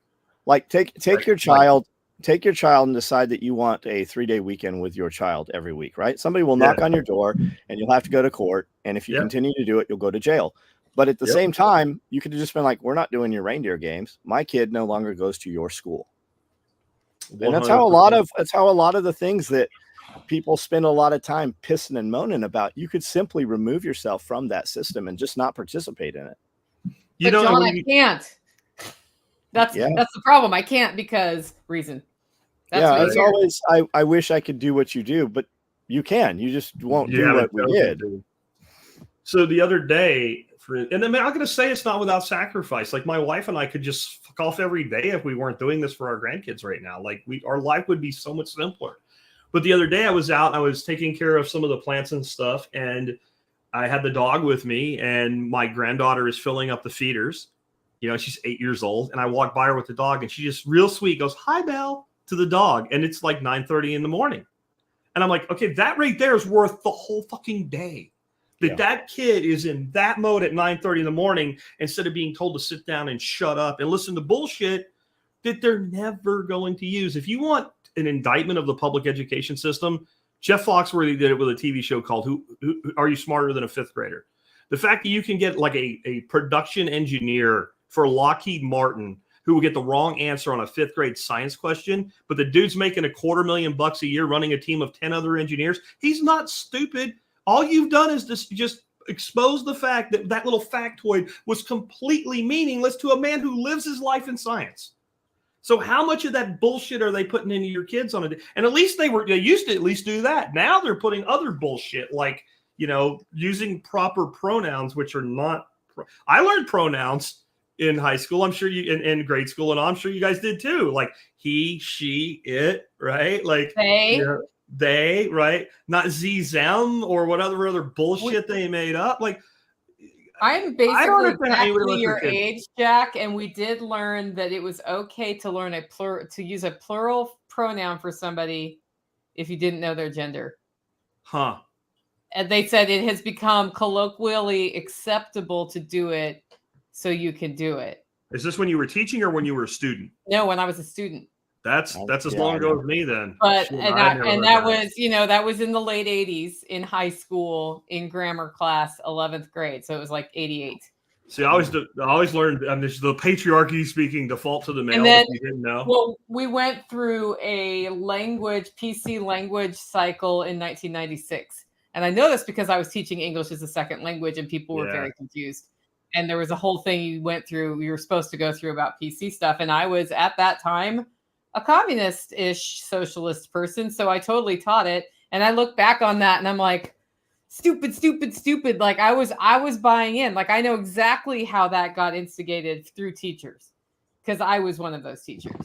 Like take your child. Take your child and decide that you want a 3-day weekend with your child every week, right? Somebody will knock on your door and you'll have to go to court. And if you continue to do it, you'll go to jail. But at the same time, you could have just been like, we're not doing your reindeer games. My kid no longer goes to your school. 100%. And that's how a lot of the things that people spend a lot of time pissing and moaning about, you could simply remove yourself from that system and just not participate in it. But John, I can't. That's the problem. I can't because reason. It's always, I wish I could do what you do, but you can. You just won't do what we did. So the other day, and I'm going to say it's not without sacrifice. Like, my wife and I could just fuck off every day if we weren't doing this for our grandkids right now. Like, our life would be so much simpler. But the other day I was out, I was taking care of some of the plants and stuff, and I had the dog with me, and my granddaughter is filling up the feeders. She's 8 years old, and I walked by her with the dog, and she just real sweet goes, "Hi, Belle," to the dog. And it's like 9:30 in the morning. And I'm like, okay, that right there is worth the whole fucking day. That kid is in that mode at 9:30 in the morning, instead of being told to sit down and shut up and listen to bullshit that they're never going to use. If you want an indictment of the public education system, Jeff Foxworthy did it with a TV show called Who Are You Smarter Than a Fifth Grader? The fact that you can get like a production engineer for Lockheed Martin who will get the wrong answer on a 5th grade science question, but the dude's making $250,000 a year running a team of 10 other engineers. He's not stupid. All you've done is just expose the fact that that little factoid was completely meaningless to a man who lives his life in science. So how much of that bullshit are they putting into your kids on it? And at least they used to at least do that. Now they're putting other bullshit like, using proper pronouns, which are not. I learned pronouns in high school. I'm sure you in grade school, and I'm sure you guys did too. Like he, she, it, right? Like they, right? Not z, them, or whatever other bullshit they made up. Like, I'm basically exactly your age, Jack, and we did learn that it was okay to learn to use a plural pronoun for somebody if you didn't know their gender. Huh. And they said it has become colloquially acceptable to do it, so you can do it. Is this when you were teaching or when you were a student? No, when I was a student. That's as long ago as me then. But that was, that was in the late 80s in high school in grammar class, 11th grade. So it was like 88. See, I always learned. I mean, this is the patriarchy speaking, default to the male. And then, if you didn't know. Well, we went through a PC language cycle in 1996, and I know this because I was teaching English as a second language, and people were very confused. And there was a whole thing you went through. You were supposed to go through about PC stuff, and I was at that time a communist-ish socialist person, so I totally taught it. And I look back on that, and I'm like, stupid. Like I was buying in. Like I know exactly how that got instigated through teachers, because I was one of those teachers.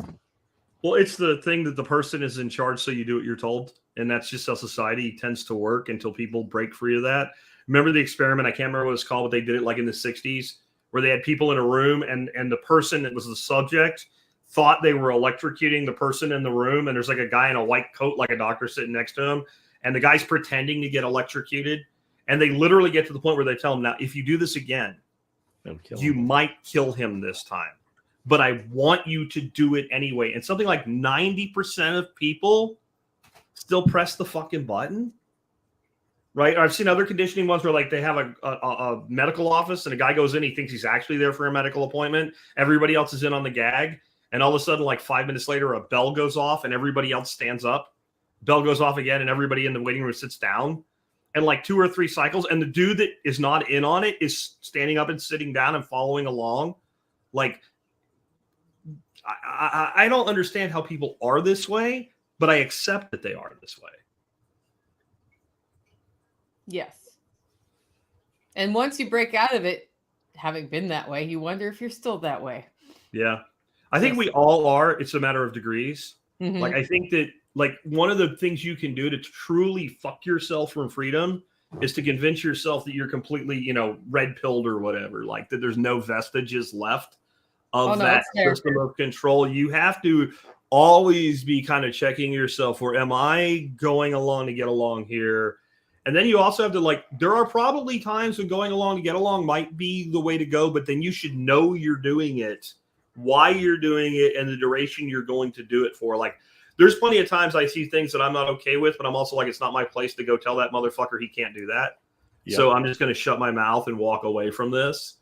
Well, it's the thing that the person is in charge, so you do what you're told, and that's just how society tends to work until people break free of that. Remember the experiment? I can't remember what it's called, but they did it like in the 60s, where they had people in a room, and the person that was the subject thought they were electrocuting the person in the room, and there's like a guy in a white coat, like a doctor, sitting next to him. And the guy's pretending to get electrocuted. And they literally get to the point where they tell him, now, if you do this again, you might kill him this time. But I want you to do it anyway. And something like 90% of people still press the fucking button. Right? I've seen other conditioning ones where like they have a medical office and a guy goes in, he thinks he's actually there for a medical appointment. Everybody else is in on the gag. And all of a sudden, like 5 minutes later, a bell goes off and everybody else stands up. Bell goes off again and everybody in the waiting room sits down, and like 2 or 3 cycles, and the dude that is not in on it is standing up and sitting down and following along. Like I don't understand how people are this way, but I accept that they are this way. Yes. And once you break out of it, having been that way, you wonder if you're still that way. Yeah. I think we all are. It's a matter of degrees. Mm-hmm. Like I think that like one of the things you can do to truly fuck yourself from freedom is to convince yourself that you're completely, red pilled or whatever, like that there's no vestiges left of that system of control. You have to always be kind of checking yourself, where am I going along to get along here? And then you also have to like, there are probably times when going along to get along might be the way to go, but then you should know you're doing it, why you're doing it, and the duration you're going to do it for. Like, there's plenty of times I see things that I'm not okay with, but I'm also like, it's not my place to go tell that motherfucker he can't do that. Yep. So I'm just going to shut my mouth and walk away from this,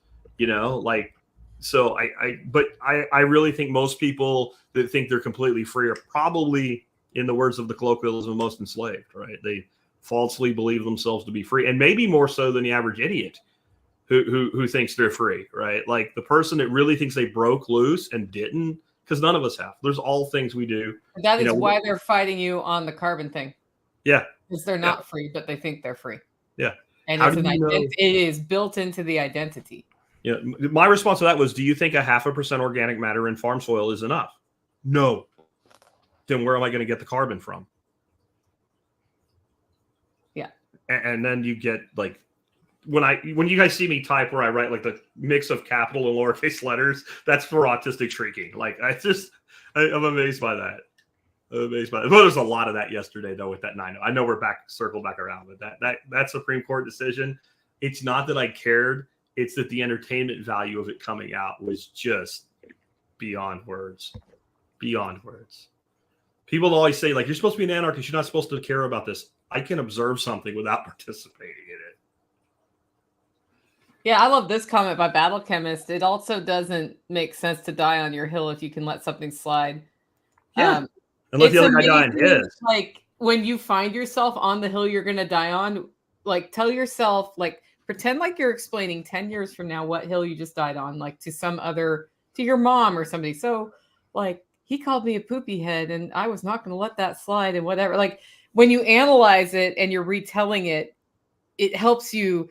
so I really think most people that think they're completely free are probably, in the words of the colloquialism, most enslaved, right? They falsely believe themselves to be free, and maybe more so than the average idiot who thinks they're free, right? Like the person that really thinks they broke loose and didn't. Because none of us have. There's all things we do. That is why they're fighting you on the carbon thing. Yeah. Because they're not free, but they think they're free. Yeah. And it is built into the identity. Yeah. My response to that was, do you think 0.5% organic matter in farm soil is enough? No. Then where am I going to get the carbon from? Yeah. And then you get like, when you guys see me type where I write like the mix of capital and lowercase letters, that's for autistic shrieking. Like I'm amazed by that. Well, there's a lot of that yesterday though with that 9. I know we're circled back around, but that Supreme Court decision, it's not that I cared. It's that the entertainment value of it coming out was just beyond words. Beyond words. People always say like, you're supposed to be an anarchist. You're not supposed to care about this. I can observe something without participating in it. Yeah, I love this comment by Battle Chemist. It also doesn't make sense to die on your hill if you can let something slide. Yeah. And let the other guy die on his. Like when you find yourself on the hill you're going to die on, like tell yourself, like pretend like you're explaining 10 years from now what hill you just died on, like to your mom or somebody. So like he called me a poopy head and I was not going to let that slide and whatever. Like when you analyze it and you're retelling it, it helps you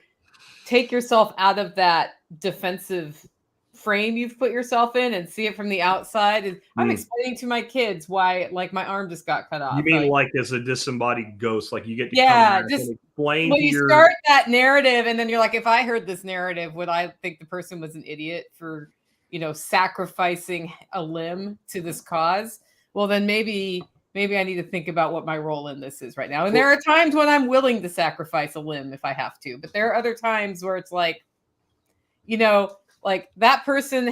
take yourself out of that defensive frame you've put yourself in and see it from the outside. And I'm explaining to my kids why, like, my arm just got cut off. You mean like as a disembodied ghost, like you get to just explain when you start that narrative, and then you're like, if I heard this narrative, would I think the person was an idiot for, sacrificing a limb to this cause? Well, then maybe I need to think about what my role in this is right now. And there are times when I'm willing to sacrifice a limb if I have to, but there are other times where it's like, like that person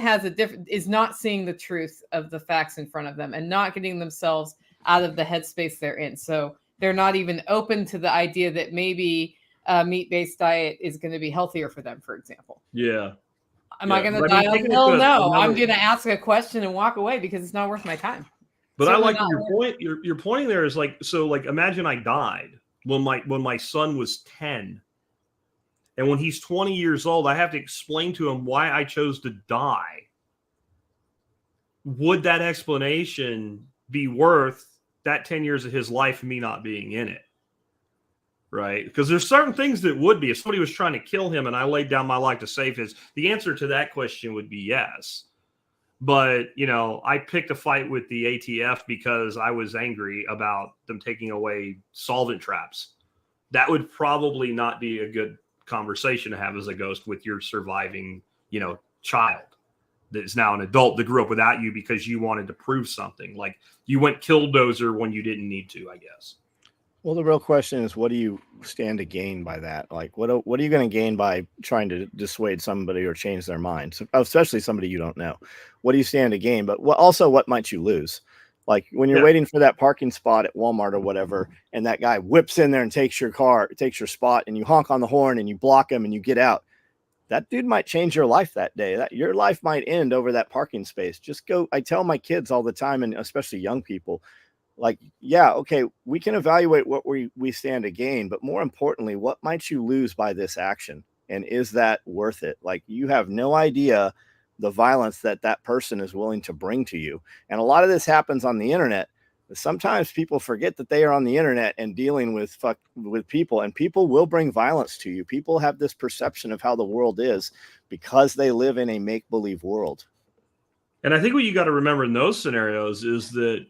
is not seeing the truth of the facts in front of them and not getting themselves out of the headspace they're in. So they're not even open to the idea that maybe a meat-based diet is going to be healthier for them, for example. Yeah. Am I going to die? Hell no. I'm going to ask a question and walk away because it's not worth my time. But I like your point. Your pointing there is like, so like, imagine I died when my son was 10. And when he's 20 years old, I have to explain to him why I chose to die. Would that explanation be worth that 10 years of his life and me not being in it? Right? Because there's certain things that would be. If somebody was trying to kill him and I laid down my life to save his, the answer to that question would be yes. But, you know, I picked a fight with the ATF because I was angry about them taking away solvent traps. That would probably not be a good conversation to have as a ghost with your surviving, you know, child that is now an adult that grew up without you because you wanted to prove something. Like you went killdozer when you didn't need to, I guess. Well, the real question is, what do you stand to gain by that? Like, what are you going to gain by trying to dissuade somebody or change their mind, especially somebody you don't know? What do you stand to gain? But what might you lose? Like when you're waiting for that parking spot at Walmart or whatever, and that guy whips in there and takes your spot, and you honk on the horn and you block him and you get out. That dude might change your life that day. That your life might end over that parking space. Just go. I tell my kids all the time, and especially young people, like, yeah, okay, we can evaluate what we stand to gain, but more importantly, what might you lose by this action? And is that worth it? Like, you have no idea the violence that person is willing to bring to you. And a lot of this happens on the internet. Sometimes people forget that they are on the internet and dealing with people, and people will bring violence to you. People have this perception of how the world is because they live in a make-believe world. And I think what you got to remember in those scenarios is that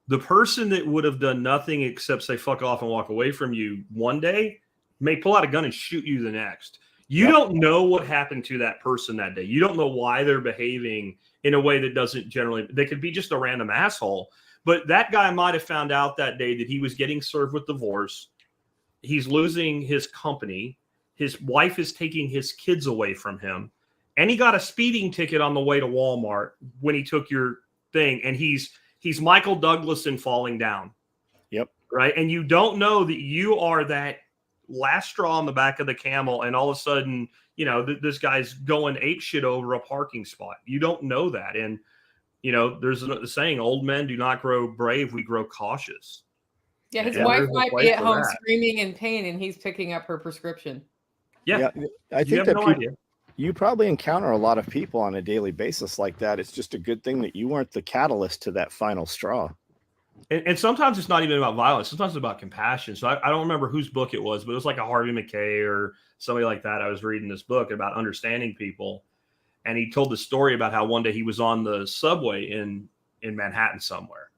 the person that would have done nothing except say fuck off and walk away from you one day may pull out a gun and shoot you the next. You don't know what happened to that person that day. You don't know why they're behaving in a way that doesn't generally, they could be just a random asshole. But that guy might have found out that day that he was getting served with divorce. He's losing his company. His wife is taking his kids away from him. And he got a speeding ticket on the way to Walmart when he took your thing. And he's Michael Douglas in Falling Down. Yep. Right. And you don't know that you are that last straw on the back of the camel. And all of a sudden, you know, this guy's going ape shit over a parking spot. You don't know that. And, you know, there's a saying, old men do not grow brave. We grow cautious. Yeah. His wife might be at home screaming in pain and he's picking up her prescription. Yeah. I think that you probably encounter a lot of people on a daily basis like that. It's just a good thing that you weren't the catalyst to that final straw. And sometimes it's not even about violence. Sometimes it's about compassion. So I don't remember whose book it was, but it was like a Harvey McKay or somebody like that. I was reading this book about understanding people. And he told the story about how one day he was on the subway in Manhattan somewhere.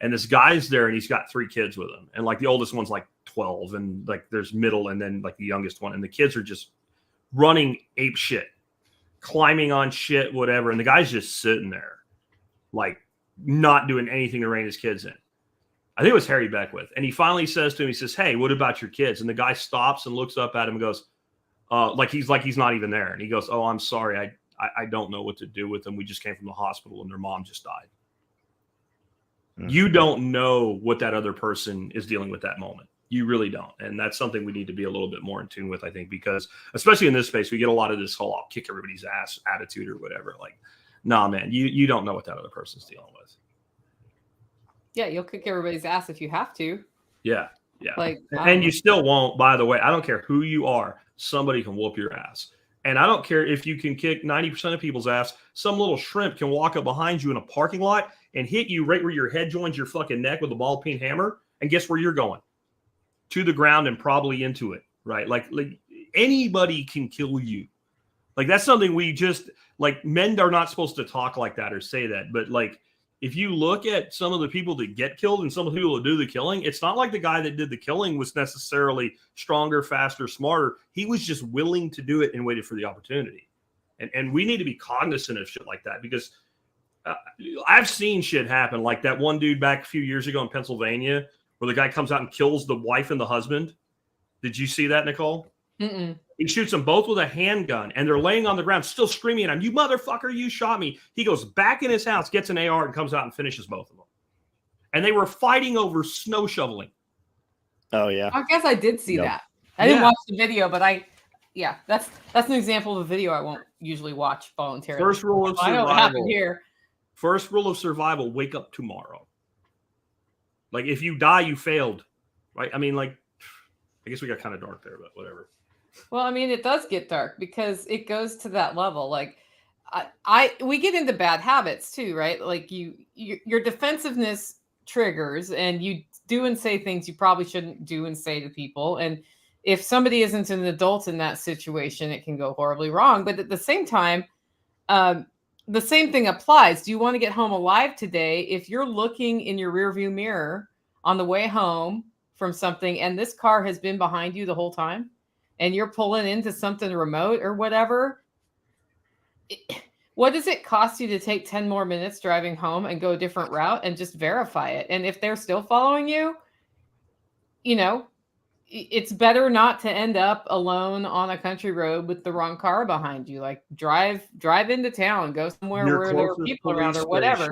And this guy's there and he's got 3 kids with him. And like the oldest one's like 12 and like there's middle and then like the youngest one. And the kids are just running ape shit, climbing on shit, whatever. And the guy's just sitting there, like not doing anything to rein his kids in. I think it was Harry Beckwith. And he finally says to him, he says, "Hey, what about your kids?" And the guy stops and looks up at him and goes, like he's not even there. And he goes, "Oh, I'm sorry. I don't know what to do with them. We just came from the hospital and their mom just died." Mm-hmm. You don't know what that other person is dealing with that moment. You really don't. And that's something we need to be a little bit more in tune with, I think, because especially in this space, we get a lot of this whole I'll kick everybody's ass attitude or whatever. Like, nah, man, you don't know what that other person's dealing with. Yeah, you'll kick everybody's ass if you have to. Yeah, yeah. Like, and you still won't, by the way. I don't care who you are. Somebody can whoop your ass. And I don't care if you can kick 90% of people's ass. Some little shrimp can walk up behind you in a parking lot and hit you right where your head joins your fucking neck with a ball peen hammer. And guess where you're going? To the ground and probably into it, right? Like anybody can kill you. Like that's something we just, like, men are not supposed to talk like that or say that. But like, if you look at some of the people that get killed and some of the people that do the killing, it's not like the guy that did the killing was necessarily stronger, faster, smarter. He was just willing to do it and waited for the opportunity. And we need to be cognizant of shit like that because I've seen shit happen. Like that one dude back a few years ago in Pennsylvania where the guy comes out and kills the wife and the husband. Did you see that, Nicole? Mm-mm. He shoots them both with a handgun, and they're laying on the ground, still screaming at him, "You motherfucker, you shot me." He goes back in his house, gets an AR, and comes out and finishes both of them. And they were fighting over snow shoveling. Oh, yeah. I guess I did see that. I didn't watch the video, but yeah, that's an example of a video I won't usually watch voluntarily. First rule of I know what happened survival. here. First rule of survival: wake up tomorrow. Like if you die, you failed, right? I mean, like, I guess we got kind of dark there, but whatever. Well, I mean, it does get dark because it goes to that level. Like, we get into bad habits too, right? Like your defensiveness triggers, and you do and say things you probably shouldn't do and say to people. And if somebody isn't an adult in that situation, it can go horribly wrong. But at the same time, the same thing applies. Do you want to get home alive today? If you're looking in your rearview mirror on the way home from something, and this car has been behind you the whole time, and you're pulling into something remote or whatever, what does it cost you to take 10 more minutes driving home and go a different route and just verify it? And if they're still following you, it's better not to end up alone on a country road with the wrong car behind you. Like drive into town, go somewhere where there are people around or whatever.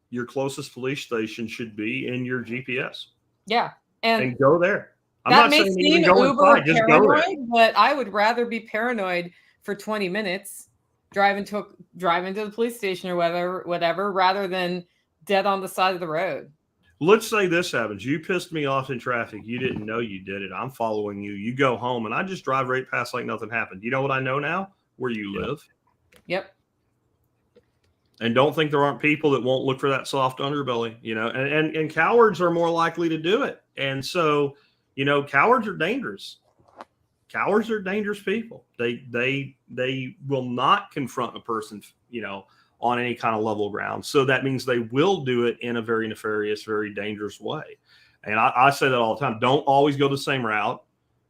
Your closest police station should be in your GPS. Yeah. And go there. That may seem uber paranoid, but I would rather be paranoid for 20 minutes driving to the police station or whatever, rather than dead on the side of the road. Let's say this happens. You pissed me off in traffic. You didn't know you did it. I'm following you. You go home and I just drive right past like nothing happened. You know what I know now? Where you live. Yep. And don't think there aren't people that won't look for that soft underbelly, and cowards are more likely to do it. And so, cowards are dangerous. Cowards are dangerous people. They will not confront a person, on any kind of level ground. So that means they will do it in a very nefarious, very dangerous way. And I say that all the time. Don't always go the same route.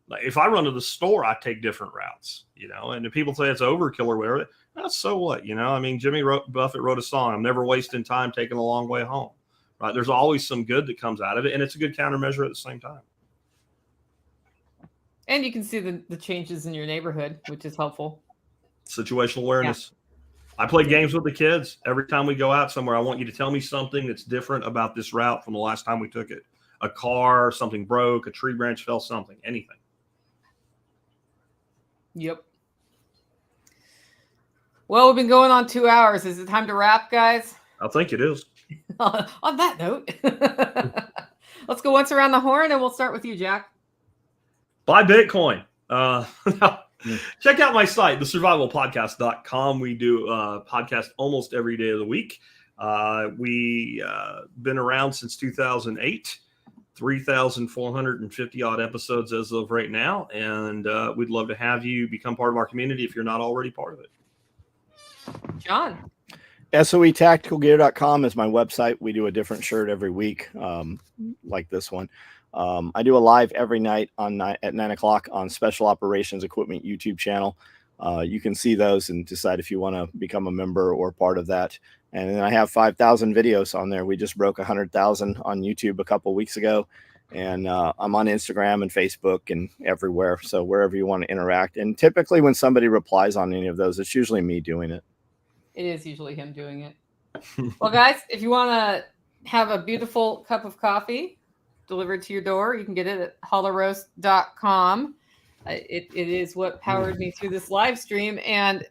Like if I run to the store, I take different routes, and if people say it's overkill or whatever, so what? I mean, Jimmy Buffett wrote a song, I'm never wasting time taking a long way home, right? There's always some good that comes out of it. And it's a good countermeasure at the same time. And you can see the changes in your neighborhood, which is helpful. Situational awareness. Yeah. I play games with the kids. Every time we go out somewhere, I want you to tell me something that's different about this route from the last time we took it. A car, something broke, a tree branch fell, something, anything. Yep. Well, we've been going on 2 hours. Is it time to wrap, guys? I think it is. On that note, let's go once around the horn, and we'll start with you, Jack. Buy Bitcoin. Check out my site, thesurvivalpodcast.com. We do a podcast almost every day of the week. We been around since 2008, 3,450 odd episodes as of right now. And we'd love to have you become part of our community if you're not already part of it. John. SOEtacticalgear.com is my website. We do a different shirt every week, like this one. I do a live every night at 9 o'clock on Special Operations Equipment YouTube channel. You can see those and decide if you want to become a member or part of that. And then I have 5,000 videos on there. We just broke 100,000 on YouTube a couple weeks ago. And I'm on Instagram and Facebook and everywhere. So wherever you want to interact. And typically when somebody replies on any of those, it's usually me doing it. It is usually him doing it. Well, guys, if you want to have a beautiful cup of coffee delivered to your door, you can get it at hollowroast.com. It is what powered me through this live stream. And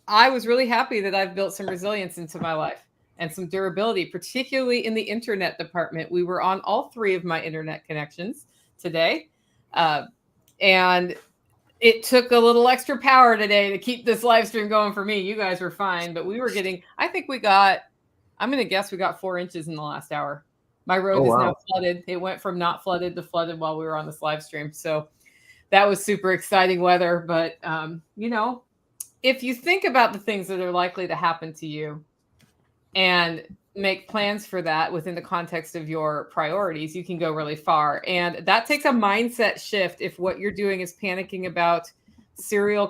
I was really happy that I've built some resilience into my life and some durability, particularly in the internet department. We were on all 3 of my internet connections today. And it took a little extra power today to keep this live stream going for me. You guys were fine, but we were getting, I'm going to guess we got 4 inches in the last hour. My road is now flooded. It went from not flooded to flooded while we were on this live stream. So that was super exciting weather. But, if you think about the things that are likely to happen to you and make plans for that within the context of your priorities, you can go really far. And that takes a mindset shift if what you're doing is panicking about cereal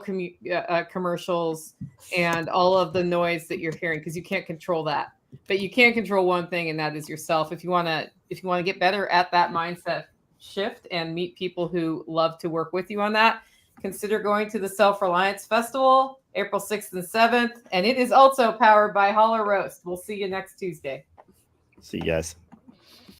commercials and all of the noise that you're hearing, because you can't control that. But you can control one thing, and that is yourself. If you want to get better at that mindset shift and meet people who love to work with you on that, consider going to the Self-Reliance Festival, April 6th and 7th. And it is also powered by Hollow Roast. We'll see you next Tuesday. See you guys.